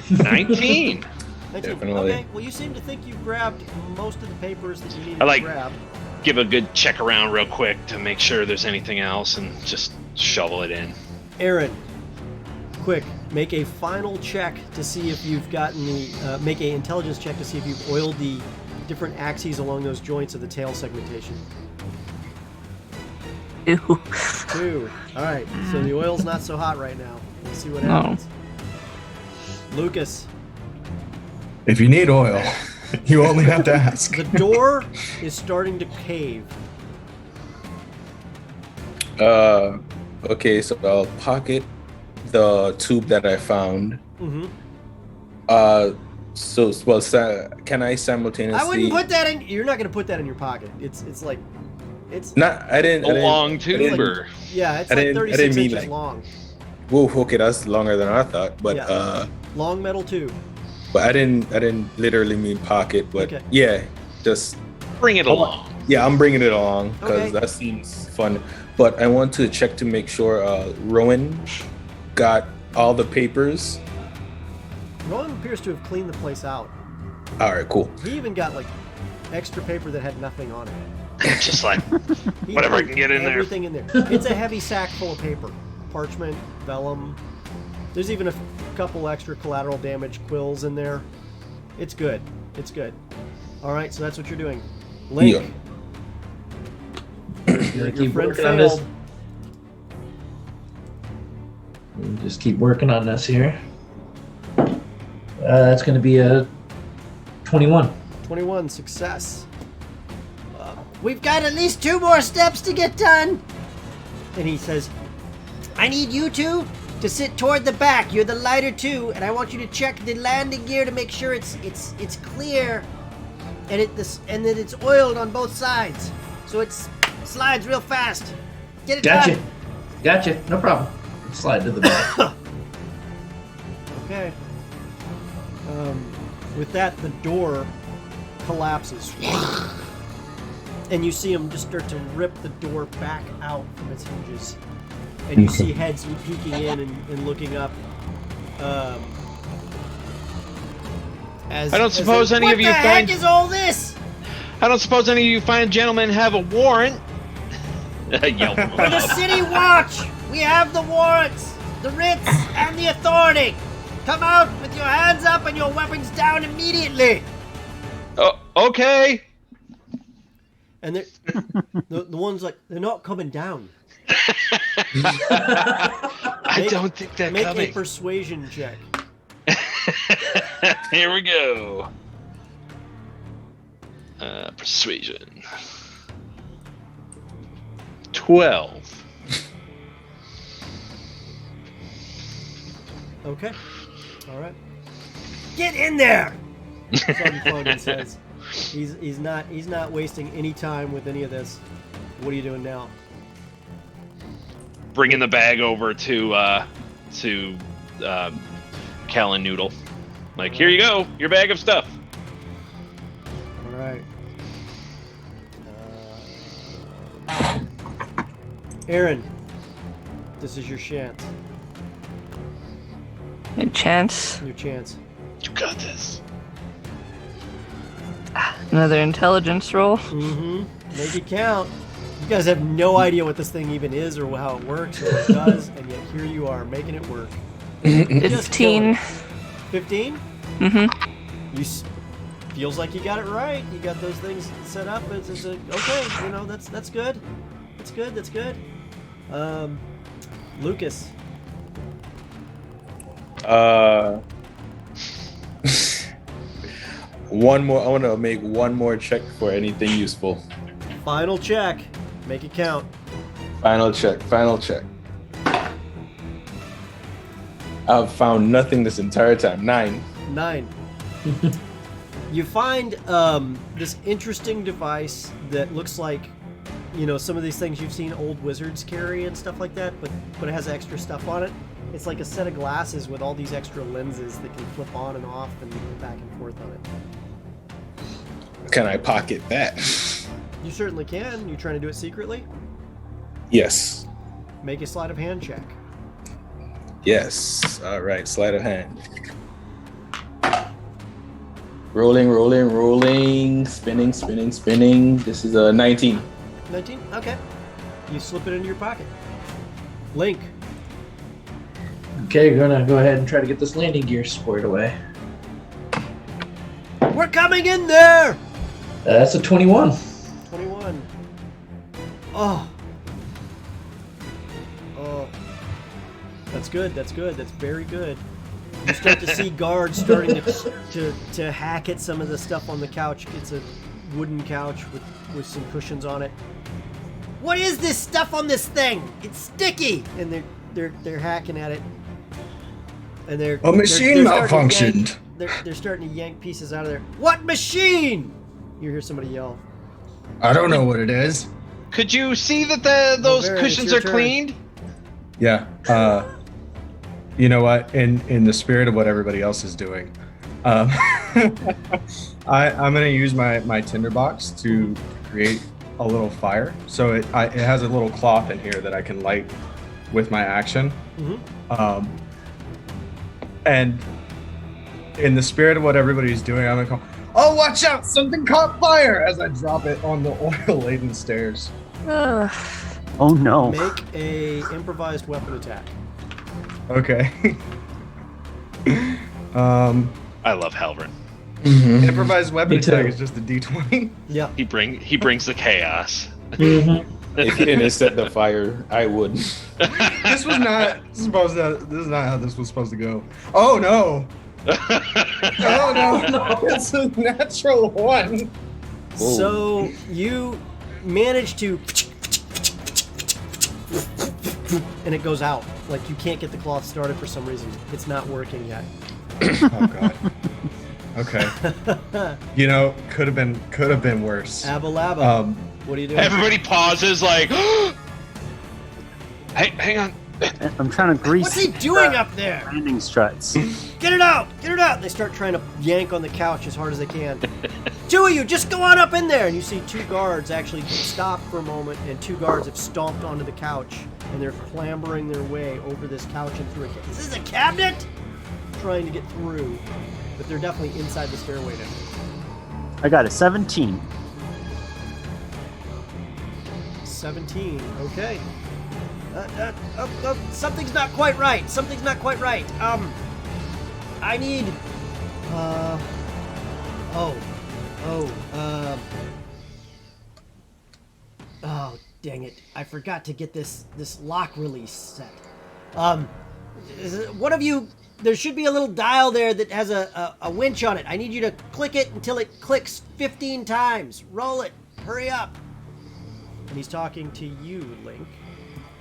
Speaker 2: 19.
Speaker 1: 19.
Speaker 6: Definitely.
Speaker 1: Okay, well, you seem to think you've grabbed most of the papers that you needed
Speaker 2: I like-
Speaker 1: to grab.
Speaker 2: Give a good check around real quick to make sure there's anything else and just shovel it in.
Speaker 1: Aaron, quick, make a final check to see if you've gotten the, make a intelligence check to see if you've oiled the different axes along those joints of the tail segmentation.
Speaker 4: Ew.
Speaker 1: 2. All right, so the oil's not so hot right now. We'll see what
Speaker 4: No.
Speaker 1: happens. Lucas,
Speaker 7: If you need oil, you only have to ask.
Speaker 1: the door is starting to cave.
Speaker 6: Okay, so I'll pocket the tube that I found.
Speaker 1: Mm-hmm.
Speaker 6: Can I simultaneously?
Speaker 1: I wouldn't put that in. You're not going to put that in your pocket. It's like, it's
Speaker 6: Not. I didn't.
Speaker 2: A
Speaker 6: I didn't-
Speaker 2: long
Speaker 6: I
Speaker 2: tube
Speaker 6: didn't-
Speaker 2: or
Speaker 1: yeah, it's
Speaker 6: I
Speaker 1: like
Speaker 6: didn't- I
Speaker 1: 36
Speaker 6: didn't mean
Speaker 1: inches
Speaker 6: like-
Speaker 1: long.
Speaker 6: Whoa, okay, that's longer than I thought. But
Speaker 1: Yeah. Long metal tube.
Speaker 6: but I didn't literally mean pocket. But
Speaker 1: Okay.
Speaker 6: yeah, just
Speaker 2: bring it along.
Speaker 6: yeah, I'm bringing it along because
Speaker 1: Okay.
Speaker 6: that seems fun. But I want to check to make sure Rowan got all the papers.
Speaker 1: Rowan appears to have cleaned the place out.
Speaker 6: All right, cool.
Speaker 1: He even got like extra paper that had nothing on it.
Speaker 2: Just like
Speaker 1: He
Speaker 2: Whatever I
Speaker 1: put
Speaker 2: can get in there.
Speaker 1: everything in there. It's a heavy sack full of paper, parchment, vellum. There's even a couple extra collateral damage quills in there. It's good. It's good. All right, so that's what you're doing. Link,
Speaker 6: Yeah.
Speaker 5: Gonna
Speaker 1: your
Speaker 5: keep
Speaker 1: friend
Speaker 5: working on this.
Speaker 1: failed.
Speaker 5: We'll just keep working on this here. That's going to be a 21.
Speaker 1: 21 success.
Speaker 8: We've got at least 2 more steps to get done.
Speaker 1: And he says,
Speaker 8: I need you two to sit toward the back. You're the lighter two, and I want you to check the landing gear to make sure it's clear, and and that it's oiled on both sides, so it slides real fast. Get it
Speaker 5: Gotcha.
Speaker 8: done.
Speaker 5: Gotcha. No problem. Slide to the back.
Speaker 1: Okay. With that, the door collapses. And you see him just start to rip the door back out from its hinges. And you see heads peeking in and looking up.
Speaker 2: I don't suppose any of you
Speaker 8: What the heck is all this?
Speaker 2: I don't suppose any of you fine gentlemen have a warrant. Yell from
Speaker 8: For the
Speaker 2: above.
Speaker 8: city watch, we have the warrants, the writs, and the authority. Come out with your hands up and your weapons down immediately.
Speaker 2: Oh, okay.
Speaker 1: And they're, the one's like, they're not coming down.
Speaker 2: I don't think they're
Speaker 1: Make
Speaker 2: coming.
Speaker 1: a persuasion check.
Speaker 2: Here we go. Persuasion. 12.
Speaker 1: Okay. All right.
Speaker 8: Get in there.
Speaker 1: Sergeant Foden says he's not wasting any time with any of this. What are you doing now?
Speaker 2: Bringing the bag over to Cal and Noodle. Like, here you go, your bag of stuff.
Speaker 1: All right. Aaron, this is your chance.
Speaker 4: A chance.
Speaker 1: Your chance.
Speaker 2: You got this.
Speaker 4: Another intelligence roll.
Speaker 1: Mm-hmm. Make it count. You guys have no idea what this thing even is or how it works or what it does, and yet here you are making it work. Just killing
Speaker 4: 15.
Speaker 1: it. 15?
Speaker 4: Mm-hmm.
Speaker 1: Feels like you got it right. You got those things set up. It's okay. You know that's good. That's good. That's good. Lucas.
Speaker 6: One more. I want to make one more check for anything useful.
Speaker 1: Final check. Make it count.
Speaker 6: Final check. Final check. I've found nothing this entire time. 9.
Speaker 1: 9. You find this interesting device that looks like, you know, some of these things you've seen old wizards carry and stuff like that, but it has extra stuff on it. It's like a set of glasses with all these extra lenses that can flip on and off and back and forth on it.
Speaker 6: Can I pocket that?
Speaker 1: You certainly can. You trying to do it secretly?
Speaker 6: Yes.
Speaker 1: Make a sleight of hand check.
Speaker 6: Yes. All right. Sleight of hand. Rolling, rolling, rolling. Spinning, spinning, spinning. This is a 19.
Speaker 1: 19? Okay. You slip it into your pocket. Link.
Speaker 5: Okay, gonna go ahead and try to get this landing gear squared away.
Speaker 8: We're coming in there.
Speaker 5: That's a 21.
Speaker 1: 21. Oh. Oh. That's good. That's good. That's very good. You start to see guards starting to hack at some of the stuff on the couch. It's a wooden couch with some cushions on it.
Speaker 8: What is this stuff on this thing? It's sticky.
Speaker 1: And they're hacking at it. And they're
Speaker 7: A machine
Speaker 1: they're starting to
Speaker 7: malfunctioned.
Speaker 1: they're starting to yank pieces out of there. What machine? You hear somebody yell.
Speaker 7: I don't know what it is.
Speaker 2: Could you see that those
Speaker 1: Baron,
Speaker 2: cushions
Speaker 1: it's your
Speaker 2: are
Speaker 1: turn.
Speaker 2: cleaned?
Speaker 7: Yeah. You know what? In the spirit of what everybody else is doing, I'm gonna use my tinderbox to create a little fire. So it has a little cloth in here that I can light with my action.
Speaker 1: Mm-hmm.
Speaker 7: And in the spirit of what everybody's doing, I'm gonna call, "Oh, watch out! Something caught fire!" as I drop it on the oil-laden stairs.
Speaker 3: Oh no.
Speaker 1: Make a improvised weapon attack.
Speaker 7: Okay.
Speaker 2: I love Halvern.
Speaker 7: Improvised weapon
Speaker 5: Me too.
Speaker 7: attack is just a D20.
Speaker 1: Yeah.
Speaker 2: He brings the chaos.
Speaker 6: If you didn't set the fire, I would.
Speaker 7: This is not how this was supposed to go. Oh no! Oh no! It's a natural 1.
Speaker 1: So you manage to, and it goes out. Like you can't get the cloth started for some reason. It's not working yet.
Speaker 7: Oh god. Okay. You know, could have been worse.
Speaker 1: Abba Labba. What are you doing?
Speaker 2: Everybody pauses like, Hey, hang on.
Speaker 3: I'm trying to grease.
Speaker 8: What's he doing up there?
Speaker 3: Landing struts.
Speaker 8: Get it out! Get it out! They start trying to yank on the couch as hard as they can. Two of you, just go on up in there! And you see two guards actually stop for a moment, and two guards have stomped onto the couch, and they're clambering their way over this couch and through a cabinet. Is this a cabinet? Trying to get through, but they're definitely inside the stairway now.
Speaker 3: I got a 17.
Speaker 8: 17, okay. Something's not quite right. Something's not quite right. I need. Oh, dang it! I forgot to get this lock release set. One of you, there should be a little dial there that has a winch on it. I need you to click it until it clicks 15 times. Roll it. Hurry up. And he's talking to you, Link.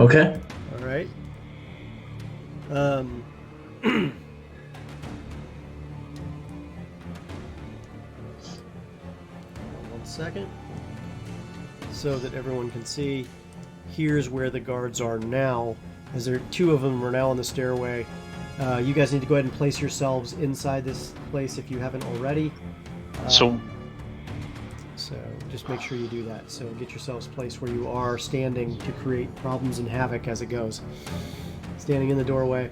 Speaker 5: Okay.
Speaker 8: All right. 1 second. So that everyone can see. Here's where the guards are now. As there, two of them are now on the stairway. You guys need to go ahead and place yourselves inside this place if you haven't already.
Speaker 2: So
Speaker 8: just make sure you do that. So get yourselves placed where you are standing to create problems and havoc as it goes. Standing in the doorway.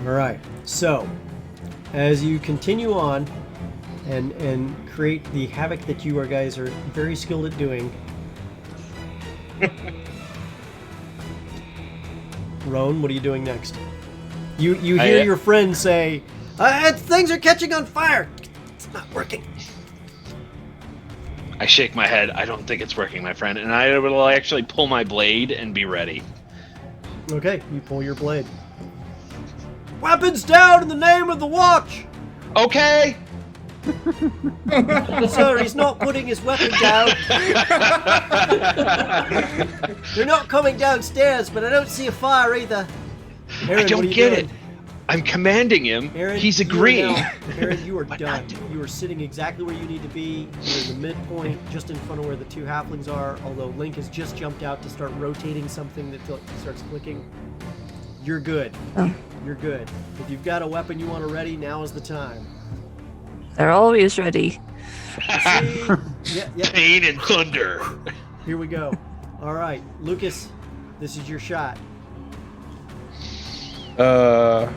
Speaker 8: All right. So as you continue on and create the havoc that you guys are very skilled at doing. Roan, what are you doing next? You hear your friend say, things are catching on fire. It's not working.
Speaker 2: I shake my head. I don't think it's working, my friend. And I will actually pull my blade and be ready.
Speaker 8: Okay, you pull your blade. Weapons down in the name of the watch!
Speaker 2: Okay!
Speaker 8: Sir, he's not putting his weapon down. They're not coming downstairs, but I don't see a fire either. Aaron,
Speaker 2: I don't get it. I'm commanding him.
Speaker 8: Aaron,
Speaker 2: he's agreeing.
Speaker 8: Aaron, you are done. You are sitting exactly where you need to be. You're in the midpoint, just in front of where the two halflings are, although Link has just jumped out to start rotating something that starts clicking. You're good.
Speaker 4: Oh.
Speaker 8: You're good. If you've got a weapon you want to ready, now is the time.
Speaker 4: They're always ready.
Speaker 8: See? Yeah.
Speaker 2: Pain and thunder.
Speaker 8: Here we go. All right, Lucas, this is your shot.
Speaker 6: I'll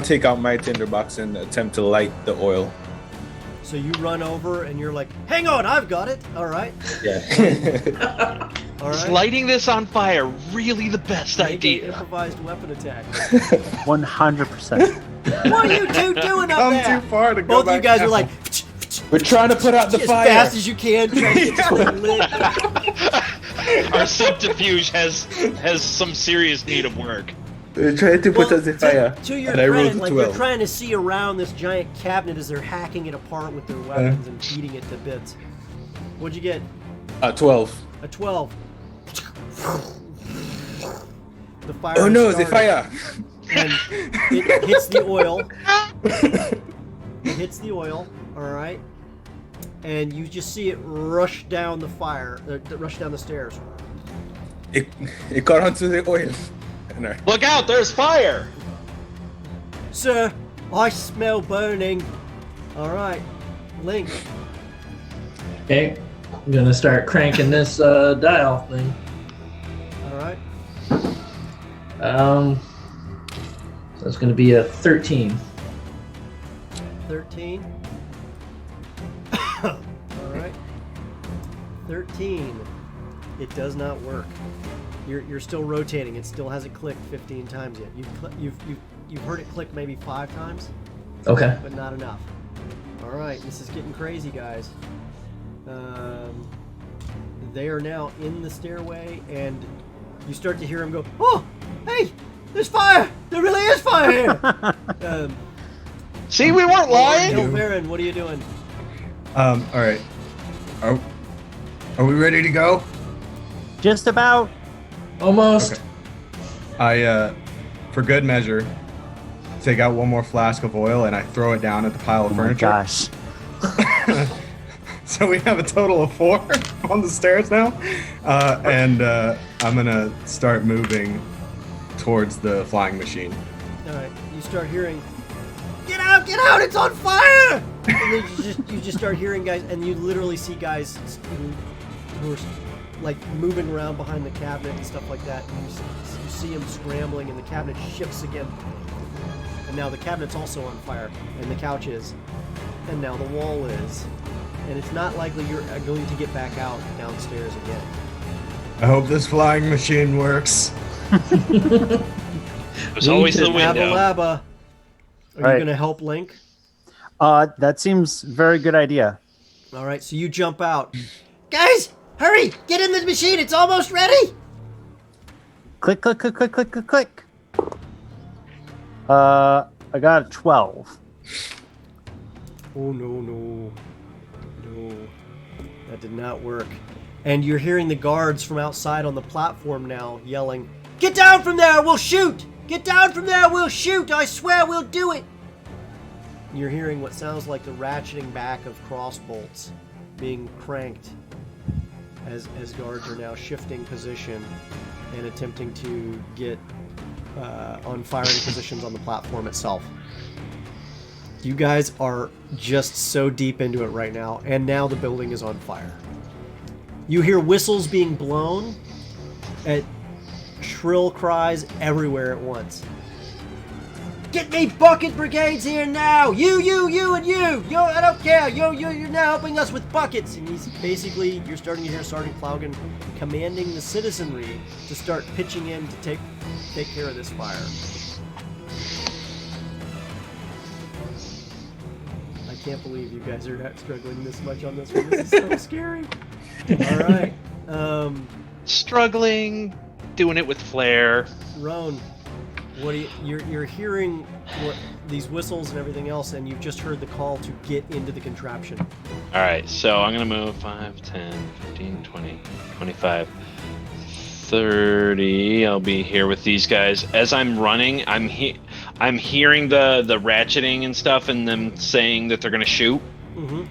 Speaker 6: take out my tinderbox and attempt to light the oil.
Speaker 8: So you run over and you're like, hang on, I've got it. All right.
Speaker 6: Yeah.
Speaker 8: All
Speaker 2: Is
Speaker 8: right.
Speaker 2: lighting this on fire really the best
Speaker 8: Make an
Speaker 2: idea?
Speaker 8: improvised weapon attack.
Speaker 3: 100%.
Speaker 8: What are you two doing up
Speaker 7: Come
Speaker 8: there?
Speaker 7: too far to go
Speaker 8: Both of
Speaker 7: back
Speaker 8: you guys
Speaker 7: down.
Speaker 8: are like,
Speaker 6: We're trying to put out the
Speaker 8: as
Speaker 6: fire.
Speaker 8: fast as you can, trying to get this thing lit.
Speaker 2: Our subterfuge has some serious need of work.
Speaker 6: We're trying to put out the fire.
Speaker 8: To your
Speaker 6: And I rolled
Speaker 8: credit, like you're
Speaker 6: 12.
Speaker 8: trying to see around this giant cabinet as they're hacking it apart with their weapons and beating it to bits. What'd you get?
Speaker 6: 12.
Speaker 8: A 12. The fire.
Speaker 6: Oh
Speaker 8: has
Speaker 6: no, the
Speaker 8: started,
Speaker 6: fire!
Speaker 8: And it hits the oil. It hits the oil. All right. And you just see it rush down the fire, rush down the stairs.
Speaker 6: It got onto the oil. And I-
Speaker 2: Look out, there's fire!
Speaker 8: Sir, I smell burning. All right, Link.
Speaker 5: Okay. I'm gonna start cranking this dial thing.
Speaker 8: All right.
Speaker 5: So it's gonna be a 13.
Speaker 8: 13. All right. 13. It does not work. You're still rotating. It still hasn't clicked 15 times yet. You've heard it click maybe 5 times,
Speaker 5: Okay.
Speaker 8: but not enough. All right, this is getting crazy, guys. They are now in the stairway, and you start to hear them go, "Oh, hey, there's fire! There really is fire here!"
Speaker 2: See, we weren't lying!
Speaker 8: Yo, Baron, what are you doing?
Speaker 7: All right. Are we ready to go?
Speaker 3: Just about.
Speaker 5: Almost.
Speaker 7: Okay. I, for good measure, take out one more flask of oil and I throw it down at the pile of
Speaker 3: Oh my
Speaker 7: furniture.
Speaker 3: gosh.
Speaker 7: So we have a total of 4 on the stairs now. And I'm going to start moving towards the flying machine.
Speaker 1: All right, you start hearing, get out, it's on fire! And then you just start hearing guys, and you literally see guys who are like moving around behind the cabinet and stuff like that. And you see them scrambling, and the cabinet shifts again. And now the cabinet's also on fire, and the couch is, and now the wall is. And it's not likely you're going to get back out downstairs again.
Speaker 7: I hope this flying machine works.
Speaker 2: There's always the window.
Speaker 1: Labba. Are you
Speaker 3: Right.
Speaker 1: going to help Link?
Speaker 3: That seems a very good idea.
Speaker 1: All right, so you jump out.
Speaker 8: Guys, hurry! Get in the machine. It's almost ready.
Speaker 3: Click, click, click, click, click, click, click. I got a 12.
Speaker 1: Oh, no. That did not work. And you're hearing the guards from outside on the platform now yelling,
Speaker 8: Get down from there. We'll shoot. Get down from there. We'll shoot. I swear we'll do it.
Speaker 1: you're hearing what sounds like the ratcheting back of crossbolts being cranked as guards are now shifting position and attempting to get on firing positions on the platform itself. You guys are just so deep into it right now, and now the building is on fire. You hear whistles being blown at shrill cries everywhere at once.
Speaker 8: Get me bucket brigades here now! You, and you! I don't care! You're now helping us with buckets!
Speaker 1: And he's basically, you're starting to hear Sergeant Plowgan commanding the citizenry to start pitching in to take care of this fire. I can't believe you guys are not struggling this much on this one. This is so scary. All right.
Speaker 2: Struggling, doing it with flair.
Speaker 1: Roan, what do you're hearing what these whistles and everything else, and you've just heard the call to get into the contraption.
Speaker 2: All right, so I'm going to move 5, 10, 15, 20, 25, 30. I'll be here with these guys. As I'm running, I'm hearing the ratcheting and stuff and them saying that they're going to shoot.
Speaker 1: Mm-hmm.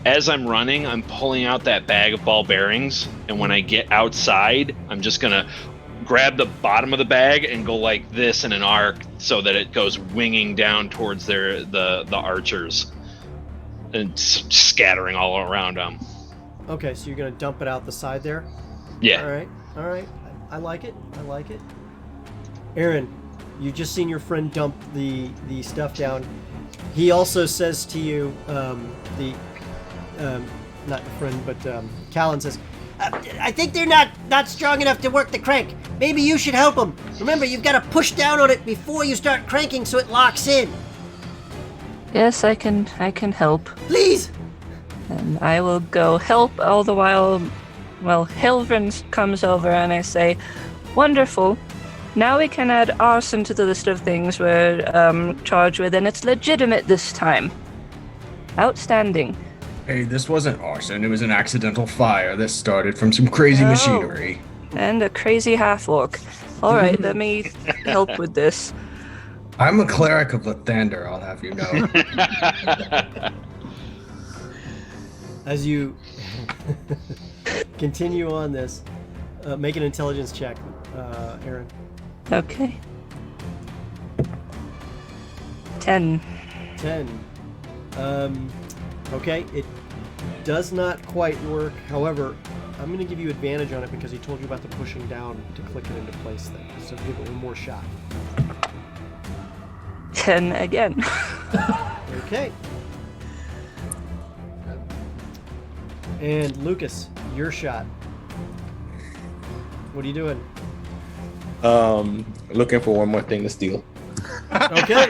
Speaker 2: As I'm running, I'm pulling out that bag of ball bearings, and when I get outside, I'm just going to grab the bottom of the bag and go like this in an arc so that it goes winging down towards the archers and scattering all around them.
Speaker 1: Okay, so you're going to dump it out the side there?
Speaker 2: Yeah.
Speaker 1: All right. I like it. Aaron, you've just seen your friend dump the stuff down. He also says to you, not your friend, but Callan says,
Speaker 8: I think they're not strong enough to work the crank. Maybe you should help them. Remember, you've got to push down on it before you start cranking so it locks in.
Speaker 4: Yes, I can help.
Speaker 8: Please!
Speaker 4: And I will go help all the while. Well, Hilvin comes over and I say, wonderful. Now we can add arson to the list of things we're charged with, and it's legitimate this time. Outstanding.
Speaker 7: Hey, this wasn't arson. It was an accidental fire that started from some crazy machinery.
Speaker 4: And a crazy half-orc. All right, let me help with this.
Speaker 7: I'm a cleric of Lathander, I'll have you know.
Speaker 1: as you continue on this, make an intelligence check, Aaron.
Speaker 4: Okay. 10.
Speaker 1: 10. Okay, it does not quite work. However, I'm going to give you advantage on it because he told you about the pushing down to click it into place thing. So give it one more shot.
Speaker 4: 10 again.
Speaker 1: Okay. And Lucas, your shot. What are you doing?
Speaker 6: Looking for one more thing to steal.
Speaker 1: Okay.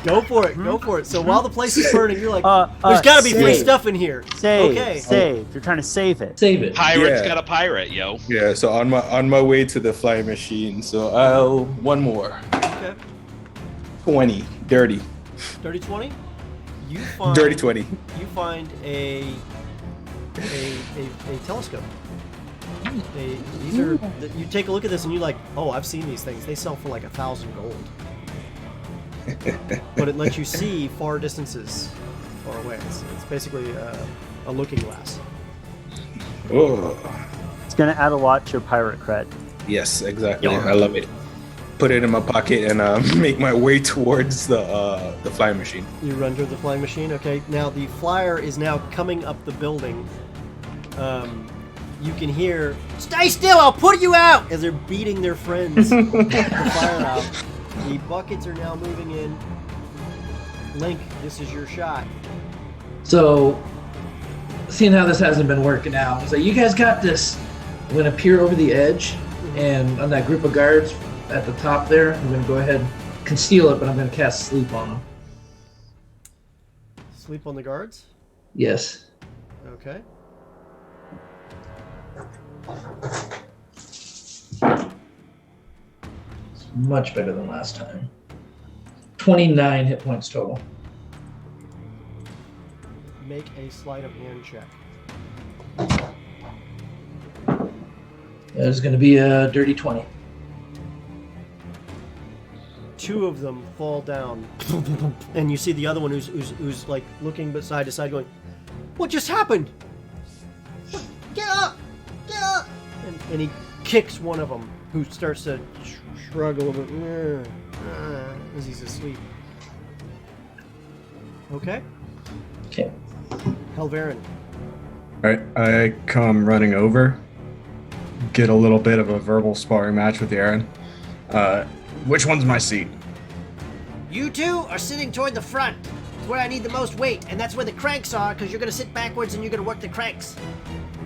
Speaker 1: Go for it. So while the place is burning, you're like, there's got to be free stuff in here.
Speaker 3: Save. You're trying to save it.
Speaker 5: Save it.
Speaker 2: Pirate's
Speaker 6: Yeah.
Speaker 2: got a pirate, yo.
Speaker 6: Yeah, so on my way to the flying machine. So I'll one more.
Speaker 1: Okay.
Speaker 6: 20. Dirty.
Speaker 1: Dirty 20. You find
Speaker 6: Dirty 20.
Speaker 1: You find a telescope. These are you take a look at this and you're like, oh, I've seen these things. They sell for like 1,000 gold. But it lets you see far distances far away. It's basically a looking glass.
Speaker 6: Oh,
Speaker 3: It's gonna add a lot to your pirate cred.
Speaker 6: yes, exactly.
Speaker 1: Yeah.
Speaker 6: I love it. Put it in my pocket and make my way towards the flying machine.
Speaker 1: You run to the flying machine. Okay, now the flyer is now coming up the building. You can hear, "Stay still, I'll put you out!" as they're beating their friends the fire out. The buckets are now moving in. Link, this is your shot.
Speaker 5: So, seeing how this hasn't been working out, I was like, "You guys got this." I'm gonna peer over the edge, and on that group of guards at the top there, I'm gonna go ahead, conceal it, but I'm gonna cast sleep on them.
Speaker 1: Sleep on the guards?
Speaker 5: Yes.
Speaker 1: Okay.
Speaker 5: It's much better than last time. 29 hit points total.
Speaker 1: Make a sleight of hand check.
Speaker 5: That is gonna be a dirty 20.
Speaker 1: Two of them fall down, and you see the other one who's like looking side to side, going, "What just happened? Get up! Get up!" And he kicks one of them, who starts to shrug a little bit as he's asleep. Okay,
Speaker 5: Okay.
Speaker 1: Helverin.
Speaker 7: All right, I come running over, get a little bit of a verbal sparring match with Aaron. Which one's my seat?
Speaker 8: You two are sitting toward the front. It's where I need the most weight, and that's where the cranks are, because you're going to sit backwards and you're going to work the cranks.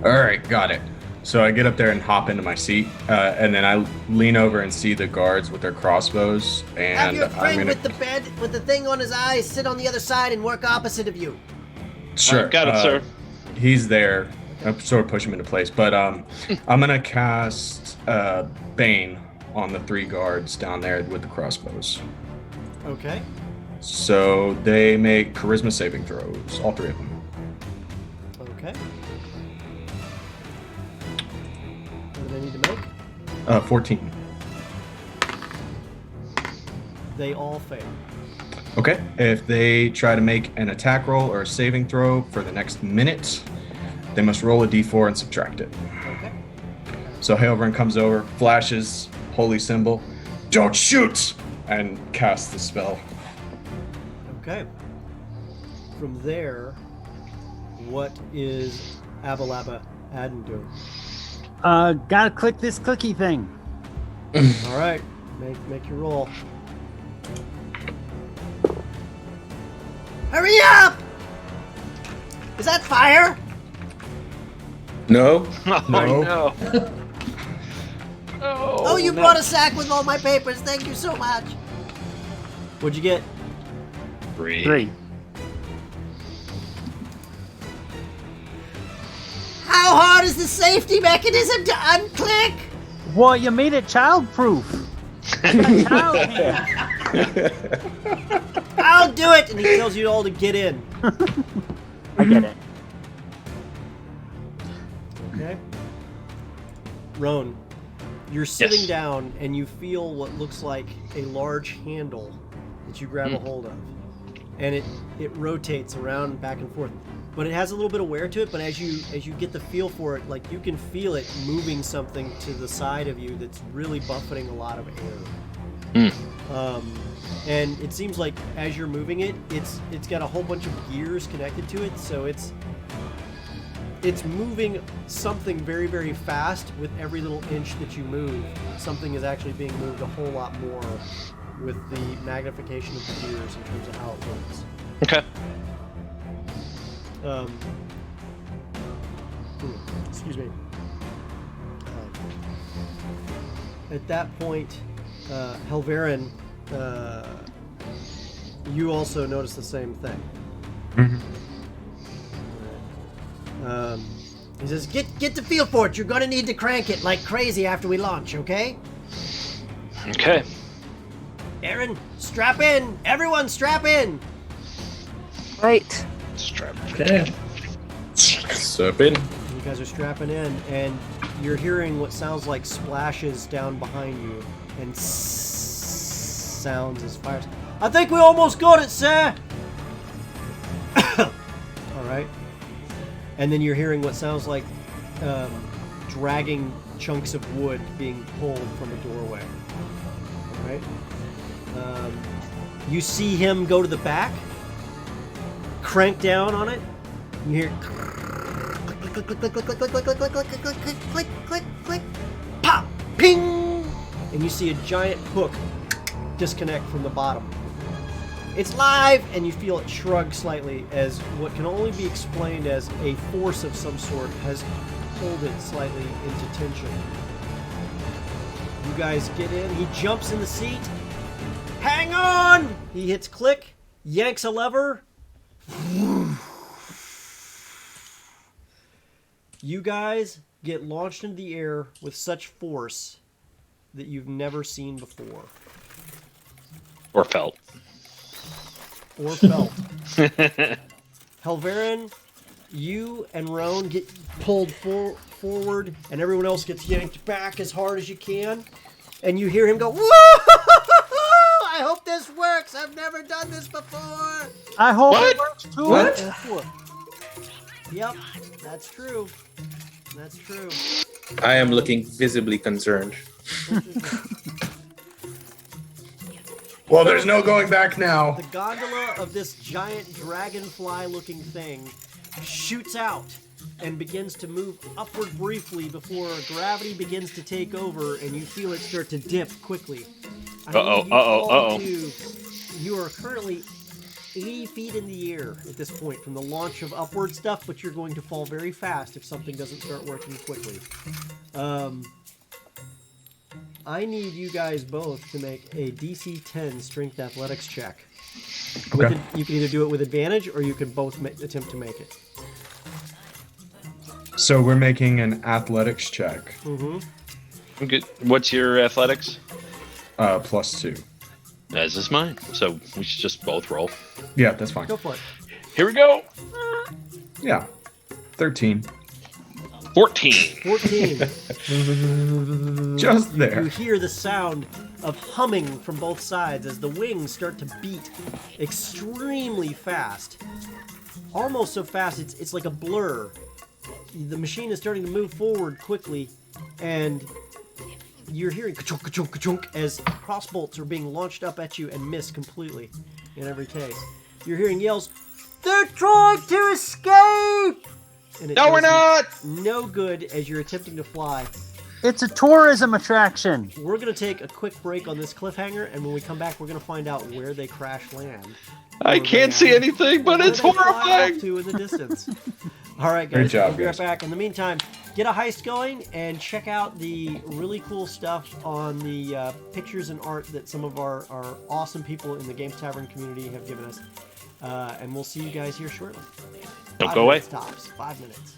Speaker 7: All right, got it. So I get up there and hop into my seat, and then I lean over and see the guards with their crossbows, and
Speaker 8: Have your
Speaker 7: I'm
Speaker 8: friend
Speaker 7: gonna...
Speaker 8: with the bed, with the thing on his eyes, sit on the other side and work opposite of you.
Speaker 7: Sure.
Speaker 2: Got it, sir.
Speaker 7: He's there. I sort of push him into place, but I'm gonna cast Bane on the three guards down there with the crossbows.
Speaker 1: Okay.
Speaker 7: So they make charisma saving throws, all three of them.
Speaker 1: Okay. What do they need to make?
Speaker 7: 14.
Speaker 1: They all fail.
Speaker 7: Okay. If they try to make an attack roll or a saving throw for the next minute, they must roll a d4 and subtract it.
Speaker 1: Okay.
Speaker 7: So Hailburn comes over, flashes holy symbol, "Don't shoot!" and casts the spell.
Speaker 1: Okay. From there, what is Abalaba Adden doing?
Speaker 3: Gotta click this clicky thing.
Speaker 1: All right, make your roll.
Speaker 8: Hurry up! Is that fire?
Speaker 6: No?
Speaker 2: Oh, no.
Speaker 8: Oh, you brought a sack with all my papers. Thank you so much.
Speaker 1: What'd you get?
Speaker 3: 3.
Speaker 8: How hard is the safety mechanism to unclick?
Speaker 3: Well, you made it childproof. Child hand.
Speaker 8: I'll do it.
Speaker 1: And he tells you all to get in.
Speaker 3: I get it.
Speaker 1: Okay. Roan, you're sitting
Speaker 2: Yes.
Speaker 1: down and you feel what looks like a large handle that you grab a hold of. And it rotates around back and forth. But it has a little bit of wear to it, but as you get the feel for it, like you can feel it moving something to the side of you that's really buffeting a lot of air. And it seems like as you're moving it, it's got a whole bunch of gears connected to it, so it's moving something very, very fast with every little inch that you move. Something is actually being moved a whole lot more with the magnification of the gears in terms of how it works.
Speaker 2: Okay.
Speaker 1: Excuse me. At that point, Helverin, you also notice the same thing.
Speaker 8: He says, get the feel for it. You're going to need to crank it like crazy after we launch, okay?
Speaker 2: Okay.
Speaker 8: Aaron, strap in. Everyone strap in.
Speaker 4: Right.
Speaker 2: Strap.
Speaker 5: Okay.
Speaker 6: Serpent.
Speaker 1: You guys are strapping in, and you're hearing what sounds like splashes down behind you, and sounds as fires. I think we almost got it, sir. All right. and then you're hearing what sounds like dragging chunks of wood being pulled from a doorway. All right. You see him go to the back, crank down on it. You hear click, click, click, click, click, click, click, click, click, click, click, click, click, click, click, click, pop, ping, and you see a giant hook disconnect from the bottom. It's live, and you feel it shrug slightly as what can only be explained as a force of some sort has pulled it slightly into tension. You guys get in. He jumps in the seat. Hang on! He hits click, yanks a lever. You guys get launched into the air with such force that you've never seen before.
Speaker 2: Or felt.
Speaker 1: Helverin, you and Roan get pulled forward, and everyone else gets yanked back as hard as you can. And you hear him go, "Woo! I hope this works. I've never done this before."
Speaker 3: I hope
Speaker 2: What?
Speaker 3: it works too.
Speaker 5: What?
Speaker 1: Yep, that's true. That's true.
Speaker 6: I am looking visibly concerned.
Speaker 7: Well, there's no going back now.
Speaker 1: The gondola of this giant dragonfly-looking thing shoots out and begins to move upward briefly before gravity begins to take over, and you feel it start to dip quickly. You are currently 80 feet in the air at this point from the launch of upward stuff, but you're going to fall very fast if something doesn't start working quickly. I need you guys both to make a DC 10 strength athletics check.
Speaker 7: Okay.
Speaker 1: You can either do it with advantage, or you can both attempt to make it.
Speaker 7: So we're making an athletics check.
Speaker 1: Mm-hmm.
Speaker 2: Good. What's your athletics?
Speaker 7: +2.
Speaker 2: As is mine. So we should just both roll.
Speaker 7: Yeah, that's fine.
Speaker 1: Go for it.
Speaker 2: Here we go.
Speaker 7: Yeah. 13.
Speaker 2: 14.
Speaker 1: 14.
Speaker 7: Just there.
Speaker 1: You hear the sound of humming from both sides as the wings start to beat extremely fast. Almost so fast, it's like a blur. The machine is starting to move forward quickly, and you're hearing ka-chunk, ka-chunk, ka-chunk as crossbolts are being launched up at you and miss completely in every case. You're hearing yells, "They're trying to escape!" And it
Speaker 2: No, we're
Speaker 1: does
Speaker 2: not!
Speaker 1: no good as you're attempting to fly.
Speaker 3: It's a tourism attraction.
Speaker 1: We're going to take a quick break on this cliffhanger, and when we come back, we're going to find out where they crash land.
Speaker 2: I can't see anything, but
Speaker 1: Where
Speaker 2: it's
Speaker 1: they fly
Speaker 2: horrifying.
Speaker 1: off to in the distance. All right, guys.
Speaker 7: Great job,
Speaker 1: we'll be right
Speaker 7: guys.
Speaker 1: back. In the meantime, get a heist going and check out the really cool stuff on the pictures and art that some of our awesome people in the Games Tavern community have given us. And we'll see you guys here shortly.
Speaker 2: Don't
Speaker 1: 5
Speaker 2: go away.
Speaker 1: minutes tops. 5 minutes.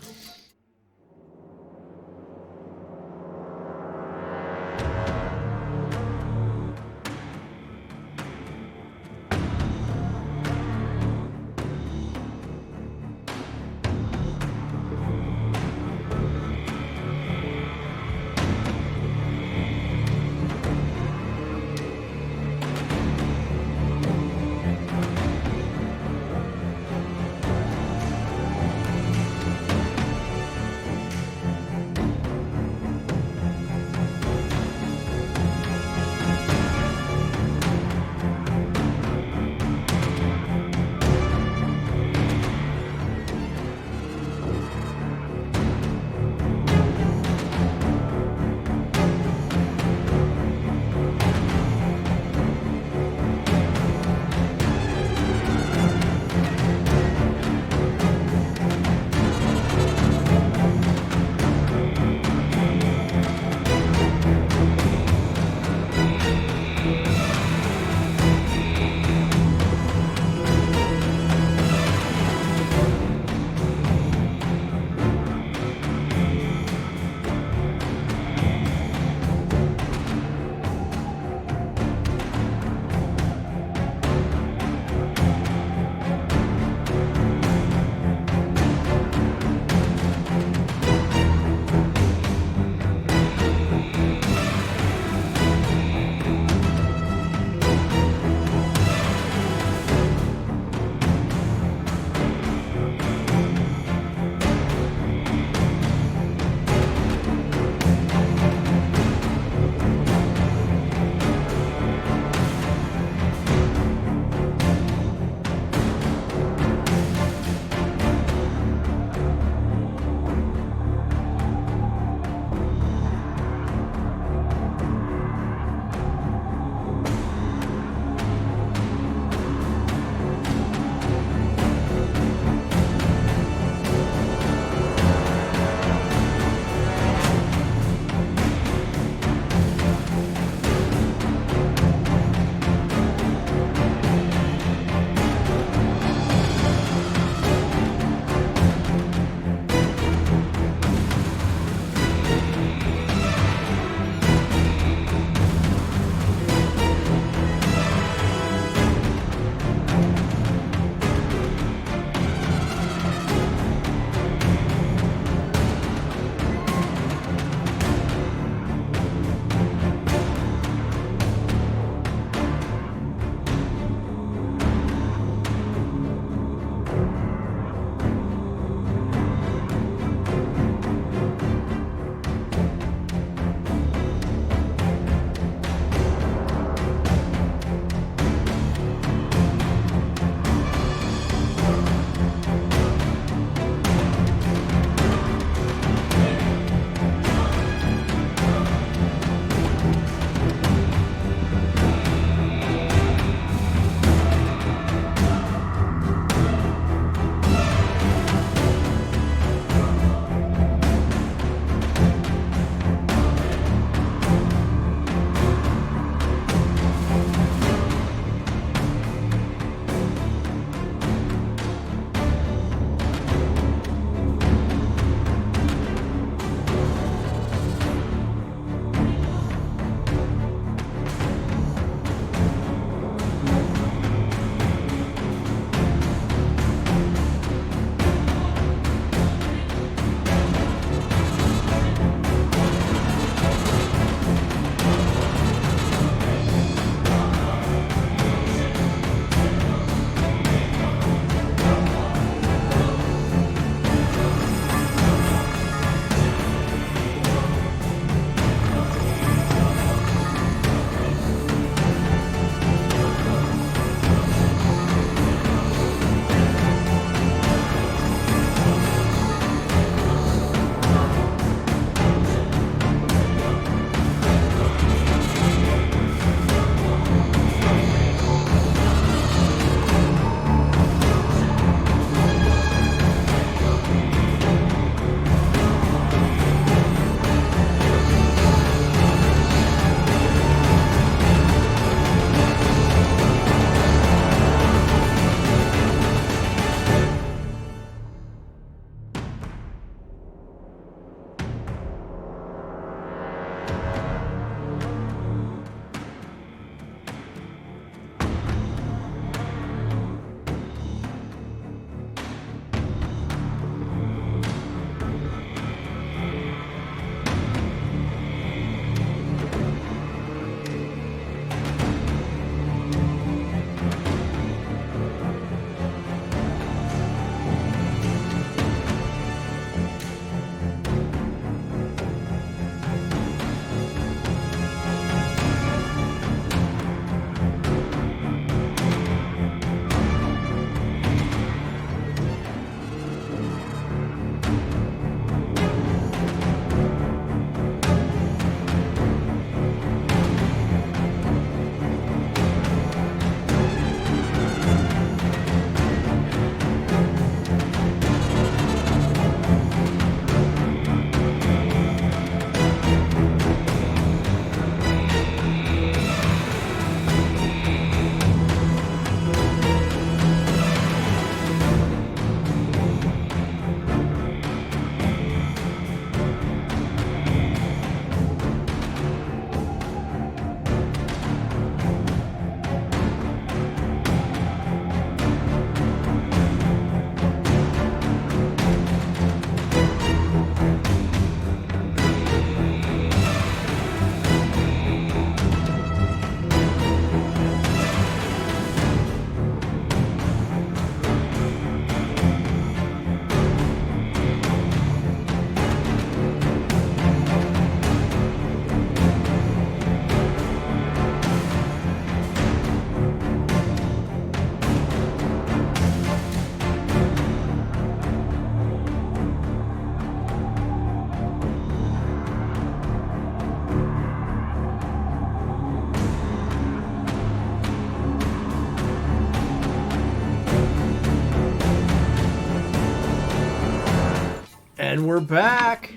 Speaker 1: And we're back.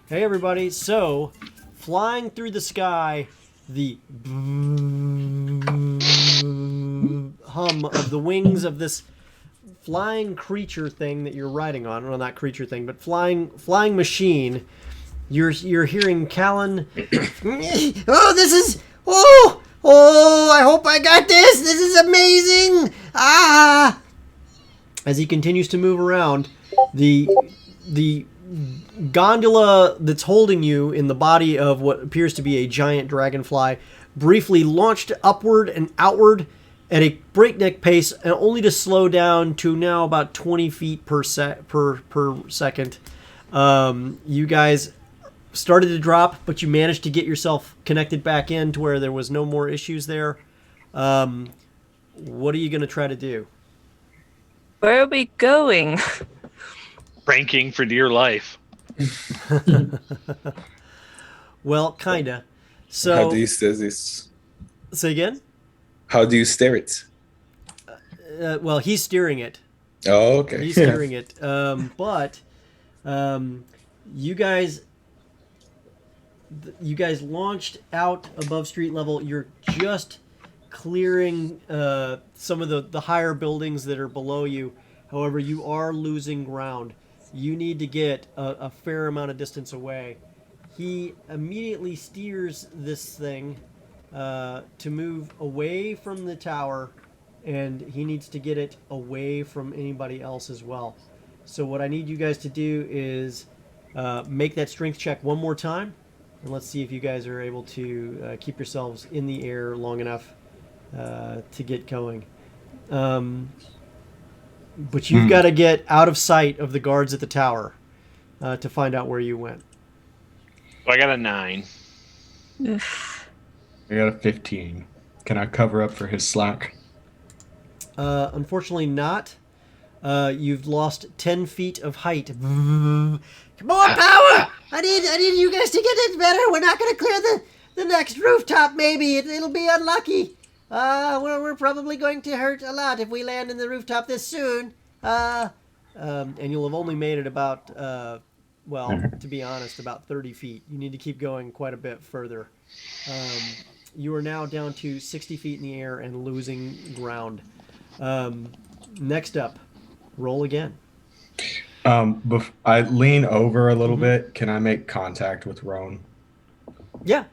Speaker 1: Hey, everybody. So, flying through the sky, the hum of the wings of this flying creature thing that you're riding on. Well, not creature thing, but flying machine. You're hearing Callan.
Speaker 8: Oh, this is... Oh, I hope I got this. This is amazing. Ah.
Speaker 1: As he continues to move around, the gondola that's holding you in the body of what appears to be a giant dragonfly briefly launched upward and outward at a breakneck pace, and only to slow down to now about 20 feet per second. You guys started to drop, but you managed to get yourself connected back in to where there was no more issues there. What are you going to try to do?
Speaker 4: Where are we going?
Speaker 2: Ranking for dear life.
Speaker 1: Well, kinda. So,
Speaker 6: How do you steer this?
Speaker 1: say again?
Speaker 6: How do you steer it?
Speaker 1: Well, he's steering it.
Speaker 6: Oh, okay.
Speaker 1: He's steering it. But you guys launched out above street level. You're just clearing some of the higher buildings that are below you. However, you are losing ground. You need to get a fair amount of distance away. He immediately steers this thing to move away from the tower, and he needs to get it away from anybody else as well. So what I need you guys to do is make that strength check one more time, and let's see if you guys are able to keep yourselves in the air long enough to get going. But you've got to get out of sight of the guards at the tower to find out where you went.
Speaker 2: I got a 9.
Speaker 7: I got a 15. Can I cover up for his slack?
Speaker 1: Unfortunately not. You've lost 10 feet of height.
Speaker 8: More power. I need you guys to get it better. We're not going to clear the next rooftop, maybe. It'll be unlucky. We're probably going to hurt a lot if we land in the rooftop this soon.
Speaker 1: And you'll have only made it about, to be honest, about 30 feet. You need to keep going quite a bit further. You are now down to 60 feet in the air and losing ground. Next up, roll again.
Speaker 7: I lean over a little bit. Can I make contact with Roan?
Speaker 1: Yeah.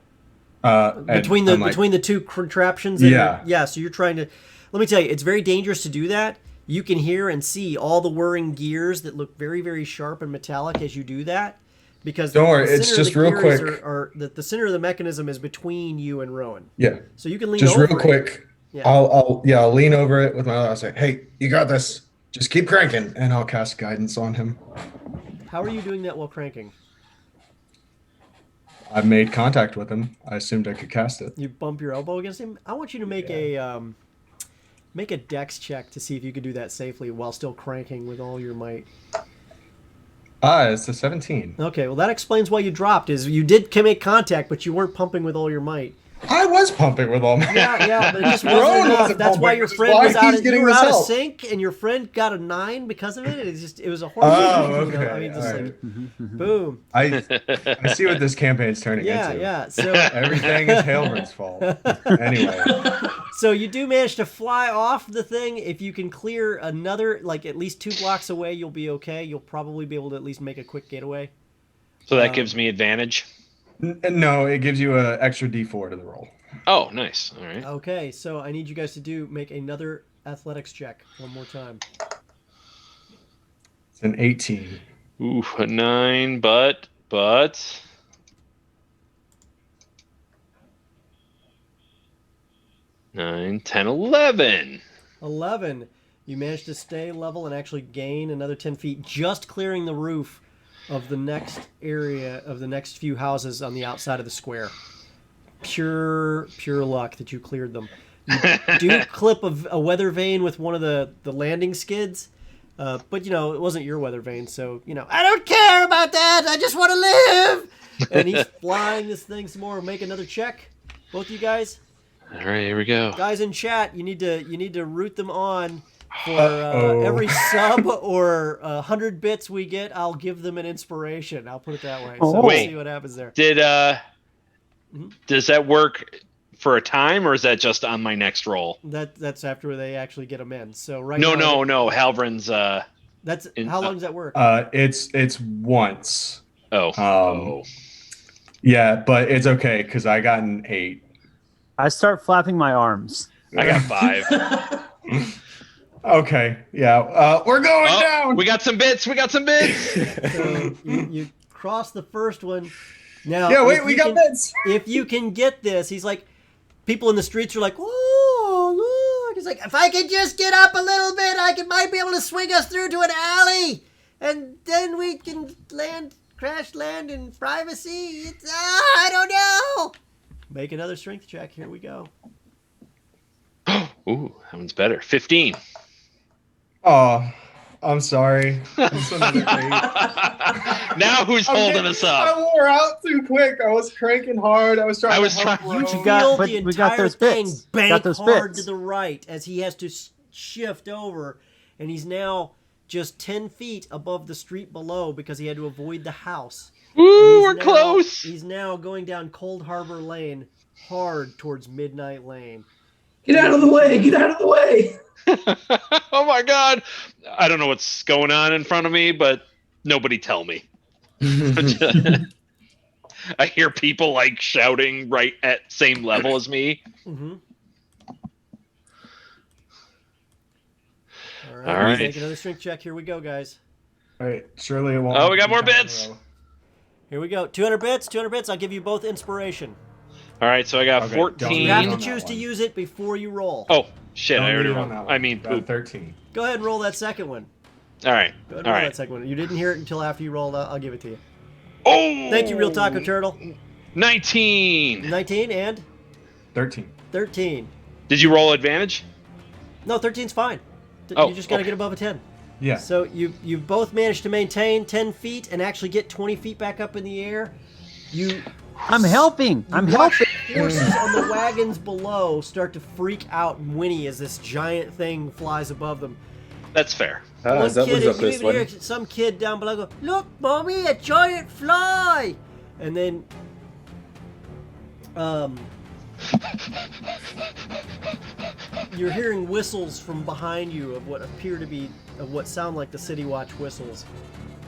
Speaker 7: And
Speaker 1: Between the two contraptions.
Speaker 7: Yeah.
Speaker 1: So you're trying to. Let me tell you, it's very dangerous to do that. You can hear and see all the whirring gears that look very, very sharp and metallic as you do that. Because
Speaker 7: don't worry, it's just real quick.
Speaker 1: The center of the mechanism is between you and Rowan.
Speaker 7: Yeah.
Speaker 1: So you can lean
Speaker 7: just
Speaker 1: over
Speaker 7: real quick.
Speaker 1: Yeah.
Speaker 7: I'll lean over it with my. I'll say, "Hey, you got this. Just keep cranking," and I'll cast guidance on him.
Speaker 1: How are you doing that while cranking?
Speaker 7: I made contact with him. I assumed I could cast it.
Speaker 1: You bump your elbow against him. I want you to make a dex check to see if you can do that safely while still cranking with all your might.
Speaker 7: It's a 17.
Speaker 1: Okay, well that explains why you dropped. Is you did make contact, but you weren't pumping with all your might.
Speaker 7: I was pumping with all my.
Speaker 1: Yeah, but it just
Speaker 7: Rowan
Speaker 1: wasn't enough.
Speaker 7: wasn't
Speaker 1: That's why
Speaker 7: pumping,
Speaker 1: your
Speaker 7: which is
Speaker 1: friend
Speaker 7: why
Speaker 1: was out.
Speaker 7: he's getting
Speaker 1: You were
Speaker 7: this
Speaker 1: out of
Speaker 7: help.
Speaker 1: sync, and your friend got a 9 because of it. It was a horrible.
Speaker 7: Oh,
Speaker 1: thing,
Speaker 7: okay.
Speaker 1: I mean, just
Speaker 7: All
Speaker 1: like,
Speaker 7: right.
Speaker 1: boom.
Speaker 7: I see what this campaign's turning into.
Speaker 1: Yeah. So
Speaker 7: Everything is Hailman's fault. Anyway.
Speaker 1: So you do manage to fly off the thing. If you can clear another, like at least 2 blocks away, you'll be okay. You'll probably be able to at least make a quick getaway.
Speaker 2: So that gives me advantage.
Speaker 7: No, it gives you an extra D4 to the roll.
Speaker 2: Oh, nice. All right.
Speaker 1: Okay, so I need you guys to make another athletics check one more time.
Speaker 7: It's an 18.
Speaker 2: Ooh, a 9, but 9, 10, 11.
Speaker 1: 11. You managed to stay level and actually gain another 10 feet, just clearing the roof of the next area of the next few houses on the outside of the square. Pure luck that you cleared them. You do clip a weather vane with one of the landing skids, but it wasn't your weather vane, so
Speaker 8: I don't care about that. I just want to live.
Speaker 1: And he's flying this thing some more. Make another check, both of you guys.
Speaker 2: All right, here we go.
Speaker 1: Guys in chat, you need to root them on For every sub or 100 bits we get, I'll give them an inspiration. I'll put it that way. So we'll see what happens there.
Speaker 2: Does that work for a time, or is that just on my next roll?
Speaker 1: That's after they actually get them in. So right
Speaker 2: No,
Speaker 1: now,
Speaker 2: Halvrin's.
Speaker 1: How long does that work?
Speaker 7: It's once.
Speaker 2: Oh.
Speaker 7: Yeah, but it's okay because I got an 8.
Speaker 3: I start flapping my arms.
Speaker 2: I got 5.
Speaker 7: Okay, yeah, we're going down.
Speaker 2: We got some bits.
Speaker 1: So you cross the first one. Now,
Speaker 7: Yeah, wait, we got bits.
Speaker 1: If you can get this, he's like, people in the streets are like, "Whoa, look!" He's like, "If I could just get up a little bit, might be able to swing us through to an alley, and then we can crash land in privacy." I don't know. Make another strength check. Here we go.
Speaker 2: Ooh, that one's better. 15.
Speaker 7: Oh, I'm sorry. It's another 8.
Speaker 2: Now who's holding us
Speaker 7: I
Speaker 2: up?
Speaker 7: wore out too quick. I was cranking hard. I was trying.
Speaker 2: I was
Speaker 7: to help
Speaker 2: trying-
Speaker 7: Rome.
Speaker 1: You
Speaker 3: got-
Speaker 1: feel
Speaker 3: but
Speaker 1: the
Speaker 3: we got
Speaker 1: entire
Speaker 3: those
Speaker 1: thing
Speaker 3: bits.
Speaker 1: bank
Speaker 3: Got those
Speaker 1: hard
Speaker 3: bits.
Speaker 1: to the right as he has to shift over, and he's now just 10 feet above the street below because he had to avoid the house.
Speaker 2: Ooh, we're close.
Speaker 1: He's now going down Cold Harbor Lane hard towards Midnight Lane.
Speaker 5: Get out of the way! Get out of the way!
Speaker 2: Oh my God! I don't know what's going on in front of me, but nobody tell me. I hear people like shouting right at same level as me.
Speaker 1: Mm-hmm. All
Speaker 2: All
Speaker 1: right,
Speaker 2: right.
Speaker 1: take another strength check. Here we go, guys.
Speaker 7: Wait, surely it won't.
Speaker 2: Oh, we got more
Speaker 7: be down
Speaker 2: bits.
Speaker 7: the row.
Speaker 1: Here we go. 200 bits. 200 bits. I'll give you both inspiration.
Speaker 2: All right, so I got
Speaker 7: Okay,
Speaker 2: 14.
Speaker 1: You
Speaker 7: Need
Speaker 1: have
Speaker 7: on
Speaker 1: to
Speaker 7: that
Speaker 1: choose to
Speaker 7: one.
Speaker 1: use it before you roll.
Speaker 2: Oh shit!
Speaker 7: Don't
Speaker 2: I already
Speaker 7: need it on
Speaker 2: rolled.
Speaker 7: that one.
Speaker 2: I mean,
Speaker 7: Got
Speaker 2: poop.
Speaker 7: 13.
Speaker 1: Go ahead and roll that second one.
Speaker 2: All right.
Speaker 1: Go ahead and
Speaker 2: All
Speaker 1: roll
Speaker 2: right.
Speaker 1: that second one. You didn't hear it until after you rolled. I'll give it to you.
Speaker 2: Oh!
Speaker 1: Thank you, Real Taco Turtle.
Speaker 2: 19.
Speaker 1: 19 and
Speaker 7: 13.
Speaker 1: 13.
Speaker 2: Did you roll advantage?
Speaker 1: No, 13's fine.
Speaker 2: Oh,
Speaker 1: You just got to
Speaker 2: okay.
Speaker 1: get above a 10.
Speaker 7: Yeah.
Speaker 1: So you both managed to maintain 10 feet and actually get 20 feet back up in the air.
Speaker 3: I'm helping. I'm helping.
Speaker 1: Horses on the wagons below start to freak out and whinny as this giant thing flies above them.
Speaker 2: That's fair.
Speaker 6: Is that
Speaker 1: you
Speaker 6: this
Speaker 1: even
Speaker 6: one?
Speaker 1: hear some kid down below go, "Look, mommy, a giant fly!" And then, you're hearing whistles from behind you of what appear to be, of what sound like the City Watch whistles,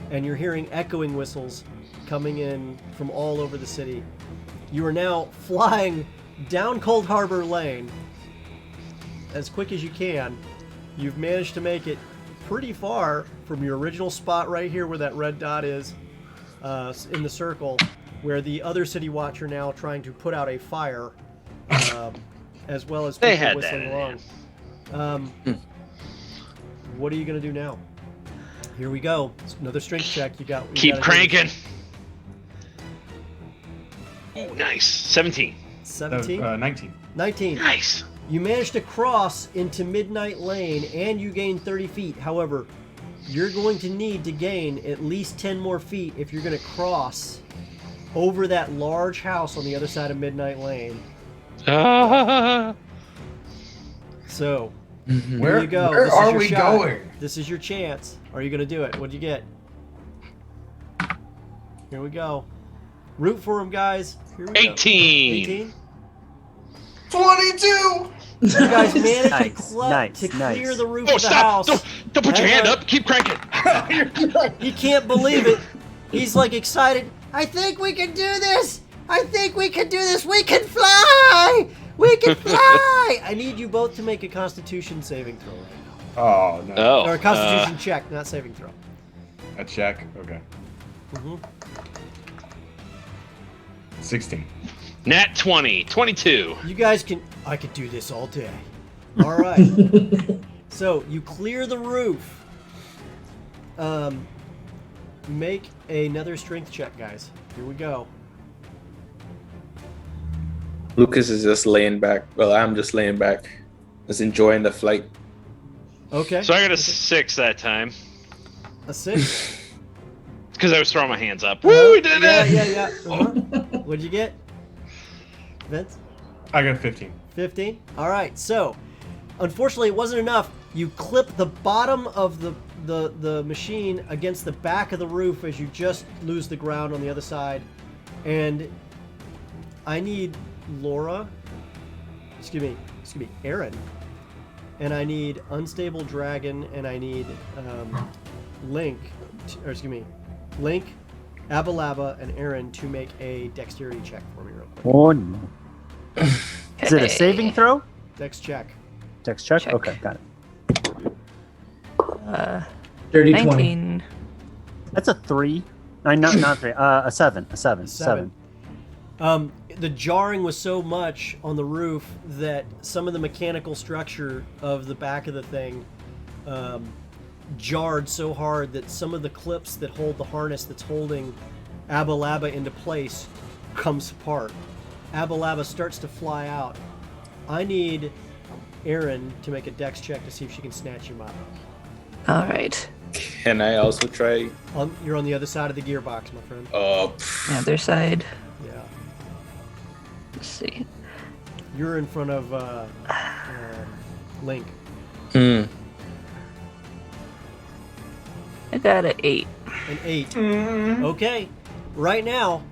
Speaker 1: and you're hearing echoing whistles coming in from all over the city. You are now flying down Cold Harbor Lane as quick as you can. You've managed to make it pretty far from your original spot right here where that red dot is in the circle, where the other City Watch are now trying to put out a fire, as well as
Speaker 2: They
Speaker 1: people
Speaker 2: had
Speaker 1: whistling
Speaker 2: that in
Speaker 1: along. What are you going to do now? Here we go. It's another strength check. You
Speaker 2: Keep
Speaker 1: gotta do
Speaker 2: cranking. Ooh, nice. 17.
Speaker 1: 17?
Speaker 7: 19.
Speaker 1: 19.
Speaker 2: Nice.
Speaker 1: You managed to cross into Midnight Lane and you gain 30 feet. However, you're going to need to gain at least 10 more feet if you're going to cross over that large house on the other side of Midnight Lane. So, here you go.
Speaker 7: Where
Speaker 1: This is
Speaker 7: are
Speaker 1: your
Speaker 7: we
Speaker 1: shot.
Speaker 7: going?
Speaker 1: This is your chance. Are you going to do it? What'd you get? Here we go. Root for him, guys. Here we go.
Speaker 2: 18.
Speaker 1: 18?
Speaker 7: 22!
Speaker 1: You guys managed
Speaker 3: Nice,
Speaker 1: to
Speaker 3: nice.
Speaker 1: clear the roof
Speaker 2: Oh,
Speaker 1: of the
Speaker 2: stop!
Speaker 1: house.
Speaker 2: Don't put your
Speaker 1: Hang
Speaker 2: hand
Speaker 1: on.
Speaker 2: up. Keep cranking.
Speaker 1: He can't believe it. He's like excited. I think we can do this. I think we can do this. We can fly. We can fly. I need you both to make a Constitution saving throw right now.
Speaker 7: Oh, no.
Speaker 2: Oh.
Speaker 1: Or a Constitution check, not saving throw.
Speaker 7: A check? Okay.
Speaker 1: Mm-hmm.
Speaker 7: 16.
Speaker 2: Nat 20. 22.
Speaker 1: You guys can. I could do this all day. All right. So you clear the roof. Make another strength check, guys. Here we go.
Speaker 6: Lucas is just laying back. Well, I'm just laying back, just enjoying the flight.
Speaker 1: Okay.
Speaker 2: So I got a 6 that time.
Speaker 1: A 6.
Speaker 2: Because I was throwing my hands up. Woo, we did
Speaker 1: Yeah,
Speaker 2: it!
Speaker 1: yeah, yeah. Uh-huh. What'd you get, Vince?
Speaker 7: I got 15.
Speaker 1: 15. All right. So, Unfortunately, it wasn't enough. You clip the bottom of the machine against the back of the roof as you just lose the ground on the other side. And I need Laura, Aaron, and I need Unstable Dragon, and I need Link, Abalaba, and Aaron to make a dexterity check for me real quick.
Speaker 3: Oh no. Is it a saving throw?
Speaker 1: Dex check.
Speaker 3: Dex check?
Speaker 4: Check.
Speaker 3: Okay, got it.
Speaker 5: Dirty 20.
Speaker 4: 19.
Speaker 3: That's a 3. Not 3. A 7. A 7. 7.
Speaker 1: The jarring was so much on the roof that some of the mechanical structure of the back of the thing jarred so hard that some of the clips that hold the harness that's holding Abalaba into place comes apart. Abalaba starts to fly out. I need Erin to make a dex check to see if she can snatch him up.
Speaker 4: All right.
Speaker 6: Can I also try?
Speaker 1: You're on the other side of the gearbox, my friend.
Speaker 4: The other side.
Speaker 1: Yeah.
Speaker 4: Let's see.
Speaker 1: You're in front of Link.
Speaker 6: Hmm.
Speaker 4: I got an 8.
Speaker 1: An 8. Okay. Right now,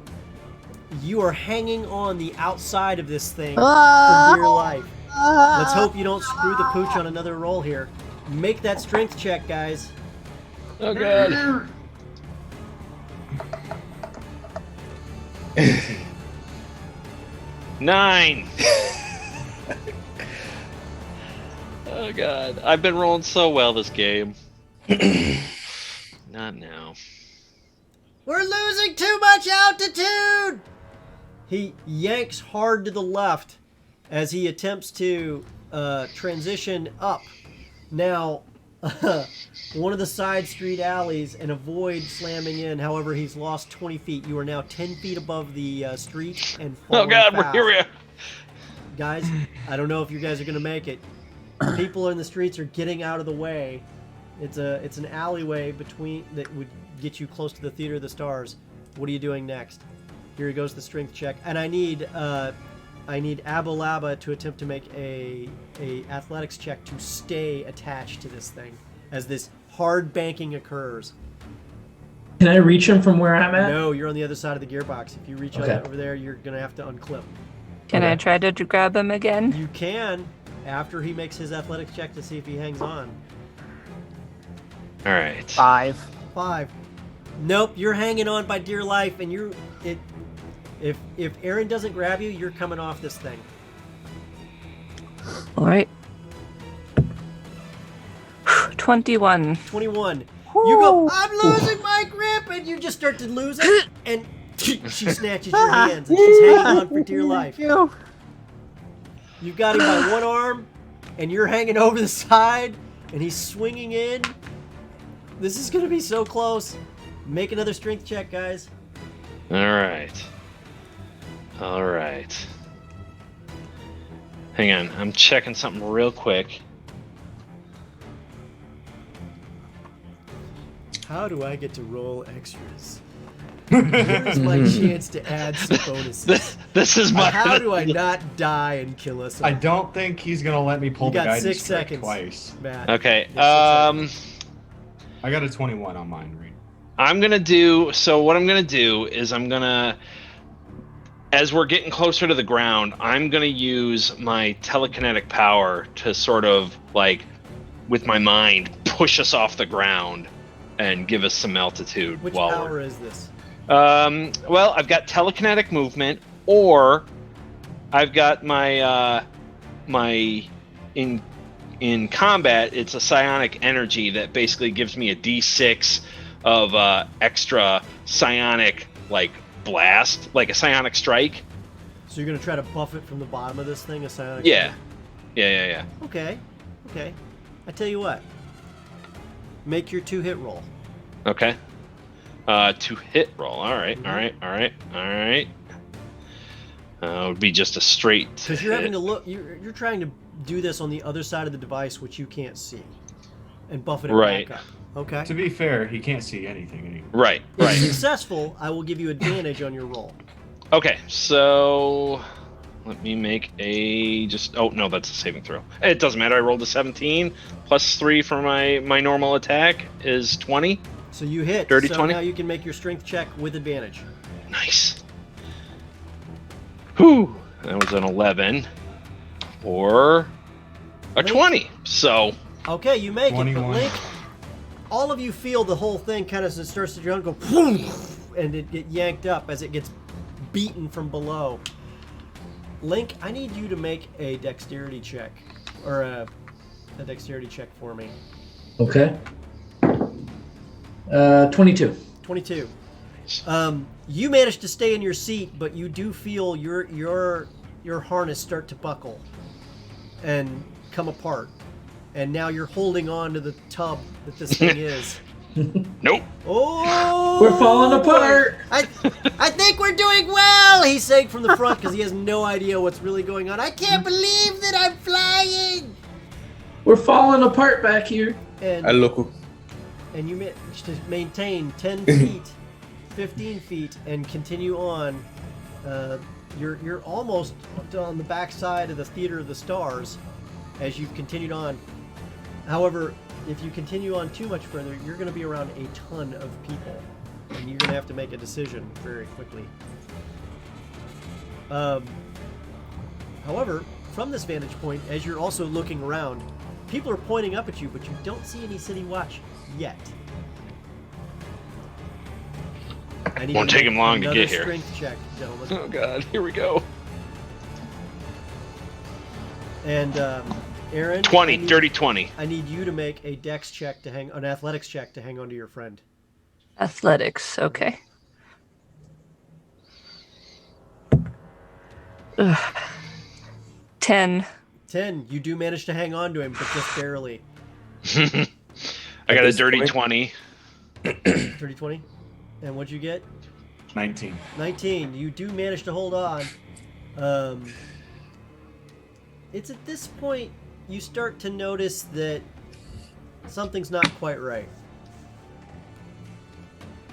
Speaker 1: you are hanging on the outside of this thing for dear life. Let's hope you don't screw the pooch on another roll here. Make that strength check, guys.
Speaker 2: Oh god. Nine. Oh god. I've been rolling so well this game. Not now.
Speaker 8: We're losing too much altitude!
Speaker 1: He yanks hard to the left as he attempts to transition up. Now, one of the side street alleys and avoid slamming in. However, he's lost 20 feet. You are now 10 feet above the street and falling
Speaker 2: Oh god,
Speaker 1: fast.
Speaker 2: here we are.
Speaker 1: Guys, I don't know if you guys are going to make it. People in the streets are getting out of the way. It's an alleyway between that would get you close to the Theater of the Stars. What are you doing next? Here goes the strength check, and I need Abalaba to attempt to make a athletics check to stay attached to this thing as this hard banking occurs.
Speaker 5: Can I reach him from where I'm at?
Speaker 1: No, you're on the other side of the gearbox. If you reach
Speaker 5: Okay.
Speaker 1: over there, you're gonna have to unclip.
Speaker 4: Can I try to grab him again?
Speaker 1: You can after he makes his athletics check to see if he hangs on.
Speaker 2: All right.
Speaker 3: 5.
Speaker 1: 5. Nope, you're hanging on by dear life, and if Aaron doesn't grab you, you're coming off this thing.
Speaker 4: All right. 21.
Speaker 1: 21. You go, I'm losing my grip, and you just start to lose it, and she snatches your hands, and she's hanging on for dear life. You've got him by one arm, and you're hanging over the side, and he's swinging in. This is going to be so close. Make another strength check, guys.
Speaker 2: All right. All right. Hang on, I'm checking something real quick.
Speaker 1: How do I get to roll extras? Here's my chance to add some bonuses.
Speaker 2: This is my.
Speaker 1: How do I not die and kill us all?
Speaker 7: I don't think he's gonna let me pull
Speaker 1: You
Speaker 7: the
Speaker 1: got
Speaker 7: guidance
Speaker 1: 6
Speaker 7: trick
Speaker 1: seconds.
Speaker 7: twice.
Speaker 1: Matt.
Speaker 2: Okay.
Speaker 1: You got 6 seconds.
Speaker 7: I got a 21 on mine, Reed.
Speaker 2: I'm gonna do. So what I'm gonna do is I'm gonna, as we're getting closer to the ground, I'm gonna use my telekinetic power to sort of like, with my mind, push us off the ground and give us some altitude.
Speaker 1: Which
Speaker 2: while
Speaker 1: power is this?
Speaker 2: Well, I've got telekinetic movement, or I've got my in combat. It's a psionic energy that basically gives me a D6 of extra psionic like blast, like a psionic strike.
Speaker 1: So you're gonna try to buff it from the bottom of this thing, a psionic?
Speaker 2: Yeah. Yeah.
Speaker 1: Okay. I tell you what. Make your 2-hit roll.
Speaker 2: Okay. 2-hit roll. All right. Would be just a straight.
Speaker 1: Because you're having to look. You're trying to do this on the other side of the device, which you can't see, and buffing it
Speaker 2: Right.
Speaker 1: back up. Okay.
Speaker 7: To be fair, he can't see anything anymore.
Speaker 2: Right.
Speaker 1: If successful, I will give you advantage on your roll.
Speaker 2: Okay, so Let me make a oh no, that's a saving throw. It doesn't matter. I rolled a 17 plus 3 for my normal attack is 20.
Speaker 1: So you hit.
Speaker 2: Dirty
Speaker 1: so
Speaker 2: 20?
Speaker 1: now you can make your strength check with advantage.
Speaker 2: Nice. Whew. That was an 11 or a 20. So
Speaker 1: Okay, you make it. But
Speaker 7: 21.
Speaker 1: Link, all of you feel the whole thing kind of starts to go, and it get yanked up as it gets beaten from below. Link, I need you to make a dexterity check, or a dexterity check for me.
Speaker 5: Okay. 22.
Speaker 1: 22. You managed to stay in your seat, but you do feel your harness start to buckle and come apart, and now you're holding on to the tub that this thing is.
Speaker 2: nope.
Speaker 1: Oh,
Speaker 5: We're falling apart.
Speaker 8: I think we're doing well, he's saying from the front because he has no idea what's really going on. I can't believe that I'm flying.
Speaker 5: We're falling apart back here.
Speaker 1: and
Speaker 6: I look.
Speaker 1: and you manage to maintain 10 feet, 15 feet, and continue on. You're almost on the backside of the Theater of the Stars as you've continued on. However, if you continue on too much further, you're going to be around a ton of people, and you're going to have to make a decision very quickly. However, from this vantage point, as you're also looking around, people are pointing up at you, but you don't see any City Watch yet. I need
Speaker 2: Won't
Speaker 1: you
Speaker 2: take him long to
Speaker 1: another
Speaker 2: get here.
Speaker 1: Strength check, gentlemen.
Speaker 2: Oh god, here we go.
Speaker 1: And Aaron,
Speaker 2: 20,
Speaker 1: I need-
Speaker 2: dirty 20.
Speaker 1: I need you to make a dex check to an athletics check to hang on to your friend.
Speaker 4: Athletics, okay. Ugh. 10.
Speaker 1: 10. You do manage to hang on to him, but just barely.
Speaker 2: I got a
Speaker 6: this
Speaker 2: dirty
Speaker 6: point-
Speaker 2: 20.
Speaker 1: 30-20. And what'd you get?
Speaker 7: 19.
Speaker 1: 19. You do manage to hold on. It's at this point you start to notice that something's not quite right.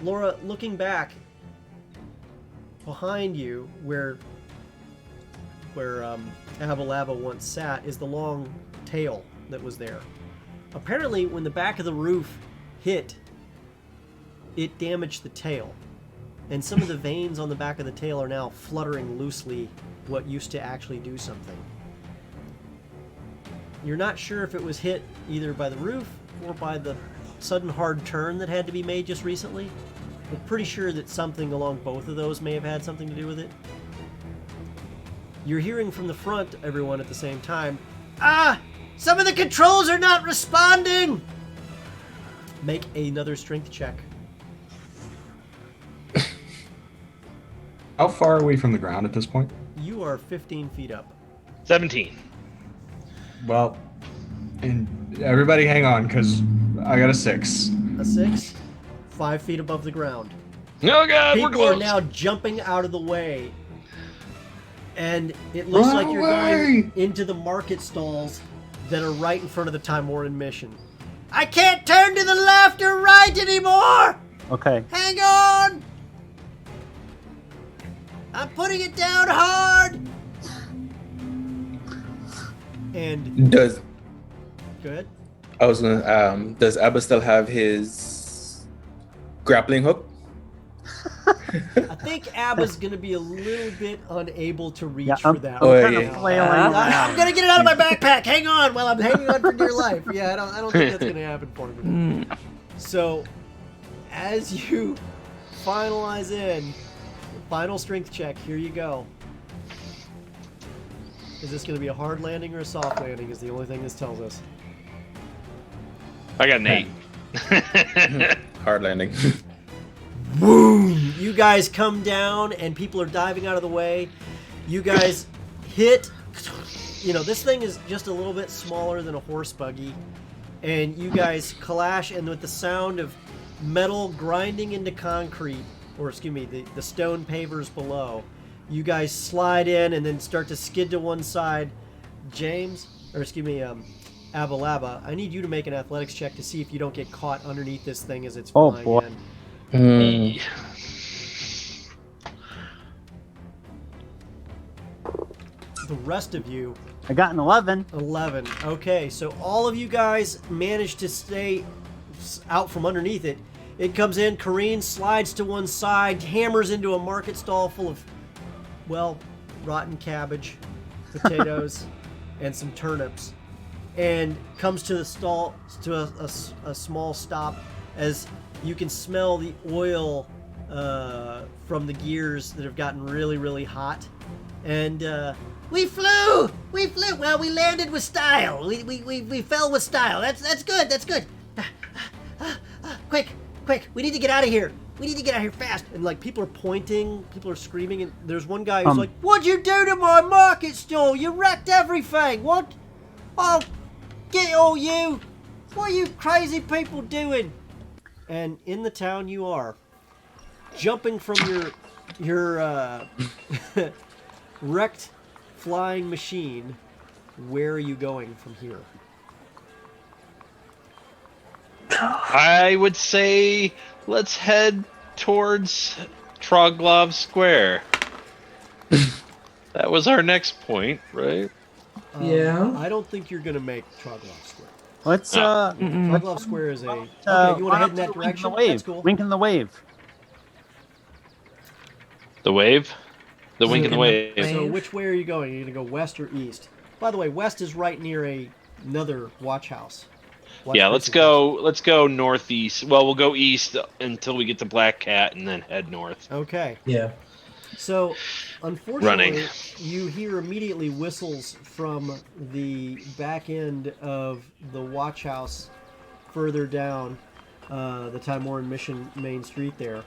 Speaker 1: Laura, looking back behind you, where Abalaba once sat, is the long tail that was there. Apparently, when the back of the roof hit, it damaged the tail. And some of the veins on the back of the tail are now fluttering loosely, what used to actually do something. You're not sure if it was hit either by the roof or by the sudden hard turn that had to be made just recently, but pretty sure that something along both of those may have had something to do with it. You're hearing from the front, everyone at the same time,
Speaker 8: Ah! Some of the controls are not responding!
Speaker 1: make another strength check.
Speaker 7: How far are we from the ground at this point?
Speaker 1: You are 15 feet up.
Speaker 2: 17.
Speaker 7: Well, and everybody hang on, because I got a 6.
Speaker 1: A 6, 5 feet above the ground.
Speaker 2: Oh god, we're
Speaker 1: People are
Speaker 2: close.
Speaker 1: now jumping out of the way, and it looks
Speaker 7: Run
Speaker 1: like you're
Speaker 7: away!
Speaker 1: going into the market stalls that are right in front of the Time Warren mission.
Speaker 8: I can't turn to the left or right anymore!
Speaker 3: Okay.
Speaker 8: Hang on! I'm putting it down hard!
Speaker 1: And
Speaker 6: Does
Speaker 1: go ahead.
Speaker 6: I was gonna does Abba still have his grappling hook?
Speaker 1: I think Abba's gonna be a little bit unable to reach
Speaker 3: Yeah,
Speaker 1: for that.
Speaker 6: Oh,
Speaker 1: right
Speaker 3: kind
Speaker 6: yeah.
Speaker 3: of
Speaker 1: now.
Speaker 3: flailing
Speaker 4: I'm
Speaker 3: around.
Speaker 8: I'm gonna get it out of my backpack! Hang on while I'm hanging on for dear life.
Speaker 1: Yeah, I don't think that's gonna happen for me. So, as you finalize in, final strength check, here you go. Is this going to be a hard landing or a soft landing is the only thing this tells us.
Speaker 2: I got an 8.
Speaker 6: Hard landing.
Speaker 1: Boom! You guys come down and people are diving out of the way. You guys hit. You know, this thing is just a little bit smaller than a horse buggy. And you guys clash, and with the sound of metal grinding into concrete, or excuse me, the stone pavers below, you guys slide in and then start to skid to one side. James, or excuse me, Abalaba, I need you to make an athletics check to see if you don't get caught underneath this thing as it's
Speaker 3: Oh,
Speaker 1: flying
Speaker 3: boy.
Speaker 1: in. The rest of you,
Speaker 3: I got an 11.
Speaker 1: 11. Okay, so all of you guys managed to stay out from underneath it. It comes in, careens, slides to one side, hammers into a market stall full of, well, rotten cabbage, potatoes, and some turnips, and comes to the stall to a small stop as you can smell the oil from the gears that have gotten really, really hot. And we flew. Well, we landed with style. We fell with style. That's good. That's good. Quick. We need to get out of here. We need to get out of here fast. And like people are pointing, people are screaming, and there's one guy who's like, "What'd you do to my market stall? You wrecked everything. What? Oh, get all you. What are you crazy people doing?" And in the town you are, jumping from your wrecked flying machine. Where are you going from here?
Speaker 2: I would say let's head towards Troglov Square. That was our next point, right?
Speaker 5: Yeah.
Speaker 1: I don't think you're gonna make Troglov Square.
Speaker 3: Let's
Speaker 1: Troglov Square is a. Okay, you want to head in that direction? That's cool.
Speaker 3: Wink in the wave.
Speaker 2: The wave? The wink in the wave.
Speaker 1: So which way are you going? Are you gonna go west or east? By the way, west is right near another watch house.
Speaker 2: Yeah, let's go northeast. Well, we'll go east until we get to Black Cat and then head north.
Speaker 1: Okay.
Speaker 5: Yeah.
Speaker 1: So, unfortunately,
Speaker 2: Running.
Speaker 1: you hear immediately whistles from the back end of the watch house further down the Timoran Mission main street there.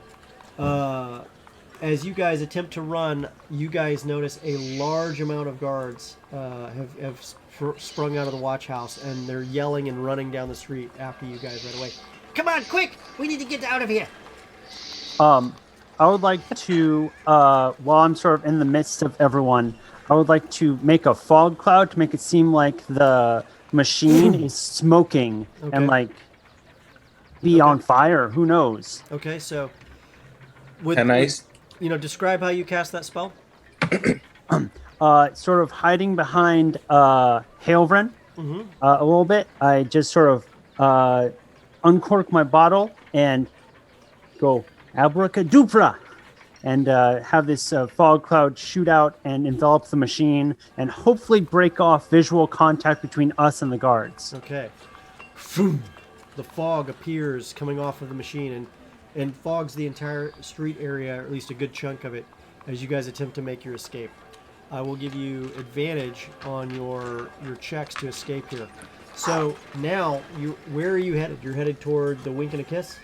Speaker 1: As you guys attempt to run, you guys notice a large amount of guards have sprung out of the watch house, and they're yelling and running down the street after you guys right away. Come on, quick! We need to get out of here!
Speaker 3: I would like to, while I'm sort of in the midst of everyone, I would like to make a fog cloud to make it seem like the machine is smoking and like be on fire. Who knows?
Speaker 1: Okay, so describe how you cast that spell.
Speaker 3: Sort of hiding behind Hailvren a little bit. I just sort of uncork my bottle and go abracadabra, and have this fog cloud shoot out and envelop the machine and hopefully break off visual contact between us and the guards.
Speaker 1: Okay. The fog appears coming off of the machine and fogs the entire street area, or at least a good chunk of it, as you guys attempt to make your escape. I will give you advantage on your checks to escape here. So now, where are you headed? You're headed toward the Wink and a Kiss?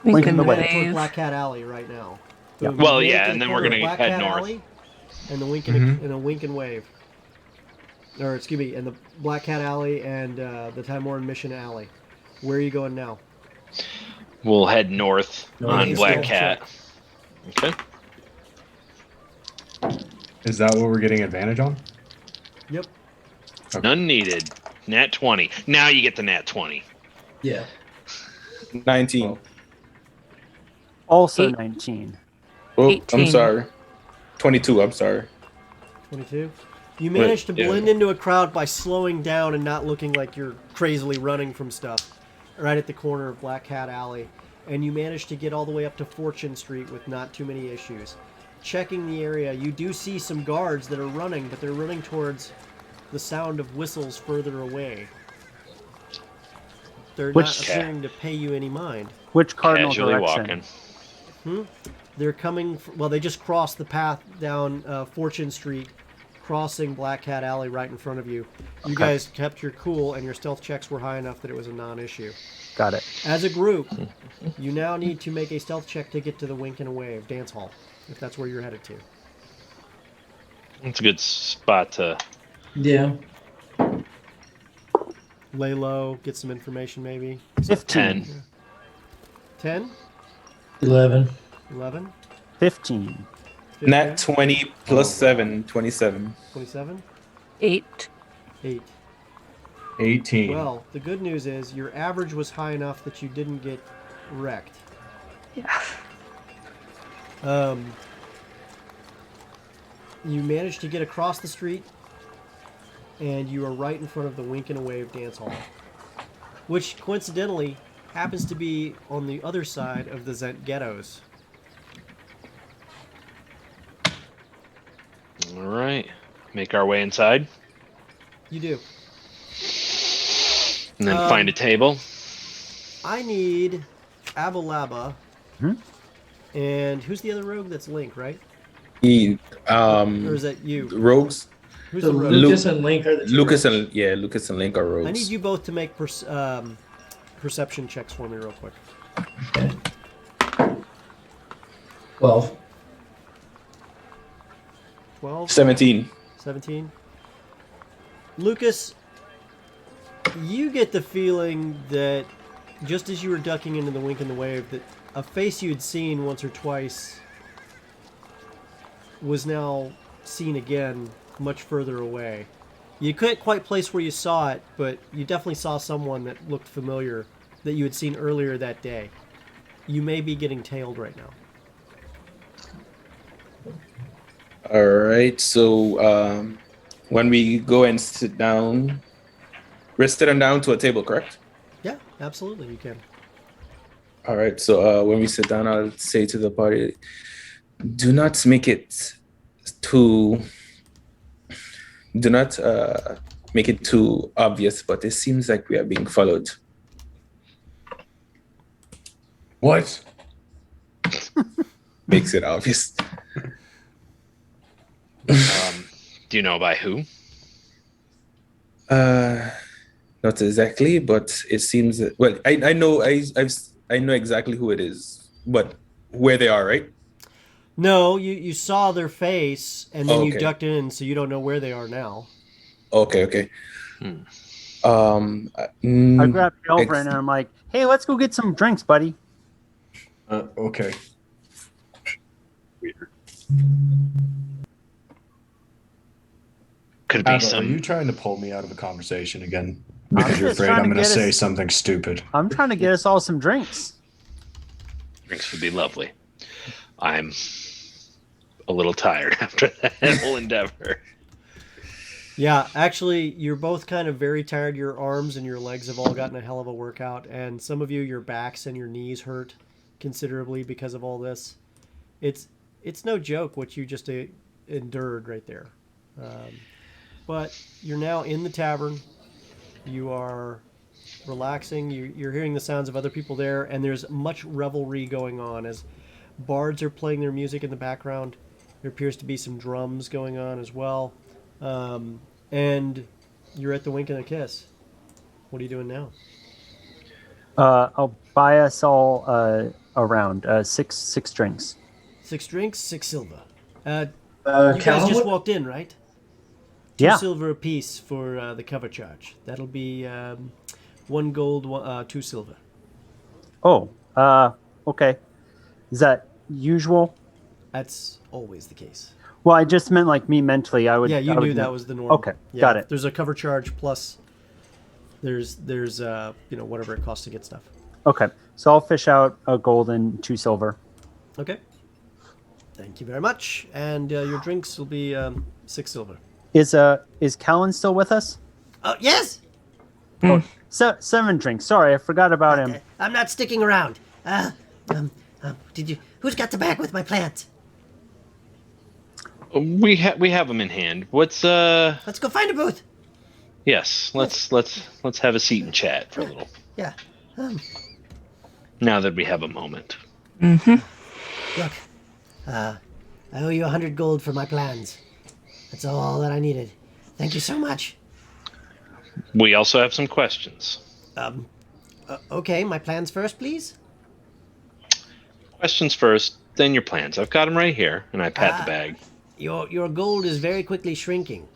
Speaker 4: Wink in the
Speaker 1: You're headed toward
Speaker 4: wave.
Speaker 1: Black Cat Alley right now.
Speaker 3: Yeah.
Speaker 1: The
Speaker 2: Well,
Speaker 1: Wink
Speaker 2: yeah,
Speaker 1: in
Speaker 2: and
Speaker 1: the
Speaker 2: then we're
Speaker 1: corner
Speaker 2: gonna
Speaker 1: of Black
Speaker 2: head
Speaker 1: Cat
Speaker 2: north.
Speaker 1: Alley, and the Wink and a Wink and Wave. Or excuse me, and the Black Cat Alley and the Timoran Mission Alley. Where are you going now?
Speaker 2: We'll head north on
Speaker 1: East
Speaker 2: Black
Speaker 1: north,
Speaker 2: Cat. Okay.
Speaker 7: Is that what we're getting advantage on?
Speaker 1: Yep.
Speaker 2: None needed. Nat 20. Now you get the Nat 20.
Speaker 5: Yeah.
Speaker 6: 19.
Speaker 3: Also
Speaker 4: Eight.
Speaker 3: 19.
Speaker 6: Oh,
Speaker 4: 18.
Speaker 6: I'm sorry. 22, I'm sorry.
Speaker 1: 22. You managed to
Speaker 2: yeah.
Speaker 1: blend into a crowd by slowing down and not looking like you're crazily running from stuff. Right at the corner of Black Cat Alley. And you managed to get all the way up to Fortune Street with not too many issues. Checking the area, you do see some guards that are running, but they're running towards the sound of whistles further away. They're not appearing to pay you any mind.
Speaker 3: Which cardinal
Speaker 2: Casually
Speaker 3: direction?
Speaker 2: walking.
Speaker 1: They're coming, they just crossed the path down Fortune Street, crossing Black Cat Alley right in front of you. You guys kept your cool, and your stealth checks were high enough that it was a non-issue.
Speaker 3: Got it.
Speaker 1: As a group, you now need to make a stealth check to get to the Wink and a Wave dance hall, if that's where you're headed to.
Speaker 2: It's a good spot to.
Speaker 5: Yeah.
Speaker 1: Lay low, get some information maybe.
Speaker 3: 15.
Speaker 2: 10.
Speaker 1: 10?
Speaker 5: 11.
Speaker 1: 11?
Speaker 3: 15.
Speaker 1: 15?
Speaker 6: Nat 20 plus 7, 27.
Speaker 1: 27?
Speaker 4: 8.
Speaker 1: 8.
Speaker 7: 18.
Speaker 1: Well, the good news is your average was high enough that you didn't get wrecked.
Speaker 4: Yeah.
Speaker 1: You manage to get across the street, and you are right in front of the Wink and a Wave dance hall, which coincidentally happens to be on the other side of the Zent ghettos.
Speaker 2: All right. Make our way inside.
Speaker 1: You do.
Speaker 2: And then find a table.
Speaker 1: I need Abalaba.
Speaker 3: Hmm?
Speaker 1: And who's the other rogue? That's Link, right?
Speaker 6: Or
Speaker 1: is that you?
Speaker 6: Rogues?
Speaker 1: Who's
Speaker 5: So
Speaker 1: the rogue?
Speaker 5: Lucas and Link are the two
Speaker 6: Lucas
Speaker 5: rogues.
Speaker 6: and Lucas and Link are rogues.
Speaker 1: I need you both to make perception checks for me real quick.
Speaker 5: 12.
Speaker 1: 12?
Speaker 6: 17.
Speaker 1: 17? Lucas, you get the feeling that just as you were ducking into the Wink and the Wave, that a face you'd seen once or twice was now seen again much further away. You couldn't quite place where you saw it, but you definitely saw someone that looked familiar that you had seen earlier that day. You may be getting tailed right now.
Speaker 6: All right. So when we go and sit down, we're sitting down to a table, correct?
Speaker 1: Yeah, absolutely, you can.
Speaker 6: All right. So when we sit down, I'll say to the party, do not make it too obvious, but it seems like we are being followed.
Speaker 7: What?
Speaker 6: Makes it obvious.
Speaker 2: Do you know by who?
Speaker 6: Not exactly, but it seems well. I know I know exactly who it is, but where they are, right?
Speaker 1: No, you saw their face, and then you
Speaker 6: Okay.
Speaker 1: ducked in, so you don't know where they are now.
Speaker 6: Okay.
Speaker 3: I grab you over and I'm like, hey, let's go get some drinks, buddy.
Speaker 7: Okay.
Speaker 2: Weird. Could be
Speaker 7: Abba, are
Speaker 2: some.
Speaker 7: you trying to pull me out of the conversation again? Because you're
Speaker 3: just
Speaker 7: afraid
Speaker 3: trying
Speaker 7: I'm
Speaker 3: to
Speaker 7: going to
Speaker 3: get
Speaker 7: say
Speaker 3: us-
Speaker 7: something stupid.
Speaker 3: I'm trying to get us all some drinks.
Speaker 2: Drinks would be lovely. I'm a little tired after that whole endeavor.
Speaker 1: Yeah, actually, you're both kind of very tired. Your arms and your legs have all gotten a hell of a workout, and some of you, your backs and your knees hurt considerably because of all this. It's no joke what you just endured right there. But you're now in the tavern. You are relaxing. You're hearing the sounds of other people there, and there's much revelry going on as bards are playing their music in the background. There appears to be some drums going on as well. And you're at the Wink and a Kiss. What are you doing now?
Speaker 3: I'll buy us all around six drinks.
Speaker 1: 6 drinks, 6 silver. You guys
Speaker 5: Callum,
Speaker 1: just
Speaker 5: what-
Speaker 1: walked in, right? 2
Speaker 3: Yeah.
Speaker 1: silver apiece for the cover charge. That'll be 1 gold, 2 silver.
Speaker 3: Oh, okay. Is that usual?
Speaker 1: That's always the case.
Speaker 3: Well, I just meant like me mentally. I would.
Speaker 1: Yeah, you
Speaker 3: I would
Speaker 1: knew that
Speaker 3: know.
Speaker 1: was the norm.
Speaker 3: Okay,
Speaker 1: Yeah,
Speaker 3: got it.
Speaker 1: There's a cover charge plus there's whatever it costs to get stuff.
Speaker 3: Okay, so I'll fish out a gold and 2 silver.
Speaker 1: Okay. Thank you very much. And your drinks will be 6 silver.
Speaker 3: Is Callan still with us?
Speaker 8: Oh, yes.
Speaker 3: Oh, 7 drinks. Sorry, I forgot about him.
Speaker 8: I'm not sticking around. Who's got the bag with my plant?
Speaker 2: We have them in hand. What's
Speaker 8: Let's go find a booth.
Speaker 2: Yes, let's have a seat and chat for a little.
Speaker 8: Yeah.
Speaker 2: Now that we have a moment.
Speaker 8: Look, I owe you 100 gold for my plans. That's all that I needed. Thank you so much.
Speaker 2: We also have some questions.
Speaker 8: Okay, my plans first, please.
Speaker 2: Questions first, then your plans. I've got them right here, and I pat the bag.
Speaker 8: Your gold is very quickly shrinking.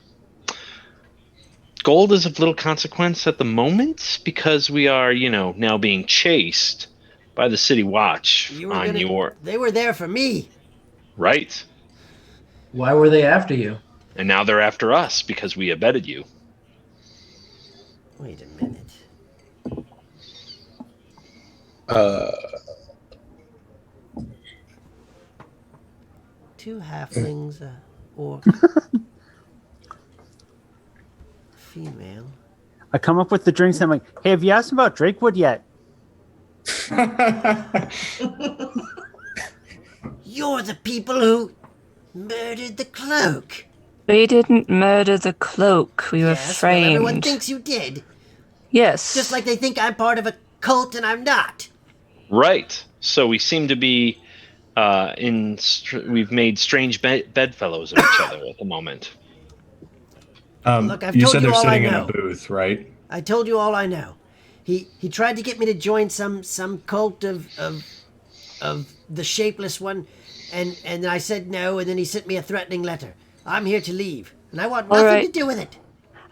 Speaker 2: Gold is of little consequence at the moment because we are, now being chased by the City Watch
Speaker 8: They were there for me.
Speaker 2: right.
Speaker 5: Why were they after you?
Speaker 2: And now they're after us because we abetted you.
Speaker 8: Wait a minute. Two halflings. Orc. Female.
Speaker 3: I come up with the drinks. And I'm like, hey, have you asked about Drakewood yet?
Speaker 8: You're the people who murdered the cloak.
Speaker 4: We didn't murder the cloak. We were
Speaker 8: Yes, well, everyone
Speaker 4: framed.
Speaker 8: thinks you did.
Speaker 4: Yes.
Speaker 8: Just like they think I'm part of a cult and I'm not.
Speaker 2: Right. So we seem to be we've made strange bedfellows of each other at the moment.
Speaker 8: Look, I've
Speaker 7: You
Speaker 8: told
Speaker 7: said
Speaker 8: you
Speaker 7: they're
Speaker 8: all I
Speaker 7: sitting in a
Speaker 8: know.
Speaker 7: booth, right?
Speaker 8: I told you all I know. He tried to get me to join some cult of the shapeless one, and I said no, and then he sent me a threatening letter. I'm here to leave, and I want nothing
Speaker 4: right.
Speaker 8: to do with it.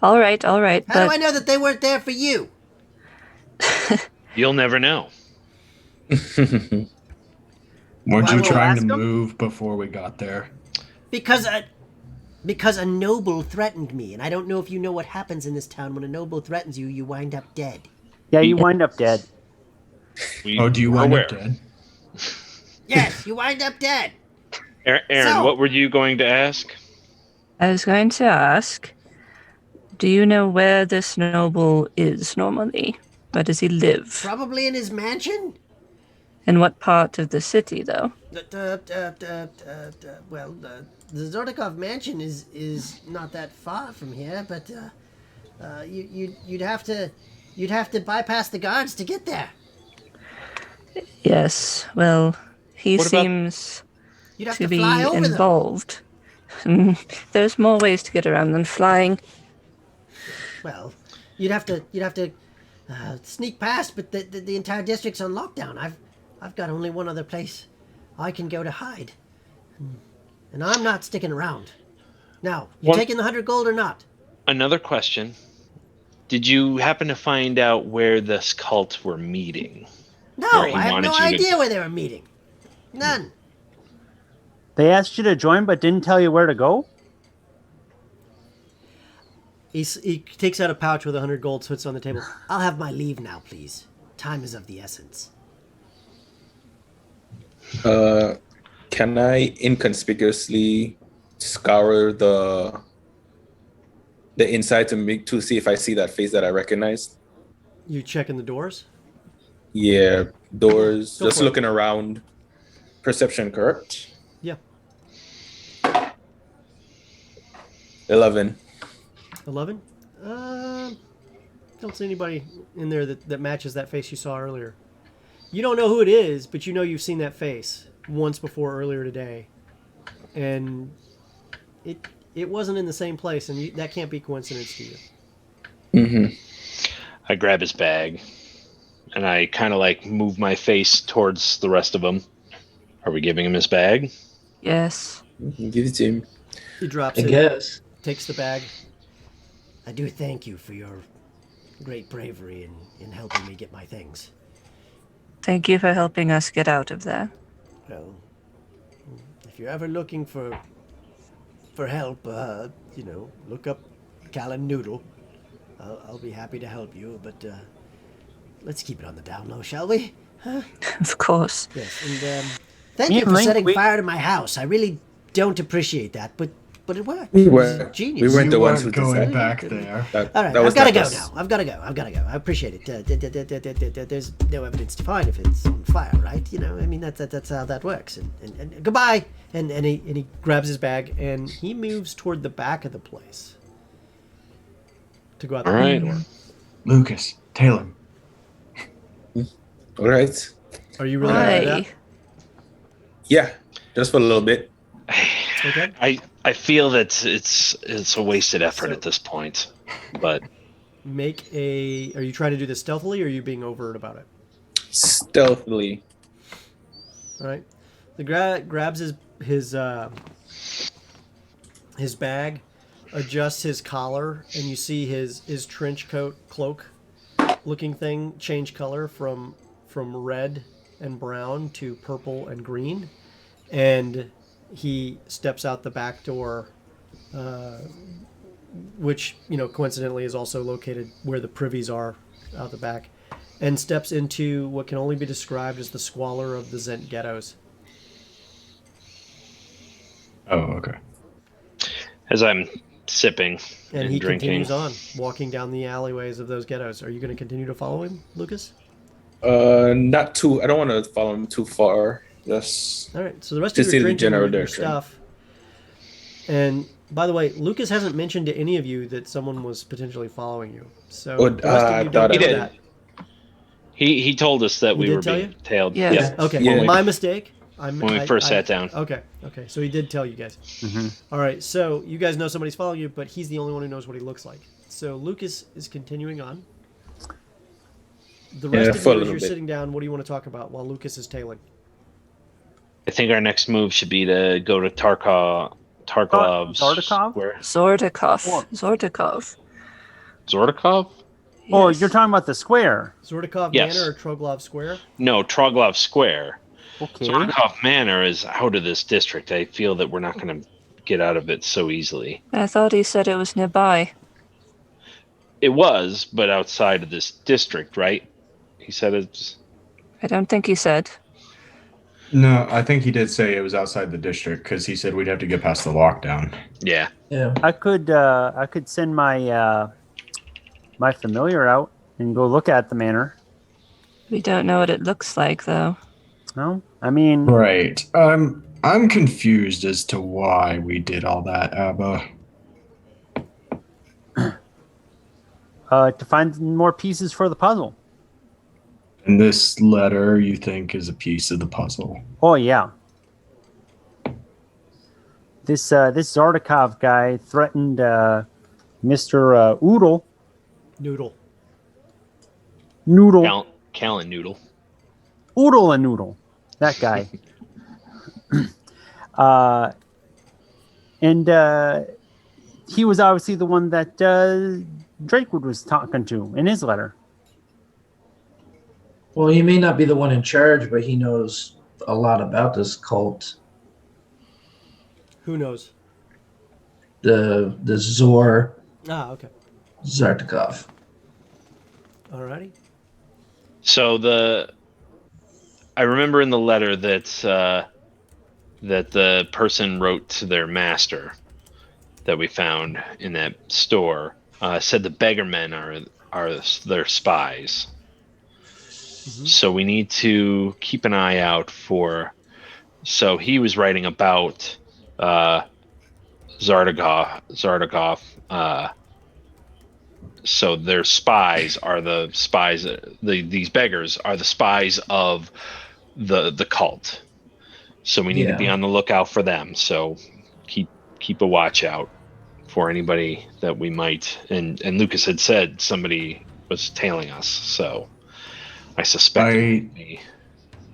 Speaker 4: All right.
Speaker 8: How
Speaker 4: But
Speaker 8: do I know that they weren't there for you?
Speaker 2: You'll never know.
Speaker 7: Weren't
Speaker 8: Why
Speaker 7: you
Speaker 8: will
Speaker 7: trying
Speaker 3: ask
Speaker 7: to
Speaker 3: him?
Speaker 7: move before we got there?
Speaker 8: Because a noble threatened me, and I don't know if you know what happens in this town. When a noble threatens you, you wind up dead.
Speaker 3: Yeah, you wind up dead.
Speaker 7: Oh, do you
Speaker 2: we're
Speaker 7: wind
Speaker 2: aware.
Speaker 7: up dead?
Speaker 8: Yes, you wind up dead.
Speaker 2: Aaron,
Speaker 8: So-
Speaker 2: what were you going to ask?
Speaker 4: I was going to ask, do you know where this noble is normally? Where does he live?
Speaker 8: Probably in his mansion.
Speaker 4: In what part of the city, though?
Speaker 8: Well, the Zordikov mansion is not that far from here, but you'd have to bypass the guards to get there.
Speaker 4: Yes. Well, he
Speaker 2: What about-
Speaker 4: seems
Speaker 8: You'd have
Speaker 4: to
Speaker 8: to
Speaker 4: be
Speaker 8: fly over them.
Speaker 4: involved. There's more ways to get around than flying.
Speaker 8: Well, you'd have to sneak past, but the entire district's on lockdown. I've got only one other place I can go to hide, and I'm not sticking around. Now, you
Speaker 2: One-
Speaker 8: taking the 100 gold or not?
Speaker 2: Another question. Did you happen to find out where this cult were meeting?
Speaker 8: No,
Speaker 2: Where he
Speaker 8: I have
Speaker 2: wanted
Speaker 8: no
Speaker 2: you to
Speaker 8: idea
Speaker 2: go.
Speaker 8: where they were meeting. None.
Speaker 3: They asked you to join, but didn't tell you where to go?
Speaker 1: He takes out a pouch with 100 gold, puts it on the table.
Speaker 8: I'll have my leave now, please. Time is of the essence.
Speaker 6: Can I inconspicuously scour the inside to see if I see that face that I recognized?
Speaker 1: You checking the doors?
Speaker 6: Yeah, doors.
Speaker 1: Go
Speaker 6: Just
Speaker 1: for it.
Speaker 6: looking around. Perception, correct?
Speaker 1: Yeah.
Speaker 6: 11.
Speaker 1: 11? Don't see anybody in there that matches that face you saw earlier. You don't know who it is, but you know you've seen that face once before earlier today. And it wasn't in the same place, and that can't be coincidence to you.
Speaker 6: Mm-hmm.
Speaker 2: I grab his bag, and I kind of like move my face towards the rest of them. Are we giving him his bag?
Speaker 4: Yes.
Speaker 6: Give it to him.
Speaker 1: He drops
Speaker 5: I
Speaker 1: it,
Speaker 5: guess.
Speaker 1: takes the bag.
Speaker 8: I do thank you for your great bravery in helping me get my things.
Speaker 4: Thank you for helping us get out of there.
Speaker 8: Well, if you're ever looking for help, look up Callan Noodle. I'll be happy to help you, but let's keep it on the down low, shall we?
Speaker 4: Of course.
Speaker 8: Yes, and thank
Speaker 3: Me
Speaker 8: you
Speaker 3: and
Speaker 8: for
Speaker 3: Link,
Speaker 8: setting
Speaker 3: we-
Speaker 8: fire to my house. I really don't appreciate that, but it worked.
Speaker 6: We
Speaker 8: It was
Speaker 6: weren't.
Speaker 8: genius.
Speaker 6: We weren't
Speaker 7: You
Speaker 6: the ones who
Speaker 7: weren't going
Speaker 6: decided.
Speaker 7: back there.
Speaker 8: All right,
Speaker 6: That was
Speaker 8: I've got to
Speaker 6: not
Speaker 8: go
Speaker 6: us.
Speaker 8: now. I've got to go. I appreciate it. There's no evidence to find if it's on fire, right? I mean that's how that works. And goodbye.
Speaker 1: And he grabs his bag, and he moves toward the back of the place to go out the
Speaker 2: All
Speaker 1: main
Speaker 2: right.
Speaker 1: door.
Speaker 7: Lucas, Taylor,
Speaker 6: All right.
Speaker 1: Are you really gonna do
Speaker 4: Why?
Speaker 1: that?
Speaker 6: Yeah, just for a little bit.
Speaker 1: Okay.
Speaker 2: I feel that it's a wasted effort
Speaker 1: So-
Speaker 2: at this point, but
Speaker 1: Make a. Are you trying to do this stealthily, or are you being overt about it?
Speaker 6: Stealthily.
Speaker 1: All right. The grabs his bag, adjusts his collar, and you see his trench coat cloak looking thing change color from red and brown to purple and green, and he steps out the back door, which coincidentally is also located where the privies are out the back, and steps into what can only be described as the squalor of the Zent ghettos.
Speaker 7: Oh, okay.
Speaker 2: As I'm sipping
Speaker 1: And
Speaker 2: and
Speaker 1: he
Speaker 2: drinking.
Speaker 1: continues on, walking down the alleyways of those ghettos. Are you going to continue to follow him, Lucas?
Speaker 6: Not too. I don't want to follow him too far. Just
Speaker 1: All right. So the rest
Speaker 6: to
Speaker 1: of you
Speaker 6: see
Speaker 1: are
Speaker 6: the
Speaker 1: drinking
Speaker 6: general
Speaker 1: your
Speaker 6: direction.
Speaker 1: stuff. And by the way, Lucas hasn't mentioned to any of you that someone was potentially following you. So
Speaker 6: Oh,
Speaker 1: the rest of
Speaker 6: I
Speaker 1: you
Speaker 6: thought
Speaker 1: don't
Speaker 6: I
Speaker 1: know
Speaker 2: did.
Speaker 1: that.
Speaker 2: He told us that
Speaker 1: He
Speaker 2: we
Speaker 1: did
Speaker 2: were
Speaker 1: tell
Speaker 2: being
Speaker 1: you?
Speaker 2: tailed.
Speaker 4: Yes.
Speaker 2: Yes.
Speaker 1: Okay,
Speaker 6: Yeah.
Speaker 1: my mistake.
Speaker 2: When we first sat down.
Speaker 1: Okay. So he did tell you guys.
Speaker 3: Mm-hmm.
Speaker 1: All right. So you guys know somebody's following you, but he's the only one who knows what he looks like. So Lucas is continuing on. The rest of
Speaker 6: for a
Speaker 1: you, as
Speaker 6: little
Speaker 1: you're
Speaker 6: bit.
Speaker 1: sitting down, what do you want to talk about while Lucas is tailing?
Speaker 2: I think our next move should be to go to Tarkov's
Speaker 3: Zardakov?
Speaker 2: Where?
Speaker 4: Zordakov. Zordakov.
Speaker 2: Zordakov?
Speaker 3: Oh,
Speaker 4: Yes.
Speaker 3: you're talking about the square.
Speaker 1: Zordakov
Speaker 2: Yes.
Speaker 1: Manor or Troglov Square?
Speaker 2: No, Troglov Square.
Speaker 3: Okay.
Speaker 2: Zordakov Manor is out of this district. I feel that we're not going to get out of it so easily.
Speaker 4: I thought he said it was nearby.
Speaker 2: It was, but outside of this district, right? He said it's...
Speaker 4: I don't think he said.
Speaker 7: No, I think he did say it was outside the district because he said we'd have to get past the lockdown.
Speaker 2: Yeah.
Speaker 5: Yeah.
Speaker 3: I could send my my familiar out and go look at the manor.
Speaker 4: We don't know what it looks like, though.
Speaker 3: No, I mean,
Speaker 7: Right. I'm confused as to why we did all that, Abba.
Speaker 3: to find more pieces for the puzzle.
Speaker 7: And this letter, you think, is a piece of the puzzle.
Speaker 3: Oh yeah. This Zardakov guy threatened Mr. Oodle
Speaker 1: Noodle.
Speaker 3: Noodle
Speaker 2: Callan Noodle.
Speaker 3: Oodle and Noodle, that guy. And he was obviously the one that Drakewood was talking to in his letter.
Speaker 5: Well, he may not be the one in charge, but he knows a lot about this cult.
Speaker 1: Who knows?
Speaker 5: The Zor
Speaker 1: Ah, okay.
Speaker 5: Zartakov.
Speaker 1: Alrighty.
Speaker 2: So I remember in the letter that the person wrote to their master that we found in that store said the beggar men are their spies.
Speaker 1: Mm-hmm.
Speaker 2: So we need to keep an eye out for. So he was writing about Zardakov. So their spies are the spies. These beggars are the spies of the cult. So we need to be on the lookout for them. So keep a watch out for anybody that we might. And Lucas had said somebody was tailing us. So I suspect it would be.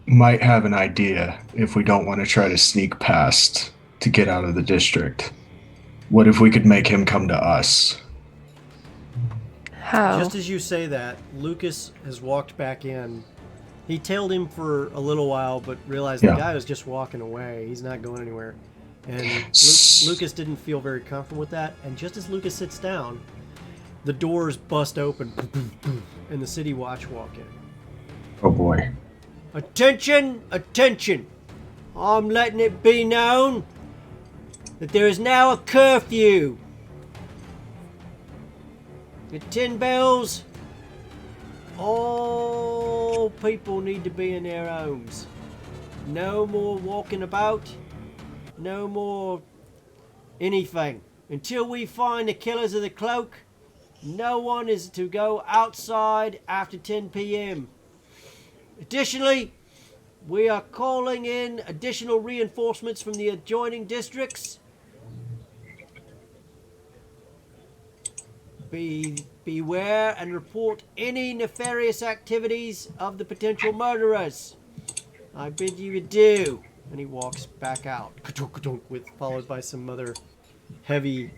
Speaker 7: Might have an idea if we don't want to try to sneak past to get out of the district. What if we could make him come to us?
Speaker 4: How?
Speaker 1: Just as you say that, Lucas has walked back in. He tailed him for a little while, but realized the guy was just walking away. He's not going anywhere. And Lucas didn't feel very comfortable with that. And just as Lucas sits down, the doors bust open, and the city watch walk in.
Speaker 7: Oh boy.
Speaker 8: Attention, attention. I'm letting it be known that there is now a curfew. At 10 bells, all people need to be in their homes. No more walking about. No more anything. Until we find the killers of the cloak, no one is to go outside after 10 p.m. Additionally, we are calling in additional reinforcements from the adjoining districts. Beware and report any nefarious activities of the potential murderers. I bid you adieu. And he walks back out, followed by some other heavy-handed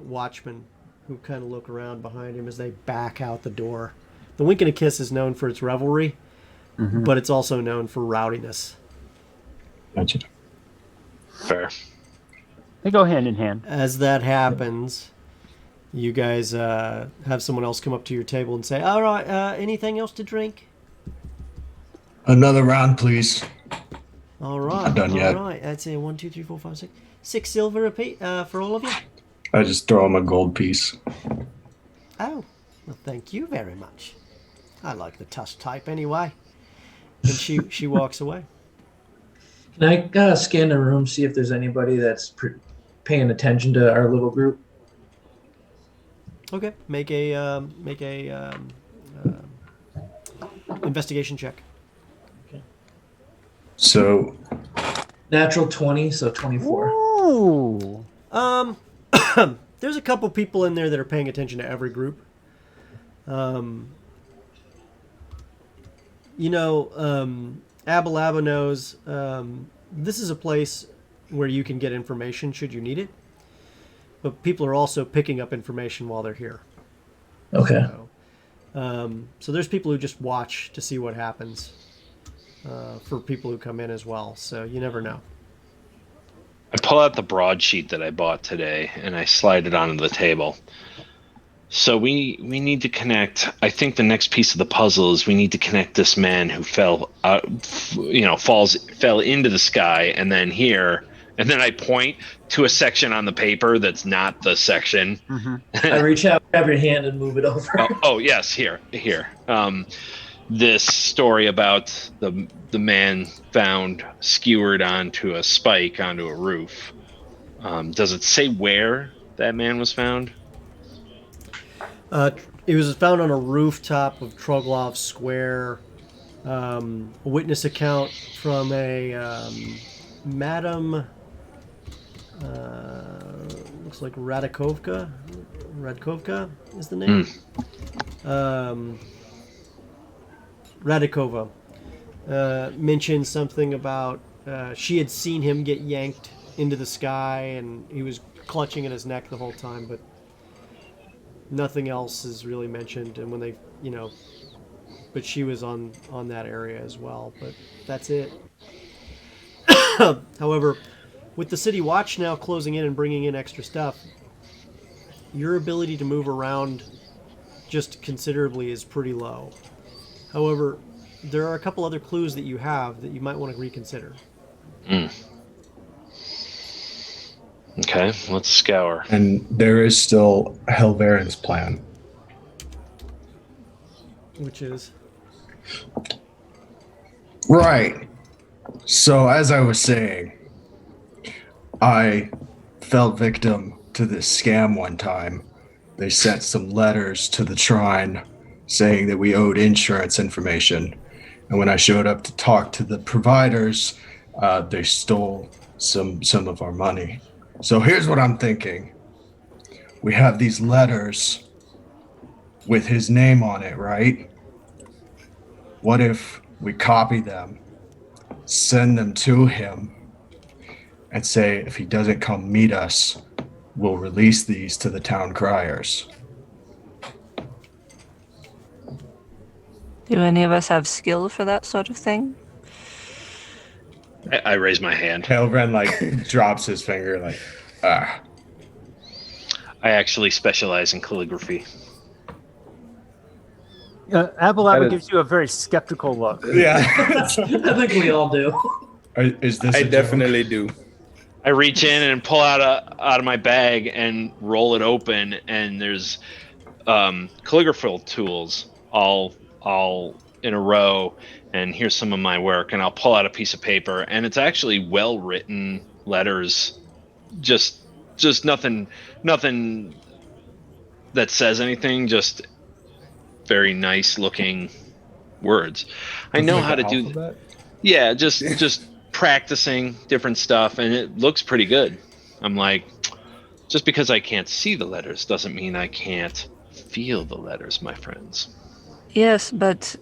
Speaker 8: watchmen who kind of look around behind him as they back out the door. The Wink and a Kiss is known for its revelry, but it's also known for rowdiness.
Speaker 7: Gotcha.
Speaker 2: Fair.
Speaker 3: They go hand in hand.
Speaker 1: As that happens, you guys have someone else come up to your table and say, all right, anything else to drink?
Speaker 7: Another round, please.
Speaker 8: All right.
Speaker 7: Not done yet.
Speaker 8: All right. That's a 1, 2, 3, 4, 5, 6. 6 silver a piece for all of you.
Speaker 7: I just throw him a gold piece.
Speaker 8: Oh, well, thank you very much. I like the tusk type anyway. And she walks away.
Speaker 5: Can I scan the room, see if there's anybody that's paying attention to our little group?
Speaker 1: Okay, make a investigation check.
Speaker 7: So,
Speaker 5: Natural 20, so 24.
Speaker 3: Ooh.
Speaker 1: There's a couple people in there that are paying attention to every group. Abalaba knows this is a place where you can get information should you need it. But people are also picking up information while they're here.
Speaker 5: Okay.
Speaker 1: So there's people who just watch to see what happens for people who come in as well. So you never know.
Speaker 2: I pull out the broadsheet that I bought today and I slide it onto the table. So we need to connect. I think the next piece of the puzzle is we need to connect this man who fell into the sky and then here. And then I point to a section on the paper that's not the section.
Speaker 5: I reach out, grab your hand, and move it over.
Speaker 2: Oh yes, here. This story about the man found skewered onto a spike onto a roof. Does it say where that man was found?
Speaker 1: It was found on a rooftop of Troglov Square. A witness account from a Madam... looks like Radikovka. Radkovka is the name. Radikova mentioned something about she had seen him get yanked into the sky and he was clutching at his neck the whole time, but nothing else is really mentioned. And when they, but she was on that area as well, but that's it. However, with the City Watch now closing in and bringing in extra stuff, your ability to move around just considerably is pretty low. However, there are a couple other clues that you have that you might want to reconsider.
Speaker 2: Okay, let's scour.
Speaker 7: and there is still Helverin's plan.
Speaker 1: Which is?
Speaker 7: Right. So, as I was saying, I fell victim to this scam one time. They sent some letters to the Shrine saying that we owed insurance information. And when I showed up to talk to the providers, they stole some of our money. So here's what I'm thinking. We have these letters with his name on it, right? What if we copy them, send them to him, and say if he doesn't come meet us, we'll release these to the town criers?
Speaker 4: Do any of us have skill for that sort of thing?
Speaker 2: I raise my hand.
Speaker 7: Helvren drops his finger
Speaker 2: I actually specialize in calligraphy.
Speaker 3: Abalaba gives you a very skeptical look.
Speaker 6: Yeah,
Speaker 5: I think we all do.
Speaker 7: Is this
Speaker 6: I
Speaker 7: a joke?
Speaker 6: definitely do.
Speaker 2: I reach in and pull out of my bag and roll it open, and there's calligraphy tools all in a row. And here's some of my work, and I'll pull out a piece of paper, and it's actually well written letters, just nothing that says anything, just very nice looking words. I know how to do. Yeah, just practicing different stuff, and it looks pretty good. I'm like, just because I can't see the letters doesn't mean I can't feel the letters, my friends.
Speaker 4: Yes, but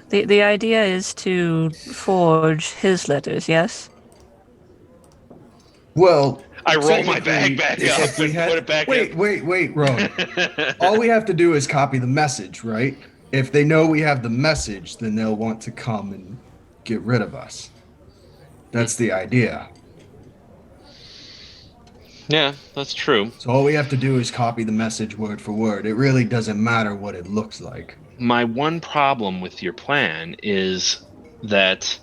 Speaker 4: the idea is to forge his letters, yes?
Speaker 7: Well,
Speaker 2: I roll my
Speaker 7: technically,
Speaker 2: bag back
Speaker 7: if
Speaker 2: up
Speaker 7: we
Speaker 2: and
Speaker 7: had-
Speaker 2: put it back
Speaker 7: Wait, Rowan. All we have to do is copy the message, right? If they know we have the message, then they'll want to come and get rid of us. That's the idea.
Speaker 2: Yeah, that's true.
Speaker 7: So all we have to do is copy the message word for word. It really doesn't matter what it looks like.
Speaker 2: My one problem with your plan is that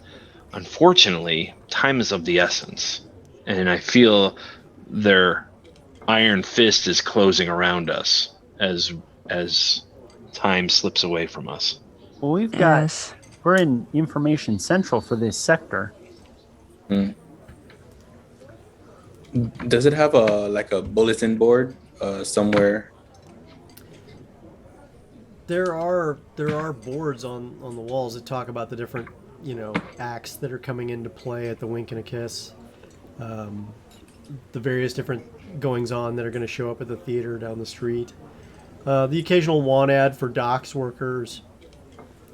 Speaker 2: unfortunately, time is of the essence, and I feel their iron fist is closing around us as time slips away from us.
Speaker 3: Well,
Speaker 4: Yes.
Speaker 3: we're in information central for this sector.
Speaker 6: Does it have a bulletin board somewhere?
Speaker 1: There are boards on the walls that talk about the different acts that are coming into play at the Wink and a Kiss, the various different goings on that are going to show up at the theater down the street, the occasional want ad for docks workers,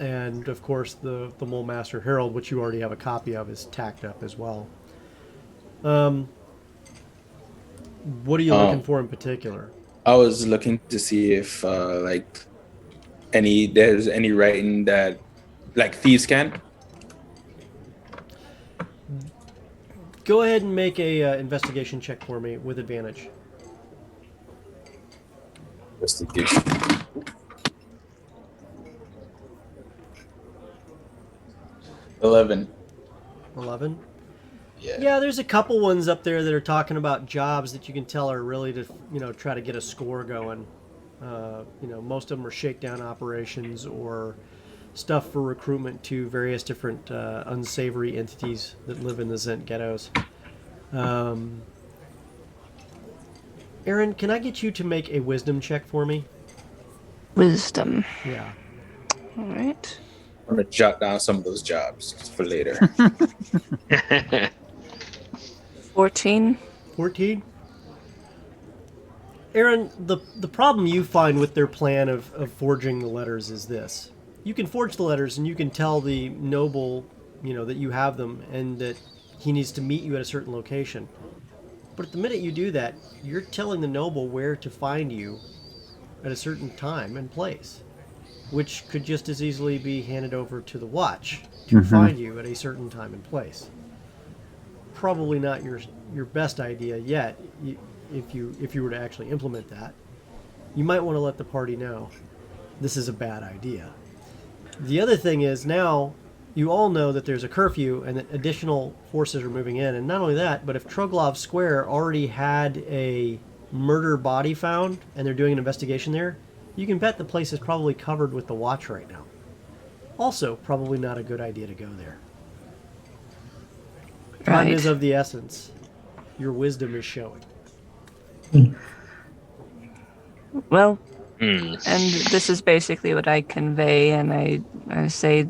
Speaker 1: and of course the Mulmaster Herald, which you already have a copy of, is tacked up as well. What are you looking for in particular?
Speaker 6: I was looking to see if there's any writing that like thieves can.
Speaker 1: Go ahead and make a investigation check for me with advantage.
Speaker 6: Investigation. $11.
Speaker 1: 11.
Speaker 6: Yeah.
Speaker 1: Yeah, there's a couple ones up there that are talking about jobs that you can tell are really to try to get a score going. Most of them are shakedown operations or stuff for recruitment to various different unsavory entities that live in the Zent ghettos. Aaron, can I get you to make a wisdom check for me?
Speaker 4: Wisdom.
Speaker 1: Yeah.
Speaker 4: All right.
Speaker 6: I'm gonna jot down some of those jobs for later.
Speaker 4: 14.
Speaker 1: 14? Aaron, the problem you find with their plan of forging the letters is this. You can forge the letters and you can tell the noble, that you have them and that he needs to meet you at a certain location. But the minute you do that, you're telling the noble where to find you at a certain time and place, which could just as easily be handed over to the watch to find you at a certain time and place. Probably not your best idea yet. If you were to actually implement that, you might want to let the party know this is a bad idea. The other thing is now you all know that there's a curfew and that additional forces are moving in, and not only that, but if Troglov Square already had a murder body found and they're doing an investigation there, you can bet the place is probably covered with the watch right now. Also, probably not a good idea to go there. Time is of the essence. Your wisdom is showing.
Speaker 4: Well, and this is basically what I convey, and I say,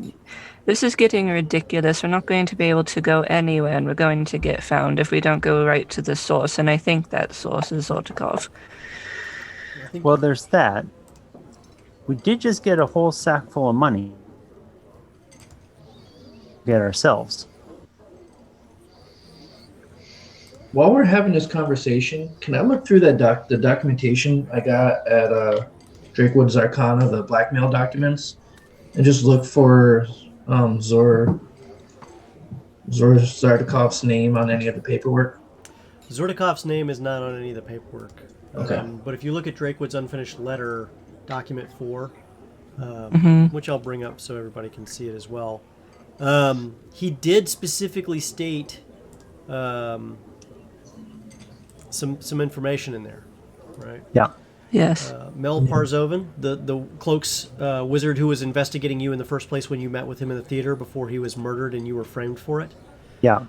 Speaker 4: this is getting ridiculous. We're not going to be able to go anywhere, and we're going to get found if we don't go right to the source, and I think that source is Zoltakov.
Speaker 3: Well, there's that. We did just get a whole sack full of money. Get ourselves.
Speaker 5: While we're having this conversation, can I look through that the documentation I got at Drakewood's Arcana, the blackmail documents, and just look for Zor Zartakov's name on any of the paperwork?
Speaker 1: Zordakov's name is not on any of the paperwork.
Speaker 5: Okay.
Speaker 1: But if you look at Drakewood's unfinished letter, document 4, which I'll bring up so everybody can see it as well, he did specifically state some information in there, right?
Speaker 3: Yeah.
Speaker 4: Yes.
Speaker 1: Mel Parzovan, the cloaks wizard who was investigating you in the first place when you met with him in the theater before he was murdered and you were framed for it.
Speaker 3: Yeah.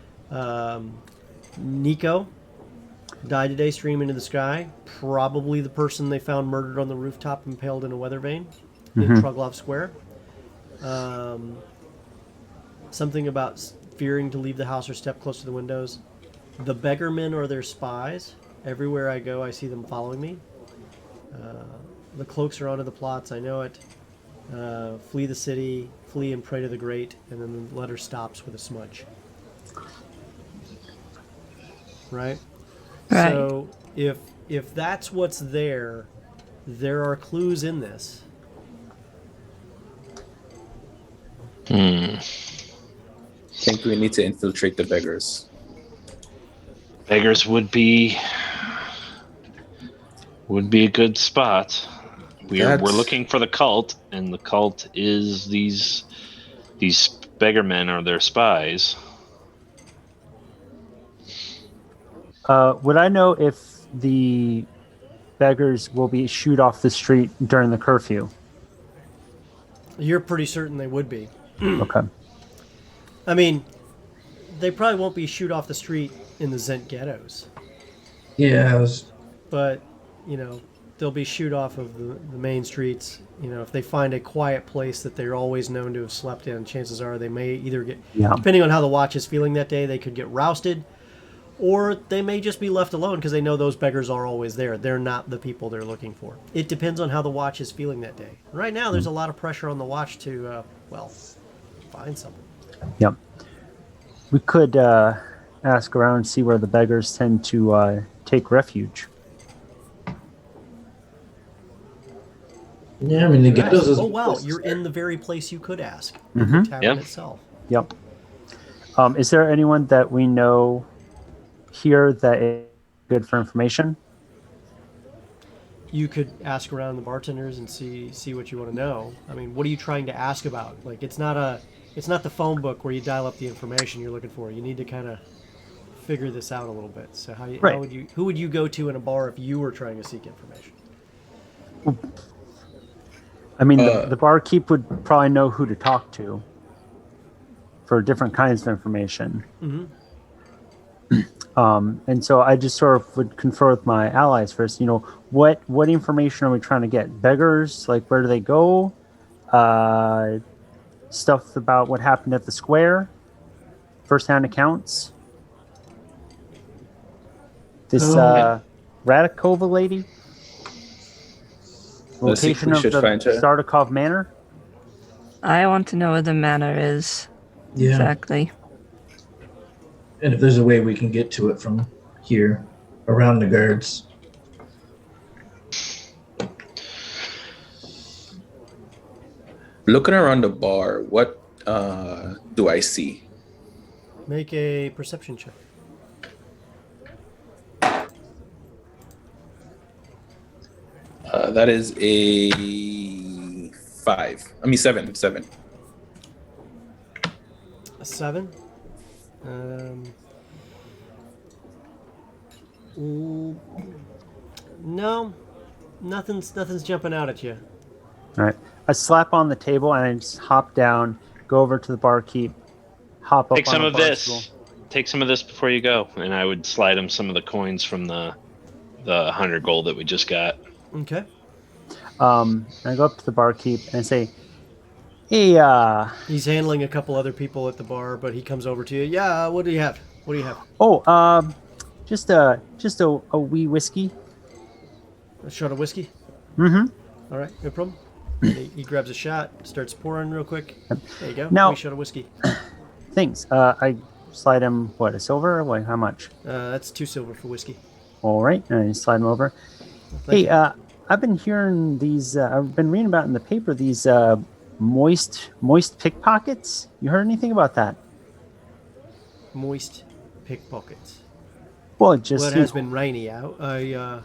Speaker 1: Nico died today, stream into the sky. Probably the person they found murdered on the rooftop, impaled in a weather vane in Troglov Square. Something about fearing to leave the house or step close to the windows. The beggarmen are their spies. Everywhere I go, I see them following me. The cloaks are onto the plots, I know it. Flee the city, flee and pray to the great, and then the letter stops with a smudge. Right?
Speaker 4: Right.
Speaker 1: So if that's what's there, there are clues in this.
Speaker 6: I think we need to infiltrate the beggars.
Speaker 2: Beggars would be a good spot. We're looking for the cult, and the cult is these beggarmen are their spies.
Speaker 3: Would I know if the beggars will be shoot off the street during the curfew?
Speaker 1: You're pretty certain they would be.
Speaker 3: Okay.
Speaker 1: I mean, they probably won't be shoot off the street in the Zent ghettos,
Speaker 5: Yeah, I was.
Speaker 1: but they'll be shoot off of the main streets. If they find a quiet place that they're always known to have slept in, chances are they may either get, depending on how the watch is feeling that day, they could get rousted, or they may just be left alone because they know those beggars are always there. They're not the people they're looking for. It depends on how the watch is feeling that day. Right now, there's a lot of pressure on the watch to, find someone.
Speaker 3: Yep. We could ask around and see where the beggars tend to take refuge.
Speaker 5: Yeah, I mean the ghettos is.
Speaker 1: Oh wow, you're in the very place you could ask.
Speaker 3: Mm-hmm.
Speaker 1: The tavern itself.
Speaker 3: Yep. Is there anyone that we know here that is good for information?
Speaker 1: You could ask around the bartenders and see what you want to know. I mean, what are you trying to ask about? Like, it's not the phone book where you dial up the information you're looking for. You need to kind of figure this out a little bit. So how who would you go to in a bar if you were trying to seek information?
Speaker 3: I mean, the barkeep would probably know who to talk to for different kinds of information.
Speaker 1: Mm-hmm.
Speaker 3: And so I just sort of would confer with my allies first. What information are we trying to get? Beggars, like where do they go? Stuff about what happened at the square. First-hand accounts. This Radikova lady. Location of the Startikov Manor.
Speaker 4: I want to know where the manor is.
Speaker 5: Yeah.
Speaker 4: Exactly.
Speaker 5: And if there's a way we can get to it from here, around the guards.
Speaker 6: Looking around the bar, what do I see?
Speaker 1: Make a perception check.
Speaker 6: That is a 5. I mean 7. 7.
Speaker 1: A 7. No, nothing's jumping out at you.
Speaker 3: All right. I slap on the table and I just hop down, go over to the barkeep, hop up.
Speaker 2: Take some
Speaker 3: on
Speaker 2: of
Speaker 3: a bar
Speaker 2: this.
Speaker 3: stool.
Speaker 2: Take some of this before you go, and I would slide him some of the coins from the 100 gold that we just got.
Speaker 1: Okay.
Speaker 3: I go up to the barkeep and I say, "Hey,
Speaker 1: He's handling a couple other people at the bar, but he comes over to you. Yeah, what do you have? What do you have?
Speaker 3: oh, just a wee whiskey."
Speaker 1: A shot of whiskey?
Speaker 3: Mm-hmm.
Speaker 1: All right, no problem. He grabs a shot, starts pouring real quick. There you go.
Speaker 3: Now-
Speaker 1: Wee shot of whiskey.
Speaker 3: Thanks. I slide him a silver? Wait, how much?
Speaker 1: That's 2 silver for whiskey.
Speaker 3: All right, and I slide him over.
Speaker 1: Thank you.
Speaker 3: I've been hearing these. I've been reading about in the paper these moist pickpockets. You heard anything about that?
Speaker 1: Moist pickpockets.
Speaker 3: Well, it just
Speaker 1: Well, it has been rainy out. I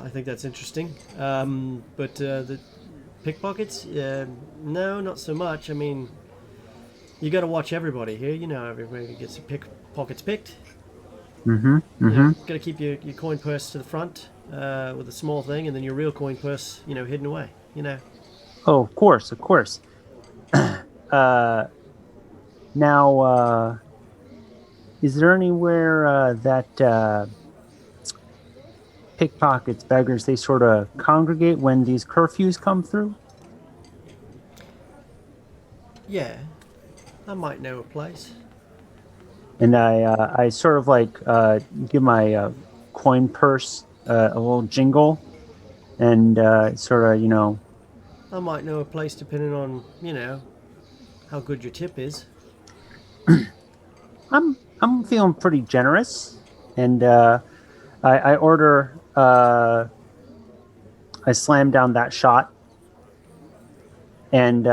Speaker 1: think that's interesting. But the pickpockets, no, not so much. I mean, you got to watch everybody here. Everybody gets pickpockets picked.
Speaker 3: Mm-hmm. Mm-hmm.
Speaker 1: Got to keep your coin purse to the front with a small thing, and then your real coin purse, hidden away.
Speaker 3: Oh, of course. Now, is there anywhere that pickpockets, beggars, they sort of congregate when these curfews come through?
Speaker 1: Yeah, I might know a place.
Speaker 3: And I sort of like give my coin purse a little jingle, and sort of,
Speaker 1: I might know a place depending on, how good your tip is.
Speaker 3: I'm feeling pretty generous, and I order. I slam down that shot, and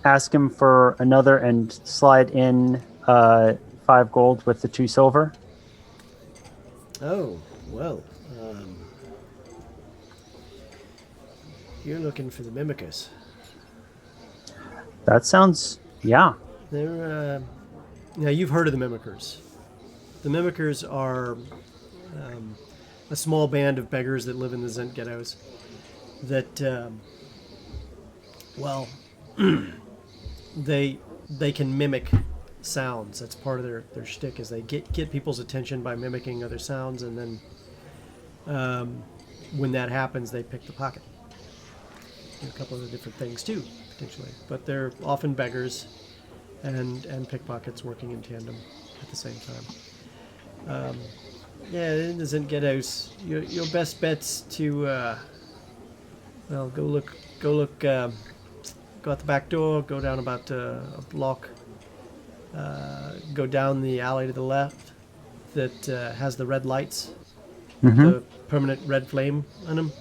Speaker 3: ask him for another, and slide in 5 gold with the 2 silver.
Speaker 1: Oh, well, you're looking for the Mimicus.
Speaker 3: That sounds, yeah.
Speaker 1: They're Now, you've heard of the Mimickers. The Mimickers are a small band of beggars that live in the Zent ghettos that, they can mimic sounds. That's part of their shtick, is they get people's attention by mimicking other sounds, and then when that happens, they pick the pocket. Do a couple of different things too, potentially. But they're often beggars and pickpockets working in tandem at the same time. In the Zent ghettos, your best bet's to go out the back door, go down about a block, go down the alley to the left that has the red lights, the permanent red flame on them,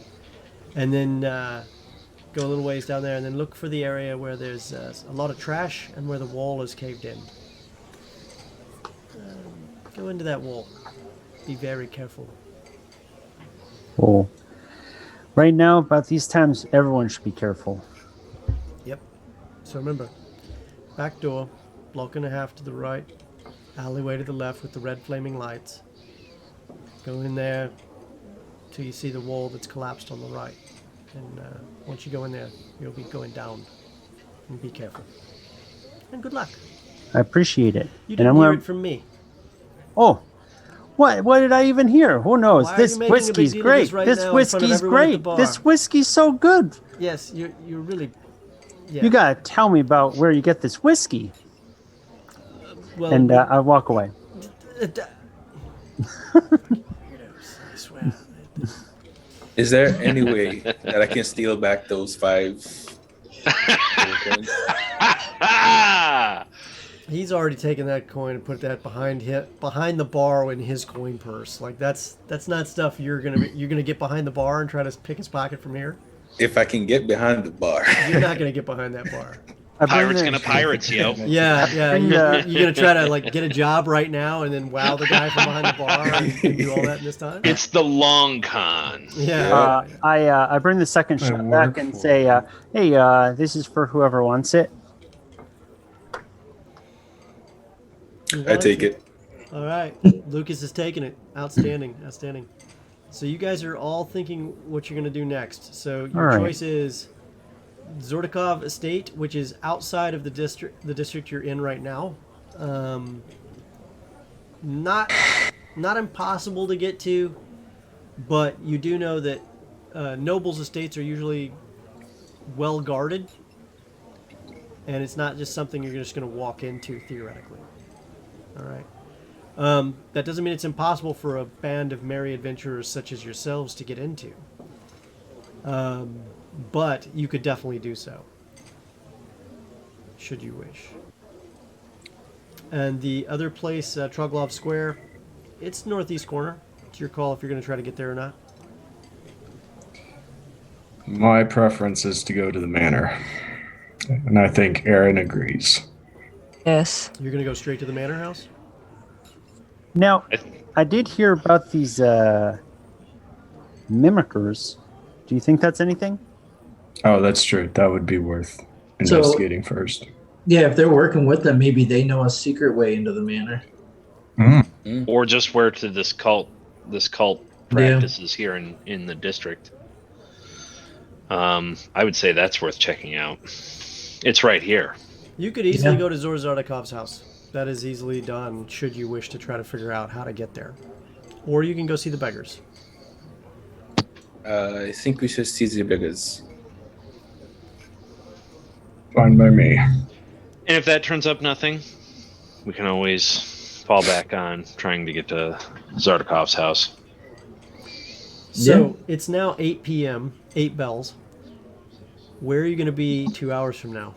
Speaker 1: and then go a little ways down there, and then look for the area where there's a lot of trash and where the wall is caved in. Go into that wall. Be very careful.
Speaker 3: Oh. Right now, about these times, everyone should be careful.
Speaker 1: Yep. So remember, back door, block and a half to the right, alleyway to the left with the red flaming lights. Go in there till you see the wall that's collapsed on the right. And once you go in there, you'll be going down. And be careful. And good luck.
Speaker 3: I appreciate it.
Speaker 1: You
Speaker 3: And
Speaker 1: didn't
Speaker 3: I'm
Speaker 1: hear
Speaker 3: gonna...
Speaker 1: it from me.
Speaker 3: Oh, what did I even hear? Who knows?
Speaker 1: Why are
Speaker 3: This
Speaker 1: you making a big
Speaker 3: whiskey's
Speaker 1: deal of
Speaker 3: great.
Speaker 1: this right
Speaker 3: This
Speaker 1: now in front of
Speaker 3: whiskey's
Speaker 1: everyone at the
Speaker 3: great.
Speaker 1: bar?
Speaker 3: This whiskey's so good.
Speaker 1: Yes, you're really... Yeah.
Speaker 3: You gotta tell me about where you get this whiskey.
Speaker 1: Well,
Speaker 3: And I walk away.
Speaker 1: I swear.
Speaker 6: Is there any way that I can steal back those 5 coins?
Speaker 1: He's already taken that coin and put that behind the bar in his coin purse. Like that's not stuff you're gonna get behind the bar and try to pick his pocket from here.
Speaker 6: If I can get behind the bar.
Speaker 1: You're not gonna get behind that bar.
Speaker 2: Pirates gonna pirates, yo.
Speaker 1: Yeah. You're gonna try to like get a job right now and then wow the guy from behind the bar and do all that in this time.
Speaker 2: It's the long con.
Speaker 1: Yeah.
Speaker 3: I bring the second shot back and say, "Hey, this is for whoever wants it."
Speaker 6: I take it.
Speaker 1: All right. Lucas is taking it. Outstanding. So you guys are all thinking what you're going to do next. So your
Speaker 3: All right.
Speaker 1: choice is Zordikov Estate, which is outside of the district you're in right now. Not impossible to get to, but you do know that nobles' estates are usually well guarded, and it's not just something you're just going to walk into theoretically. All right. That doesn't mean it's impossible for a band of merry adventurers such as yourselves to get into. But you could definitely do so, should you wish. And the other place, Troglov Square, it's northeast corner. It's your call if you're going to try to get there or not.
Speaker 7: My preference is to go to the manor. And I think Aaron agrees.
Speaker 4: Yes.
Speaker 1: You're going to go straight to the manor house?
Speaker 3: Now, I did hear about these mimickers. Do you think that's anything?
Speaker 7: Oh, that's true. That would be worth investigating first.
Speaker 5: Yeah, if they're working with them, maybe they know a secret way into the manor.
Speaker 2: Or just where to this cult practices here in the district. I would say that's worth checking out. It's right here.
Speaker 1: You could easily go to Zor Zardakov's house. That is easily done, should you wish to try to figure out how to get there. Or you can go see the beggars.
Speaker 6: I think we should see the beggars.
Speaker 7: Fine by me.
Speaker 2: And if that turns up nothing, we can always fall back on trying to get to Zardakov's house.
Speaker 1: So it's now 8 p.m., 8 bells. Where are you going to be 2 hours from now?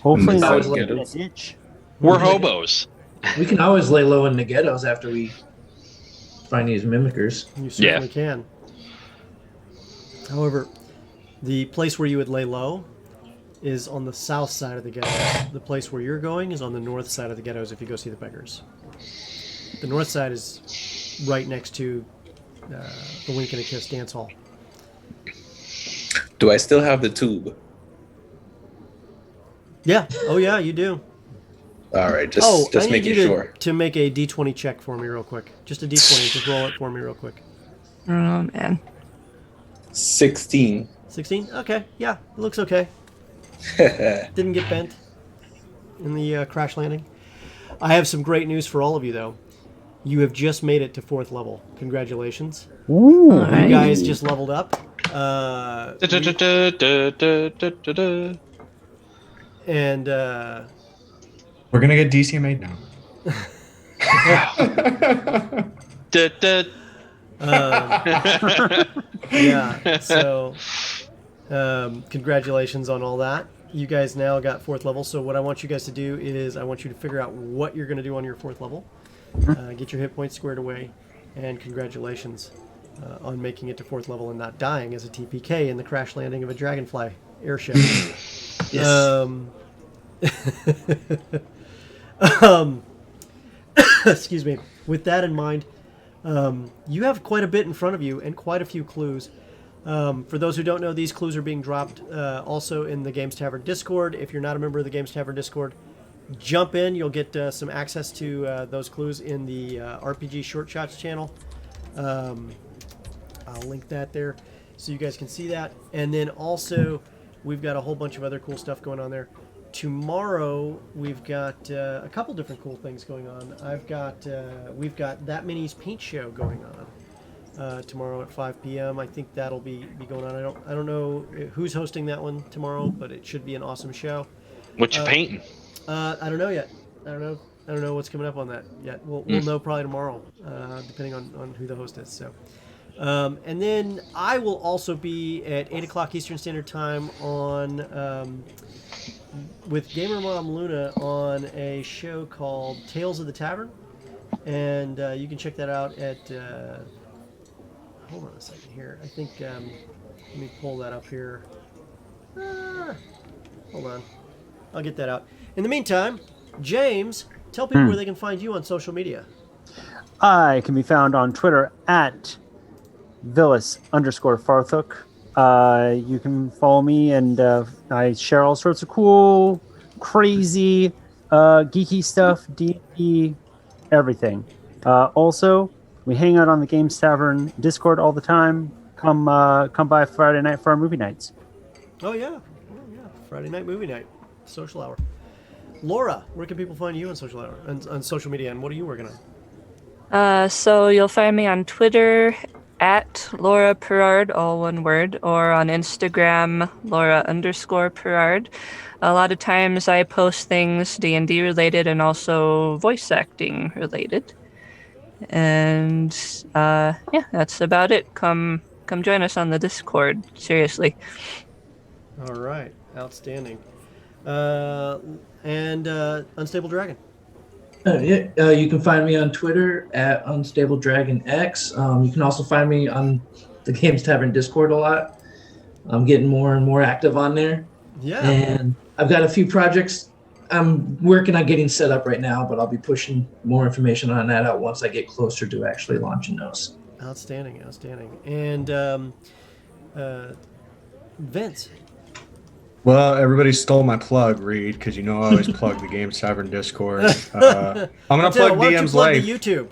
Speaker 3: Hopefully
Speaker 6: Mm.
Speaker 3: not
Speaker 6: Always
Speaker 3: in
Speaker 6: get
Speaker 3: a
Speaker 6: it.
Speaker 3: ditch.
Speaker 2: We're hobos.
Speaker 5: We can always lay low in the ghettos after we find these mimickers.
Speaker 1: You certainly can. However, the place where you would lay low is on the south side of the ghettos. The place where you're going is on the north side of the ghettos if you go see the beggars. The north side is right next to the Wink and a Kiss dance hall.
Speaker 6: Do I still have the tube?
Speaker 1: Yeah. Oh, yeah, you do.
Speaker 6: All right,
Speaker 1: I
Speaker 6: just
Speaker 1: need
Speaker 6: making
Speaker 1: you
Speaker 6: sure.
Speaker 1: to make a D20 check for me real quick. Just a D20. Just roll it for me real quick.
Speaker 4: Oh man.
Speaker 6: 16.
Speaker 1: 16? Okay, yeah, it looks okay. Didn't get bent in the crash landing. I have some great news for all of you, though. You have just made it to 4th level. Congratulations.
Speaker 3: Ooh.
Speaker 1: You guys just leveled up. And
Speaker 7: We're gonna get DCMA now.
Speaker 1: yeah, so congratulations on all that. You guys now got 4th level, so what I want you guys to do is I want you to figure out what you're going to do on your 4th level. Get your hit points squared away, and congratulations on making it to 4th level and not dying as a TPK in the crash landing of a Dragonfly airship.
Speaker 5: Yes.
Speaker 1: Excuse me. With that in mind, you have quite a bit in front of you and quite a few clues. For those who don't know, these clues are being dropped also in the Games Tavern Discord. If you're not a member of the Games Tavern Discord, jump in. You'll get some access to those clues in the RPG Short Shots channel. I'll link that there so you guys can see that. And then also, we've got a whole bunch of other cool stuff going on there. Tomorrow, we've got a couple different cool things going on. We've got That Mini's Paint Show going on tomorrow at 5 p.m. I think that'll be going on. I don't know who's hosting that one tomorrow, but it should be an awesome show.
Speaker 2: What you painting?
Speaker 1: I don't know yet. I don't know what's coming up on that yet. We'll know probably tomorrow, depending on who the host is. So, and then I will also be at 8 o'clock Eastern Standard Time on with Gamer Mom Luna on a show called Tales of the Tavern, and you can check that out at. Hold on a second here. I think let me pull that up here. Hold on, I'll get that out. In the meantime, James, tell people where they can find you on social media.
Speaker 3: I can be found on Twitter at Villas_Farthuk. You can follow me, and I share all sorts of cool, crazy, geeky stuff, D&D, everything. Also, we hang out on the Games Tavern Discord all the time. Come by Friday night for our movie nights.
Speaker 1: Oh yeah, Friday night movie night, social hour. Laura, where can people find you on social hour and on social media, and what are you working on?
Speaker 4: So you'll find me on Twitter at Laura Perard, all one word, or on Instagram, Laura_Perard. A lot of times I post things D&D related and also voice acting related. And yeah, that's about it. Come join us on the Discord. Seriously.
Speaker 1: All right, outstanding. And Unstable Dragon.
Speaker 5: You can find me on Twitter at UnstableDragonX. You can also find me on the Games Tavern Discord a lot. I'm getting more and more active on there.
Speaker 1: Yeah.
Speaker 5: And I've got a few projects I'm working on getting set up right now, but I'll be pushing more information on that out once I get closer to actually launching those.
Speaker 1: Outstanding. And Vince.
Speaker 7: Well, everybody stole my plug, Reed, because you know I always plug the Games Tavern Discord. I'm gonna plug
Speaker 1: Why don't you
Speaker 7: DM's
Speaker 1: plug
Speaker 7: life.
Speaker 1: the YouTube?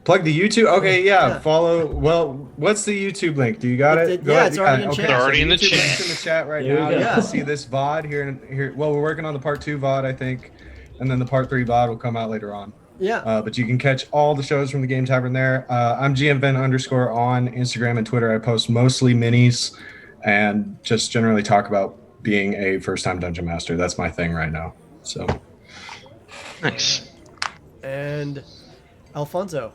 Speaker 7: Plug the YouTube? Okay, yeah. Follow. Well, what's the YouTube link? Do you got it?
Speaker 1: Yeah, it's already in chat.
Speaker 2: It's already in the
Speaker 7: YouTube
Speaker 2: chat.
Speaker 7: link's in the chat right
Speaker 5: There we
Speaker 7: now.
Speaker 5: go.
Speaker 7: You
Speaker 1: Yeah.
Speaker 7: can see this VOD here. Well, we're working on the part 2 VOD, I think, and then the part 3 VOD will come out later on.
Speaker 1: Yeah.
Speaker 7: But you can catch all the shows from the Game Tavern there. I'm GMVen_ on Instagram and Twitter. I post mostly minis and just generally talk about being a first-time dungeon master. That's my thing right now. So
Speaker 2: Nice.
Speaker 1: And Alfonso.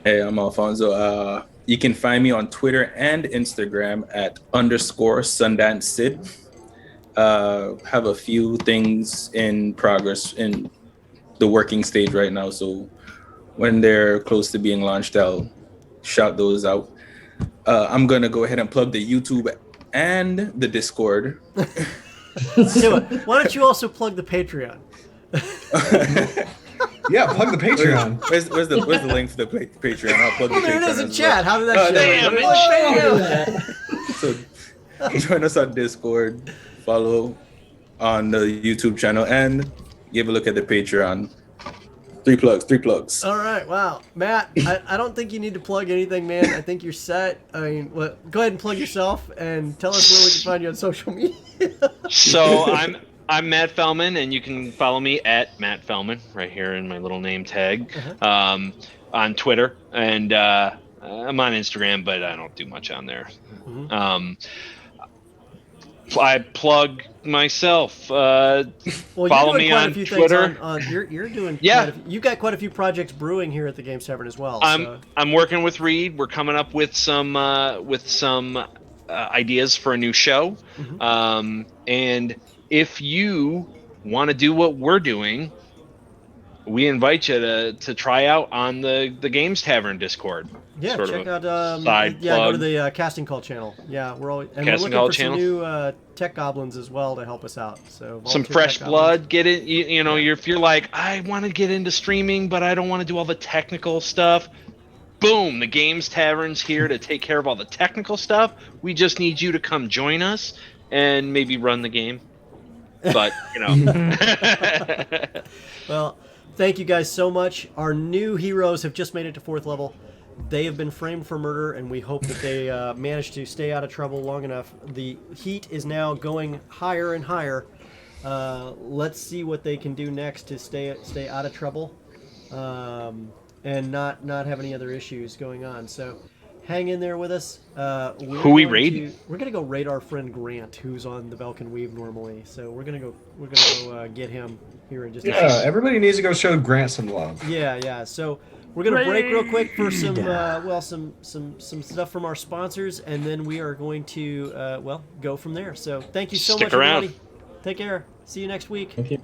Speaker 6: Hey, I'm Alfonso. You can find me on Twitter and Instagram at _SundanceSid. Have a few things in progress in the working stage right now, so when they're close to being launched, I'll shout those out. I'm gonna go ahead and plug the YouTube and the Discord.
Speaker 1: Do it. Why don't you also plug the Patreon?
Speaker 7: yeah, plug the Patreon.
Speaker 6: Where's the link for the Patreon? I'll plug
Speaker 1: Well,
Speaker 6: the
Speaker 1: there
Speaker 6: Patreon
Speaker 1: it is in
Speaker 6: as
Speaker 1: chat.
Speaker 6: well.
Speaker 1: How did that show?
Speaker 2: damn it.
Speaker 1: There you go.
Speaker 6: So join us on Discord, follow on the YouTube channel, and give a look at the Patreon. 3 plugs, 3 plugs.
Speaker 1: All right, wow, Matt. I don't think you need to plug anything, man. I think you're set. I mean, go ahead and plug yourself and tell us where we can find you on social media.
Speaker 2: So I'm Matt Fellman, and you can follow me at Matt Fellman right here in my little name tag on Twitter, and I'm on Instagram, but I don't do much on there. I plug myself.
Speaker 1: Well,
Speaker 2: follow me on Twitter.
Speaker 1: You're doing
Speaker 2: Yeah.
Speaker 1: You've got quite a few projects brewing here at the Games Tavern as well.
Speaker 2: I'm working with Reed. We're coming up with some ideas for a new show. And if you want to do what we're doing, we invite you to try out on the Games Tavern Discord.
Speaker 1: Yeah, check out.
Speaker 2: Side
Speaker 1: go
Speaker 2: plug.
Speaker 1: to the Casting Call channel. Yeah, we're always we're
Speaker 2: Casting
Speaker 1: looking
Speaker 2: Call
Speaker 1: for
Speaker 2: channel.
Speaker 1: some new tech goblins as well to help us out. So
Speaker 2: Some
Speaker 1: volunteer
Speaker 2: fresh
Speaker 1: tech
Speaker 2: blood. Get it. If you're like, I want to get into streaming, but I don't want to do all the technical stuff. Boom! The Games Tavern's here to take care of all the technical stuff. We just need you to come join us and maybe run the game. But
Speaker 1: Well, thank you guys so much. Our new heroes have just made it to 4th level. They have been framed for murder, and we hope that they manage to stay out of trouble long enough. The heat is now going higher and higher. Let's see what they can do next to stay out of trouble, and not have any other issues going on. So, hang in there with us.
Speaker 2: Who we raid?
Speaker 1: We're gonna go raid our friend Grant, who's on the Belkin Weave normally. So we're gonna go get him here in just a second.
Speaker 7: Everybody needs to go show Grant some love.
Speaker 1: Yeah. So we're gonna break real quick for some some stuff from our sponsors, and then we are going to go from there. So thank you so
Speaker 2: Stick
Speaker 1: much,
Speaker 2: around.
Speaker 1: everybody. Take care. See you next week.
Speaker 5: Thank you.